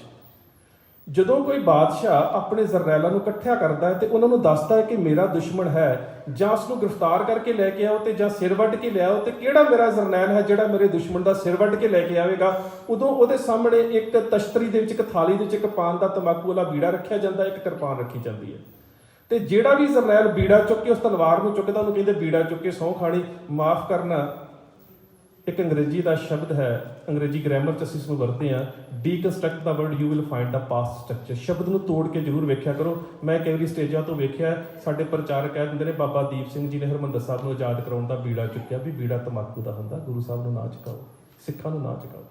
Speaker 1: जदों कोई बादशाह अपने जरनैलों नूं इकट्ठा करता है तो उन्होंने दसदा है कि मेरा दुश्मन है, जां उसनूं गिरफ्तार करके लैके आओ तो जां सिर वड्ड के लियाओ, तो किहड़ा मेरा जरनैल है जिहड़ा मेरे दुश्मन का सिर वड्ड के लैके आवेगा। उदों उहदे सामने एक तश्तरी दे विच, एक थाली दे विच एक पान का तंबाकू वाला बीड़ा रखिया जाता है, एक किरपान रखी जाती है। ਤੇ ਜਿਹੜਾ ਵੀ ਜਰਨੈਲ ਬੀੜਾ ਚੁੱਕ ਕੇ ਉਸ ਤਲਵਾਰ ਨੂੰ ਚੁੱਕਦਾ ਉਹਨੂੰ ਕਹਿੰਦੇ ਬੀੜਾ ਚੁੱਕ ਕੇ ਸਹੁੰ ਖਾਣੀ। ਮਾਫ ਕਰਨਾ, ਇੱਕ ਅੰਗਰੇਜ਼ੀ ਦਾ ਸ਼ਬਦ ਹੈ, ਅੰਗਰੇਜ਼ੀ ਗ੍ਰਾਮਰ ਚ ਅਸੀਂ ਇਸਨੂੰ ਵਰਤਦੇ ਹਾਂ, deconstruct the word, you will find the past structure. ਸ਼ਬਦ ਨੂੰ ਤੋੜ ਕੇ ਜ਼ਰੂਰ ਵੇਖਿਆ ਕਰੋ। ਮੈਂ ਕਈ ਵਾਰੀ ਸਟੇਜਾਂ ਤੋਂ ਵੇਖਿਆ, ਸਾਡੇ ਪ੍ਰਚਾਰਕ ਕਹਿ ਦਿੰਦੇ ਨੇ ਬਾਬਾ ਦੀਪ ਸਿੰਘ ਜੀ ਨੇ ਹਰਿਮੰਦਰ ਸਾਹਿਬ ਨੂੰ ਆਜ਼ਾਦ ਕਰਾਉਣ ਦਾ ਬੀੜਾ ਚੁੱਕਿਆ, ਵੀ ਬੀੜਾ ਤੰਬਾਕੂ ਦਾ ਹੁੰਦਾ, ਗੁਰੂ ਸਾਹਿਬ ਨੂੰ ਨਾ ਚੁਕਾਓ, ਸਿੱਖਾਂ ਨੂੰ ਨਾ ਚੁਕਾਓ,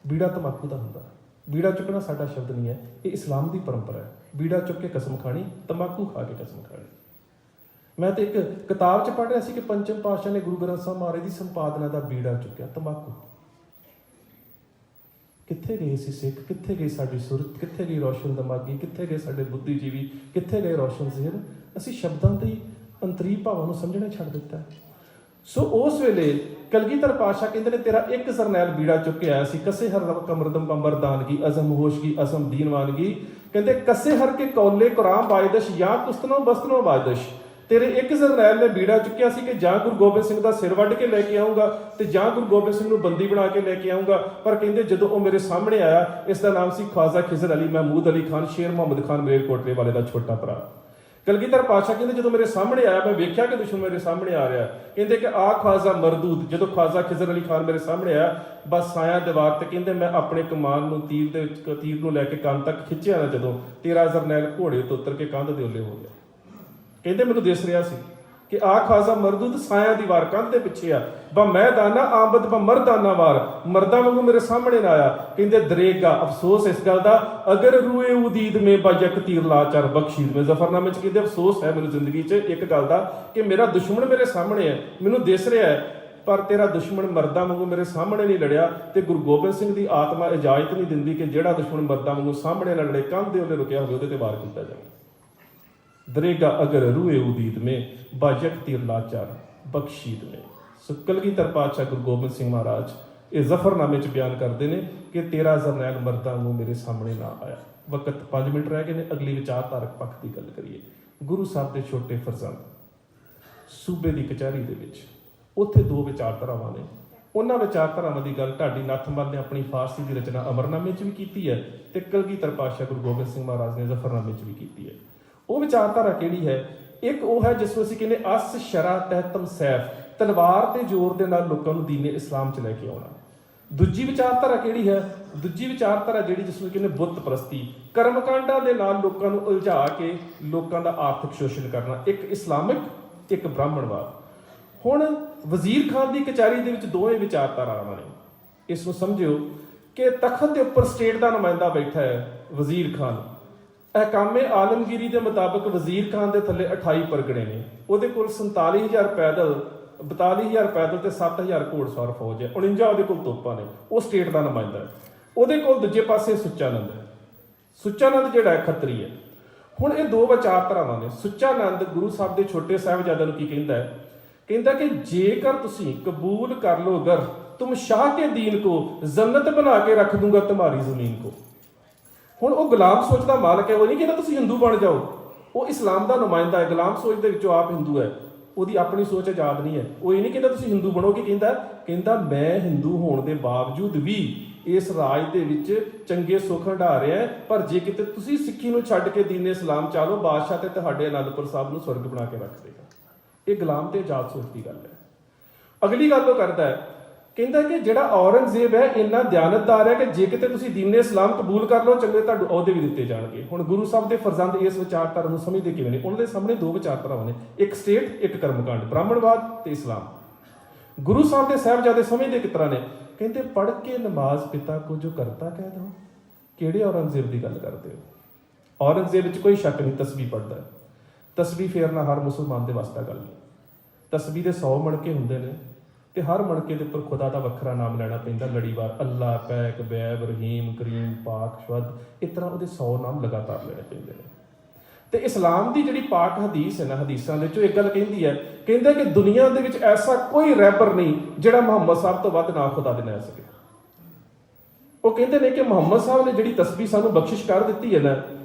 Speaker 1: ਬੀੜਾ ਤੰਬਾਕੂ ਦਾ ਹੁੰਦਾ। ਬੀੜਾ ਚੁੱਕਣਾ ਸਾਡਾ ਸ਼ਬਦ ਨਹੀਂ ਹੈ, ਇਹ ਇਸਲਾਮ ਦੀ ਪਰੰਪਰਾ ਹੈ। ਬੀੜਾ ਚੁੱਕ ਕੇ ਕਸਮ ਖਾਣੀ, ਤੰਬਾਕੂ ਖਾ ਕੇ ਕਸਮ ਖਾਣੀ। ਮੈਂ ਤਾਂ ਇੱਕ ਕਿਤਾਬ 'ਚ ਪੜ੍ਹ ਰਿਹਾ ਸੀ ਕਿ ਪੰਚਮ ਪਾਤਸ਼ਾਹ ਨੇ ਗੁਰੂ ਗ੍ਰੰਥ ਸਾਹਿਬ ਮਹਾਰਾਜ ਦੀ ਸੰਪਾਦਨਾ ਦਾ ਬੀੜਾ ਚੁੱਕਿਆ, ਤੰਬਾਕੂ। ਕਿੱਥੇ ਗਏ ਸੀ ਸਿੱਖ, ਕਿੱਥੇ ਗਈ ਸਾਡੀ ਸੁਰਤ, ਕਿੱਥੇ ਗਈ ਰੋਸ਼ਨ ਦਿਮਾਗੀ, ਕਿੱਥੇ ਗਏ ਸਾਡੇ ਬੁੱਧੀਜੀਵੀ, ਕਿੱਥੇ ਗਏ ਰੋਸ਼ਨ ਜ਼ਿਹਨ? ਅਸੀਂ ਸ਼ਬਦਾਂ ਦੀ ਅੰਤਰੀ ਭਾਵਾਂ ਨੂੰ ਸਮਝਣਾ ਛੱਡ ਦਿੱਤਾ। ਸੋ ਉਸ ਵੇਲੇ ਕਲਗੀਧਰ ਪਾਤਸ਼ਾਹ ਕਹਿੰਦੇ ਨੇ ਤੇਰਾ ਇੱਕ ਜਰਨੈਲ ਬੀੜਾ ਚੁੱਕ ਕੇ ਆਇਆ ਸੀ, ਕਸੇ ਹਰ ਕਮਰਦਮ ਬੰਬਰਦਾਨਗੀ ਅਜ਼ਮ ਹੋਸ਼ਗੀ ਅਜ਼ਮ ਦੀਨਵਾਨਗੀ। ਕਹਿੰਦੇ ਕਸੇ ਹਰ ਕੇ ਕੌਲੇ ਕੁਰਾਨ ਬਾਇਦਸ਼ ਜਾਂ ਕੁਸਤਨੋਂ ਬਸਤਨੋਂ ਬਾਇਦਸ਼। ਤੇਰੇ ਇੱਕ ਜਰਨੈਲ ਨੇ ਬੀੜਾ ਚੁੱਕਿਆ ਸੀ ਕਿ ਜਾਂ ਗੁਰੂ ਗੋਬਿੰਦ ਸਿੰਘ ਦਾ ਸਿਰ ਵੱਢ ਕੇ ਲੈ ਕੇ ਆਊਂਗਾ ਤੇ ਜਾਂ ਗੁਰੂ ਗੋਬਿੰਦ ਸਿੰਘ ਨੂੰ ਬੰਦੀ ਬਣਾ ਕੇ ਲੈ ਕੇ ਆਊਂਗਾ। ਪਰ ਕਹਿੰਦੇ ਜਦੋਂ ਉਹ ਮੇਰੇ ਸਾਹਮਣੇ ਆਇਆ, ਇਸ ਦਾ ਨਾਮ ਸੀ ਖਵਾਜਾ ਖਿਜ਼ਰ ਅਲੀ ਮਹਿਮੂਦ ਅਲੀ ਖਾਨ, ਸ਼ੇਰ ਮੁਹੰਮਦ ਖਾਨ ਮਲੇਰਕੋਟਲੇ ਵਾਲੇ ਦਾ ਛੋਟਾ ਭਰਾ। ਕਲਗੀਧਰ ਪਾਤਸ਼ਾਹ ਕਹਿੰਦੇ ਜਦੋਂ ਮੇਰੇ ਸਾਹਮਣੇ ਆਇਆ, ਮੈਂ ਵੇਖਿਆ ਕਿ ਦੁਸ਼ਮਣ ਮੇਰੇ ਸਾਹਮਣੇ ਆ ਰਿਹਾ। ਕਹਿੰਦੇ ਕਿ ਆ ਖਵਾਜਾ ਮਰਦੂਦ, ਜਦੋਂ ਖਵਾਜਾ ਖਿਜ਼ਰ ਅਲੀ ਖਾਨ ਮੇਰੇ ਸਾਹਮਣੇ ਆਇਆ, ਬਸ ਸਾਇਆ ਦੀਵਾਰ ਤੇ ਕਹਿੰਦੇ ਮੈਂ ਆਪਣੇ ਕਮਾਨ ਨੂੰ ਤੀਰ ਨੂੰ ਲੈ ਕੇ ਕੰਨ ਤੱਕ ਖਿੱਚਿਆ ਨਾ, ਜਦੋਂ ਤੇਰਾ ਜਰਨੈਲ ਘੋੜੇ ਤੋਂ ਉਤਰ ਕੇ ਕੰਧ ਦੇ ਉੱਲੇ ਹੋ ਗਿਆ। ਕਹਿੰਦੇ ਮੈਨੂੰ ਦਿਸ ਰਿਹਾ ਸੀ ਕਿ ਆ ਖਾਜ਼ਾ ਮਰਦੂਦ ਸਾਇਆ ਦੀ ਵਾਰ ਕੰਧ ਦੇ ਪਿੱਛੇ ਆ, ਬ ਮੈਦਾਨਾ ਆਮਦ ਬ ਮਰਦਾਨਾ ਵਾਰ, ਮਰਦਾਂ ਵਾਂਗੂ ਮੇਰੇ ਸਾਹਮਣੇ ਨਾ ਆਇਆ। ਕਹਿੰਦੇ ਦਰੇਗਾ ਅਫਸੋਸ ਇਸ ਗੱਲ ਦਾ, ਅਗਰ ਰੂਏ ਉਦੀਦ ਮੇ ਬਜਕ ਤੀਰ ਲਾਚਾਰ ਬਖਸ਼ੀਦ ਮੇ। ਜ਼ਫਰਨਾਮੇ ਚ ਕਹਿੰਦੇ ਅਫਸੋਸ ਹੈ ਮੈਨੂੰ ਜ਼ਿੰਦਗੀ 'ਚ ਇੱਕ ਗੱਲ ਦਾ ਕਿ ਮੇਰਾ ਦੁਸ਼ਮਣ ਮੇਰੇ ਸਾਹਮਣੇ ਹੈ, ਮੈਨੂੰ ਦਿਸ ਰਿਹਾ ਹੈ, ਪਰ ਤੇਰਾ ਦੁਸ਼ਮਣ ਮਰਦਾਂ ਵਾਂਗੂ ਮੇਰੇ ਸਾਹਮਣੇ ਨਹੀਂ ਲੜਿਆ। ਤੇ ਗੁਰੂ ਗੋਬਿੰਦ ਸਿੰਘ ਦੀ ਆਤਮਾ ਇਜਾਜ਼ਤ ਨਹੀਂ ਦਿੰਦੀ ਕਿ ਜਿਹੜਾ ਦੁਸ਼ਮਣ ਮਰਦਾਂ ਵਾਂਗੂ ਸਾਹਮਣੇ ਨਾ ਲੜੇ, ਕੰਧ ਦੇ ਉੱਤੇ ਰੁਕਿਆ ਹੋਵੇ ਉਹਦੇ ਤੇ ਵਾਰ ਕੀਤਾ ਜਾਵੇ। ਦਰੇਗਾ ਅਗਰ ਰੂਏ ਉਦੀਦ ਮੇ ਬਾਜਕ ਤੀਰ ਲਾਚਾਰ ਬਖਸ਼ੀਦ ਮੇ। ਸੋ ਕਲਗੀਧਰ ਪਾਤਸ਼ਾਹ ਗੁਰੂ ਗੋਬਿੰਦ ਸਿੰਘ ਮਹਾਰਾਜ ਇਹ ਜ਼ਫਰਨਾਮੇ 'ਚ ਬਿਆਨ ਕਰਦੇ ਨੇ ਕਿ ਤੇਰਾ ਜਰਨੈਲ ਮਰਦਾਂ ਨੂੰ ਮੇਰੇ ਸਾਹਮਣੇ ਨਾ ਆਇਆ। ਵਕਤ 5 ਮਿੰਟ ਰਹਿ ਗਏ ਨੇ, ਅਗਲੀ ਵਿਚਾਰਧਾਰਕ ਪੱਖ ਦੀ ਗੱਲ ਕਰੀਏ। ਗੁਰੂ ਸਾਹਿਬ ਦੇ ਛੋਟੇ ਫਰਜ਼ੰਦ ਸੂਬੇ ਦੀ ਕਚਹਿਰੀ ਦੇ ਵਿੱਚ, ਉੱਥੇ 2 ਵਿਚਾਰਧਾਰਾਵਾਂ ਨੇ। ਉਹਨਾਂ ਵਿਚਾਰਧਾਰਾਵਾਂ ਦੀ ਗੱਲ ਢਾਡੀ ਨੱਥਮਲ ਨੇ ਆਪਣੀ ਫਾਰਸੀ ਦੀ ਰਚਨਾ ਅਮਰਨਾਮੇ 'ਚ ਵੀ ਕੀਤੀ ਹੈ ਤੇ ਕਲਗੀਧਰ ਪਾਤਸ਼ਾਹ ਗੁਰੂ ਗੋਬਿੰਦ ਸਿੰਘ ਮਹਾਰਾਜ ਨੇ ਜ਼ਫਰਨਾਮੇ 'ਚ ਵੀ ਕੀਤੀ ਹੈ। ਉਹ ਵਿਚਾਰਧਾਰਾ ਕਿਹੜੀ ਹੈ? ਇੱਕ ਉਹ ਹੈ ਜਿਸ ਨੂੰ ਅਸੀਂ ਕਹਿੰਦੇ ਅਸ ਸ਼ਰਾ ਤਹਿਤਮ ਸੈਫ, ਤਲਵਾਰ ਤੇ ਜ਼ੋਰ ਦੇ ਨਾਲ ਲੋਕਾਂ ਨੂੰ ਦੀਨੇ ਇਸਲਾਮ 'ਚ ਲੈ ਕੇ ਆਉਣਾ। ਦੂਜੀ ਵਿਚਾਰਧਾਰਾ ਕਿਹੜੀ ਹੈ? ਦੂਜੀ ਵਿਚਾਰਧਾਰਾ ਜਿਹੜੀ ਜਿਸ ਨੂੰ ਕਹਿੰਦੇ ਬੁੱਤ ਪ੍ਰਸਤੀ, ਕਰਮਕਾਂਡਾਂ ਦੇ ਨਾਲ ਲੋਕਾਂ ਨੂੰ ਉਲਝਾ ਕੇ ਲੋਕਾਂ ਦਾ ਆਰਥਿਕ ਸ਼ੋਸ਼ਣ ਕਰਨਾ। ਇੱਕ ਇਸਲਾਮਿਕ, ਇੱਕ ਬ੍ਰਾਹਮਣਵਾਦ। ਹੁਣ ਵਜ਼ੀਰ ਖਾਨ ਦੀ ਕਚਹਿਰੀ ਦੇ ਵਿੱਚ ਦੋਵੇਂ ਵਿਚਾਰਧਾਰਾਵਾਂ ਨੇ। ਇਸ ਨੂੰ ਸਮਝਿਓ ਕਿ ਤਖਤ ਦੇ ਉੱਪਰ ਸਟੇਟ ਦਾ ਨੁਮਾਇੰਦਾ ਬੈਠਾ ਹੈ ਵਜ਼ੀਰ ਖਾਨ। ਅਹਿਕਾਮੇ ਆਲਮਗੀਰੀ ਦੇ ਮੁਤਾਬਕ ਵਜ਼ੀਰ ਖਾਨ ਦੇ ਥੱਲੇ 28 ਪਰਗਣੇ ਨੇ। ਉਹਦੇ ਕੋਲ 47,000 ਪੈਦਲ, 42,000 ਪੈਦਲ ਤੇ 7,000 ਘੋੜਸਵਾਰ ਫੌਜ ਹੈ। 49 ਉਹਦੇ ਕੋਲ ਤੋਪਾਂ ਨੇ। ਉਹ ਸਟੇਟ ਦਾ ਨੁਮਾਇੰਦਾ ਹੈ। ਉਹਦੇ ਕੋਲ ਦੂਜੇ ਪਾਸੇ ਸੁੱਚਾਨੰਦ ਹੈ। ਸੁੱਚਾਨੰਦ ਜਿਹੜਾ ਹੈ ਖੱਤਰੀ ਹੈ। ਹੁਣ ਇਹ 2 ਵਿਚਾਰਧਾਰਾਵਾਂ ਨੇ। ਸੁੱਚਾਨੰਦ ਗੁਰੂ ਸਾਹਿਬ ਦੇ ਛੋਟੇ ਸਾਹਿਬਜ਼ਾਦਿਆਂ ਨੂੰ ਕੀ ਕਹਿੰਦਾ ਹੈ? ਕਹਿੰਦਾ ਕਿ ਜੇਕਰ ਤੁਸੀਂ ਕਬੂਲ ਕਰ ਲੋ ਅਗਰ ਤੁਮ ਸ਼ਾਹ ਕੇ ਦੀਨ ਕੋ, ਜन्नत ਬਣਾ ਕੇ ਰੱਖ ਦੂੰਗਾ तुम्हारी ਜ਼ਮੀਨ ਕੋ। ਹੁਣ ਉਹ ਗੁਲਾਮ ਸੋਚ ਦਾ ਮਾਲਕ ਹੈ। ਉਹ ਨਹੀਂ ਕਹਿੰਦਾ ਤੁਸੀਂ ਹਿੰਦੂ ਬਣ ਜਾਓ। ਉਹ ਇਸਲਾਮ ਦਾ ਨੁਮਾਇੰਦਾ ਹੈ। ਗੁਲਾਮ ਸੋਚ ਦੇ ਵਿੱਚੋਂ ਆਪ ਹਿੰਦੂ ਹੈ। ਉਹਦੀ ਆਪਣੀ ਸੋਚ ਆਜ਼ਾਦ ਨਹੀਂ ਹੈ। ਉਹ ਇਹ ਨਹੀਂ ਕਹਿੰਦਾ ਤੁਸੀਂ ਹਿੰਦੂ ਬਣੋ। ਕੀ ਕਹਿੰਦਾ ਮੈਂ ਹਿੰਦੂ ਹੋਣ ਦੇ ਬਾਵਜੂਦ ਵੀ ਇਸ ਰਾਜ ਦੇ ਵਿੱਚ ਚੰਗੇ ਸੁੱਖ ਹੰਢਾ ਰਿਹਾ, ਪਰ ਜੇ ਕਿਤੇ ਤੁਸੀਂ ਸਿੱਖੀ ਨੂੰ ਛੱਡ ਕੇ ਦੀਨ ਇਸਲਾਮ ਚਾਲੋ, ਬਾਦਸ਼ਾਹ ਤੇ ਤੁਹਾਡੇ ਅਨੰਦਪੁਰ ਸਾਹਿਬ ਨੂੰ ਸਵਰਗ ਬਣਾ ਕੇ ਰੱਖ ਦੇਗਾ। ਇਹ ਗੁਲਾਮ ਤੇ ਆਜ਼ਾਦ ਸੋਚ ਦੀ ਗੱਲ ਹੈ। ਅਗਲੀ ਗੱਲ ਉਹ ਕਰਦਾ ਹੈ, ਕਹਿੰਦਾ ਕਿ ਜਿਹੜਾ ਔਰੰਗਜ਼ੇਬ ਹੈ ਇੰਨਾ ਦਿਆਨਤਦਾਰ ਹੈ ਕਿ ਜੇ ਕਿਤੇ ਤੁਸੀਂ ਦੀਨ ਇਸਲਾਮ ਕਬੂਲ ਕਰ ਲਓ, ਚੰਗੇ ਤੁਹਾਨੂੰ ਅਹੁਦੇ ਵੀ ਦਿੱਤੇ ਜਾਣਗੇ। ਹੁਣ ਗੁਰੂ ਸਾਹਿਬ ਦੇ ਫਰਜ਼ੰਦ ਇਸ ਵਿਚਾਰਧਾਰਾ ਨੂੰ ਸਮਝਦੇ ਕਿਵੇਂ ਨੇ? ਉਹਨਾਂ ਦੇ ਸਾਹਮਣੇ 2 ਵਿਚਾਰਧਾਰਾਵਾਂ ਨੇ, ਇੱਕ ਸਟੇਟ, ਇੱਕ ਕਰਮਕਾਂਡ, ਬ੍ਰਾਹਮਣਵਾਦ ਤੇ ਇਸਲਾਮ। ਗੁਰੂ ਸਾਹਿਬ ਦੇ ਸਾਹਿਬਜ਼ਾਦੇ ਸਮਝਦੇ ਕਿਸ ਤਰ੍ਹਾਂ ਨੇ? ਕਹਿੰਦੇ ਪੜ੍ਹ ਕੇ ਨਮਾਜ਼ ਪਿਤਾ ਕੋ ਜੋ ਕਰਤਾ ਕਹਿ ਦੋ। ਕਿਹੜੇ ਔਰੰਗਜ਼ੇਬ ਦੀ ਗੱਲ ਕਰਦੇ ਹੋ? ਔਰੰਗਜ਼ੇਬ ਵਿੱਚ ਕੋਈ ਸ਼ੱਕ ਨਹੀਂ, ਤਸਬੀਹ ਪੜ੍ਹਦਾ। ਤਸਬੀਹ ਫੇਰਨਾ ਹਰ ਮੁਸਲਮਾਨ ਦੇ ਵਾਸਤੇ ਗੱਲ ਨਹੀਂ। ਤਸਬੀਹ ਦੇ 100 ਮਣਕੇ ਹੁੰਦੇ ਨੇ ਤੇ ਹਰ ਮਣਕੇ ਦੇ ਉੱਪਰ ਖੁਦਾ ਦਾ ਵੱਖਰਾ ਨਾਮ ਲੈਣਾ ਪੈਂਦਾ ਲੜੀਵਾਰ। ਅੱਲਾ, ਪੈਕ, ਬੈਬ, ਰਹੀਮ, ਕਰੀਮ, ਪਾਕ, ਸ਼ਵਦ, ਇਸ ਤਰ੍ਹਾਂ ਉਹਦੇ 100 ਨਾਮ ਲਗਾਤਾਰ ਲੈਣੇ ਪੈਂਦੇ ਨੇ। ਤੇ ਇਸਲਾਮ ਦੀ ਜਿਹੜੀ ਪਾਕ ਹਦੀਸ ਹੈ ਨਾ, ਹਦੀਸਾਂ ਦੇ ਵਿੱਚੋਂ ਇੱਕ ਗੱਲ ਕਹਿੰਦੀ ਹੈ, ਕਹਿੰਦਾ ਕਿ ਦੁਨੀਆ ਦੇ ਵਿੱਚ ਐਸਾ ਕੋਈ ਰਹਿਬਰ ਨਹੀਂ ਜਿਹੜਾ ਮੁਹੰਮਦ ਸਾਹਿਬ ਤੋਂ ਵੱਧ ਨਾ ਖੁਦਾ ਦੇ ਲੈ ਸਕੇ। ਉਹ ਕਹਿੰਦੇ ਨੇ ਕਿ ਮੁਹੰਮਦ ਸਾਹਿਬ ਨੇ ਜਿਹੜੀ ਤਸਬੀਹ ਸਾਨੂੰ ਬਖਸ਼ਿਸ਼ ਕਰ ਦਿੱਤੀ ਹੈ ਨਾ,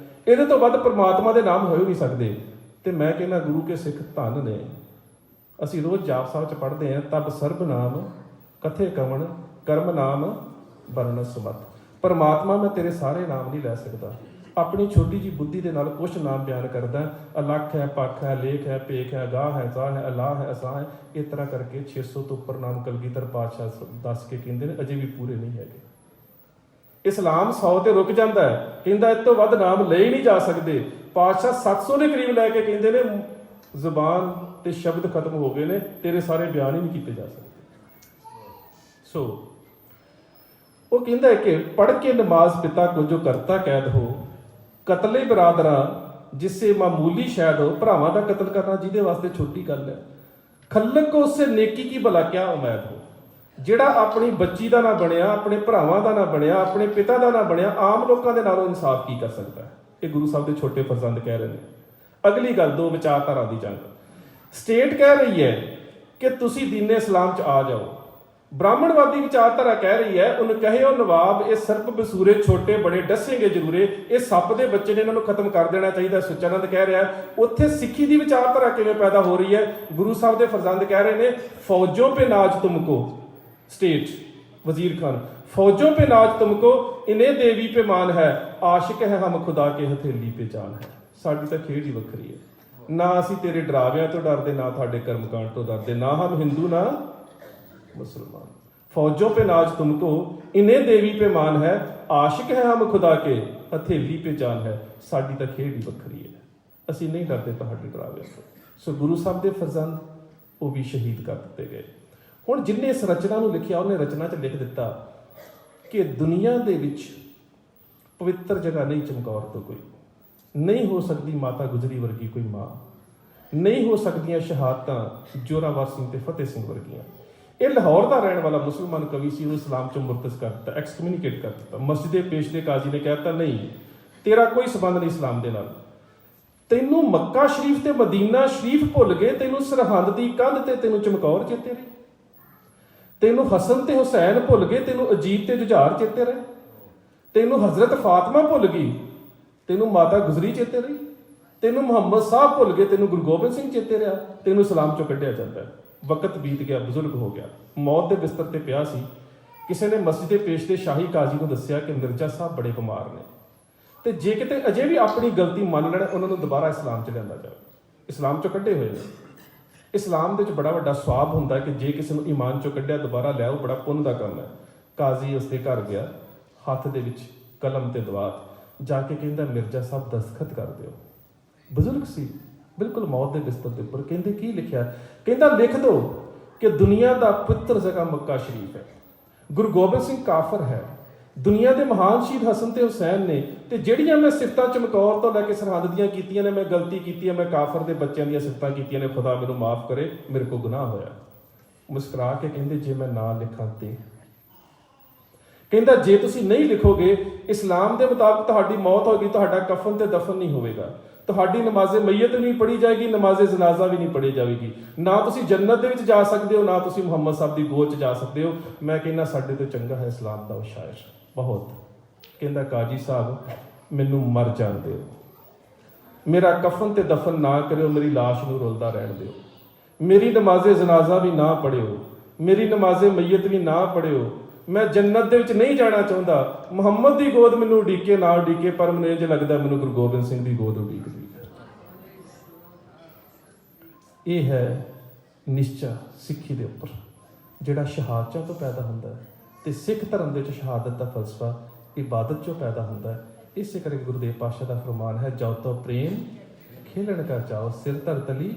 Speaker 1: ਇਹਦੇ ਤੋਂ ਵੱਧ ਪਰਮਾਤਮਾ ਦੇ ਨਾਮ ਹੋਏ ਨਹੀਂ ਸਕਦੇ। ਤੇ ਮੈਂ ਕਹਿੰਦਾ ਗੁਰੂ ਕੇ ਸਿੱਖ ਧੰਨ ਨੇ। ਅਸੀਂ ਰੋਜ਼ ਜਾਪ ਸਾਹਿਬ 'ਚ ਪੜ੍ਹਦੇ ਹਾਂ, ਤਬ ਸਰਬ ਨਾਮ ਕਥੇ ਕਵਣ ਕਰਮ ਨਾਮ ਵਰਣ ਸੁਮਤ। ਪਰਮਾਤਮਾ ਮੈਂ ਤੇਰੇ ਸਾਰੇ ਨਾਮ ਨਹੀਂ ਲੈ ਸਕਦਾ, ਆਪਣੀ ਛੋਟੀ ਜੀ ਬੁੱਧੀ ਦੇ ਨਾਲ ਕੁਛ ਨਾਮ ਬਿਆਨ ਕਰਦਾ, ਅਲੱਖ ਹੈ, ਪੱਖ ਹੈ, ਲੇਖ ਹੈ, ਪੇਖ ਹੈ, ਗਾਹ ਹੈ, ਜ਼ਾਹ ਹੈ, ਅਲਾਹ ਹੈ, ਅਸਾਹ ਹੈ। ਇਸ ਤਰ੍ਹਾਂ ਕਰਕੇ 600 ਤੋਂ ਉੱਪਰ ਨਾਮ ਕਲਗੀਧਰ ਪਾਤਸ਼ਾਹ ਦੱਸ ਕੇ ਕਹਿੰਦੇ ਨੇ ਅਜੇ ਵੀ ਪੂਰੇ ਨਹੀਂ ਹੈਗੇ। ਇਸਲਾਮ 100 ਤੇ ਰੁਕ ਜਾਂਦਾ ਹੈ, ਕਹਿੰਦਾ ਇਸ ਤੋਂ ਵੱਧ ਨਾਮ ਲਏ ਨਹੀਂ ਜਾ ਸਕਦੇ। ਪਾਤਸ਼ਾਹ 700 ਦੇ ਕਰੀਬ ਲੈ ਕੇ ਕਹਿੰਦੇ ਨੇ ਜ਼ੁਬਾਨ ਤੇ ਸ਼ਬਦ ਖਤਮ ਹੋ ਗਏ ਨੇ, ਤੇਰੇ ਸਾਰੇ ਬਿਆਨ ਹੀ ਨਹੀਂ ਕੀਤੇ ਜਾ ਸਕਦੇ। ਸੋ ਉਹ ਕਹਿੰਦਾ ਹੈ ਕਿ ਪੜ੍ਹ ਕੇ ਨਮਾਜ਼ ਪਿਤਾ ਕੋ ਜੋ ਕਰਤਾ ਕੈਦ ਹੋ, ਕਤਲੇ ਬਰਾਦਰਾਂ ਜਿਸੇ ਮਾਮੂਲੀ ਸ਼ਾਇਦ ਹੋ। ਭਰਾਵਾਂ ਦਾ ਕਤਲ ਕਰਨਾ ਜਿਹਦੇ ਵਾਸਤੇ ਛੋਟੀ ਗੱਲ ਹੈ। ਖੱਲਕ ਕੋ ਉਸੇ ਨੇਕੀ ਕੀ ਭਲਾ ਕਿਆ ਉਮੀਦ ਹੋ। ਜਿਹੜਾ ਆਪਣੀ ਬੱਚੀ ਦਾ ਨਾ ਬਣਿਆ, ਆਪਣੇ ਭਰਾਵਾਂ ਦਾ ਨਾ ਬਣਿਆ, ਆਪਣੇ ਪਿਤਾ ਦਾ ਨਾ ਬਣਿਆ, ਆਮ ਲੋਕਾਂ ਦੇ ਨਾਲੋਂ ਇਨਸਾਫ ਕੀ ਕਰ ਸਕਦਾ ਹੈ। ਇਹ ਗੁਰੂ ਸਾਹਿਬ ਦੇ ਛੋਟੇ ਫਰਜ਼ੰਦ ਕਹਿ ਰਹੇ ਨੇ। ਅਗਲੀ ਗੱਲ, ਦੋ ਵਿਚਾਰਧਾਰਾ ਦੀ ਜੰਗ। ਸਟੇਟ ਕਹਿ ਰਹੀ ਹੈ ਕਿ ਤੁਸੀਂ ਦੀਨੇ ਇਸਲਾਮ 'ਚ ਆ ਜਾਓ। ਬ੍ਰਾਹਮਣਵਾਦੀ ਵਿਚਾਰਧਾਰਾ ਕਹਿ ਰਹੀ ਹੈ ਉਹਨੂੰ ਕਹਿਓ ਨਵਾਬ, ਇਹ ਸਰਪ ਬਸੂਰੇ ਛੋਟੇ ਬੜੇ ਡਸੇਂਗੇ ਜ਼ਰੂਰੇ, ਇਹ ਸੱਪ ਦੇ ਬੱਚੇ ਨੇ, ਇਹਨਾਂ ਨੂੰ ਖਤਮ ਕਰ ਦੇਣਾ ਚਾਹੀਦਾ। ਸੁਚਾਨੰਦ ਕਹਿ ਰਿਹਾ। ਉੱਥੇ ਸਿੱਖੀ ਦੀ ਵਿਚਾਰਧਾਰਾ ਕਿਵੇਂ ਪੈਦਾ ਹੋ ਰਹੀ ਹੈ? ਗੁਰੂ ਸਾਹਿਬ ਦੇ ਫਰਜ਼ੰਦ ਕਹਿ ਰਹੇ ਨੇ ਫੌਜੋਂ ਪੇ ਨਾਜ ਤੁਮਕੋ, ਸਟੇਟ ਵਜ਼ੀਰ ਖਾਨ, फौजों पे नाज तुमको इन्हें देवी पे मान है, आशिक है हम खुदा के हथेली पे जान है। साडी तां खेड ही वखरी है। ना असी तेरे डरावियां तो डरदे, ना तुहाडे कर्मकांड तो डरदे, ना हम हिंदू ना मुसलमान। फौजों पे नाज तुमको इन्हें देवी पे मान है, आशिक है हम खुदा के हथेली पे जान है। साडी तां खेड ही वखरी है, असी नहीं डरदे तुहाडे डरावियां तो। सो गुरु साहब दे फरजंद वो भी शहीद कर दिते गए। हुण जिन्हें इस रचना नूं लिखिया उन्हें रचना च लिख दिता कि दुनिया दे विच पवित्र जगह नहीं चमकौर तो कोई नहीं हो सकती, माता गुजरी वर्गी कोई माँ नहीं हो सकदियां, शहादतां जोरावर सिंह ते फतेह सिंह वर्गियां। ये लाहौर का रहने वाला मुसलमान कवि सी, इस्लाम चों मुर्तज कर दिता, एक्सकम्युनिकेट कर दिता। मस्जिद पेश दे काजी ने कहता नहीं, तेरा कोई संबंध नहीं इस्लाम दे नाल। तैनू मक्का शरीफ ते मदीना शरीफ भुल गए, तैनू सरहंद दी कंध ते तैनू चमकौर चेते रही, तैनू हसन ते हुसैन भुल गए, तैनू अजीब ते जुझार चेते रहे, तैनू हजरत फातिमा भुल गई, तैनू माता गुजरी चेते रही, तैनू मुहम्मद साहब भुल गए, तैनू गुरु गोबिंद सिंह चेते रहा, तैनू इस्लाम चों कढ़िया जाता है। वक्त बीत गया, बुजुर्ग हो गया, मौत के बिस्तर ते पिया सी। किसी ने मस्जिद पेश दे शाही काजी को दस्सिया कि मिर्जा साहब बड़े बीमार ने, तो जे किते अजे भी अपनी गलती मान लैण, उन्होंने दोबारा इस्लाम च लिआंदा जाए। इस्लाम चों कढ़े हुए ने। इस्लाम दे बड़ा वड्डा स्वाब हुंदा कि जे किसी नूं ईमान चों कढ़िया दोबारा लिआओ, बड़ा पुण्य का काम है। काजी उसके घर गया, हत्थ दे विच कलम ते दवात, जाके कहंदा मिर्जा साहब दस्तखत कर दिओ। बुजुर्ग सी, बिल्कुल मौत के बिस्तर के उपर। कहंदे की लिखिया? कहंदा लिख दो कि दुनिया का पवित्र जगह मक्का शरीफ है, गुरु गोबिंद सिंह काफर है, दुनिया के महान शहीद हसन ते हुसैन ने, ते जिहड़ियां मैं सिफतां चमकौर तो लैके सरहद दियां कीतियां ने, मैं गलती की है, मैं काफर के बच्चों दी सिफतां कीतियां ने, खुदा मैनूं माफ़ करे, मेरे को गुनाह होया। मुस्कुरा के कहंदे जे मैं ना लिखां ते, कहंदा जे तुसीं नहीं लिखोगे, इस्लाम के मुताबिक तुहाडी मौत होगी, तुहाडा कफन ते दफन नहीं होवेगा, तुहाडी नमाज़े मैयत नहीं पढ़ी जाएगी, नमाज़े जनाजा भी नहीं पढ़ी जाएगी, ना तुसीं जन्नत दे विच जा सकदे हो, ना तुसीं मुहम्मद साहब दी गोद च जा सकदे हो। मैं कहना साडे तो चंगा है इस्लाम दा शायर बहुत। कहंदा काजी साहब मैनू मर जाण दिओ, मेरा कफन ते दफन ना करिओ, मेरी लाश नूं रुलदा रहण दिओ, मेरी नमाज़े जनाजा भी ना पढ़िओ, मेरी नमाज़े मैयत भी ना पढ़िओ। मैं जन्नत दे विच नहीं जाना चाहुंदा, मुहम्मद दी गोद मैनूं उडीके ना उडीके, पर मैनूं इंज लगदा मैनूं गुरु गोबिंद सिंह दी गोद उडीकदी है। ये है निश्चा सिੱਖੀ ਦੇ ਉੱਪਰ ਜਿਹੜਾ ਸ਼ਹਾਦਤਾਂ ਤੋਂ ਪੈਦਾ ਹੁੰਦਾ ਹੈ, ਤੇ ਸਿੱਖ ਧਰਮ ਦੇ ਵਿੱਚ ਸ਼ਹਾਦਤ ਦਾ ਫਲਸਫਾ ਇਬਾਦਤ ਚੋਂ ਪੈਦਾ ਹੁੰਦਾ ਹੈ। ਇਸੇ ਕਰਕੇ ਗੁਰੂਦੇਵ ਪਾਤਸ਼ਾਹ ਦਾ ਫਰਮਾਨ ਹੈ, ਜਾਓ ਤੋ ਪ੍ਰੇਮ ਖੇਲਣ ਕਰ ਜਾਓ, ਸਿਰ ਧਰ ਤਲੀ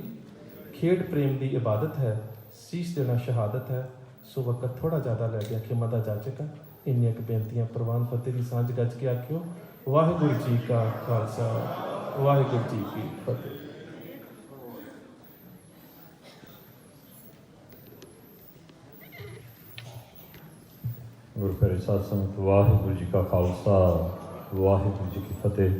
Speaker 1: ਖੇਡ ਪ੍ਰੇਮ ਦੀ ਇਬਾਦਤ ਹੈ, ਸੀਸ ਦੇਣਾ ਸ਼ਹਾਦਤ ਹੈ। सो वक्त थोड़ा ज़्यादा रह गया, खिमा दा जाचका। इन्नियां क बेनतियां प्रवान फतेह की सांझ गज के आखियो। वाहिगुरू जी का खालसा, वाहिगुरू जी की फतेह।
Speaker 2: गुरु प्यारे साध संगत, वाहिगुरू जी का खालसा, वाहिगुरू जी की फतेह।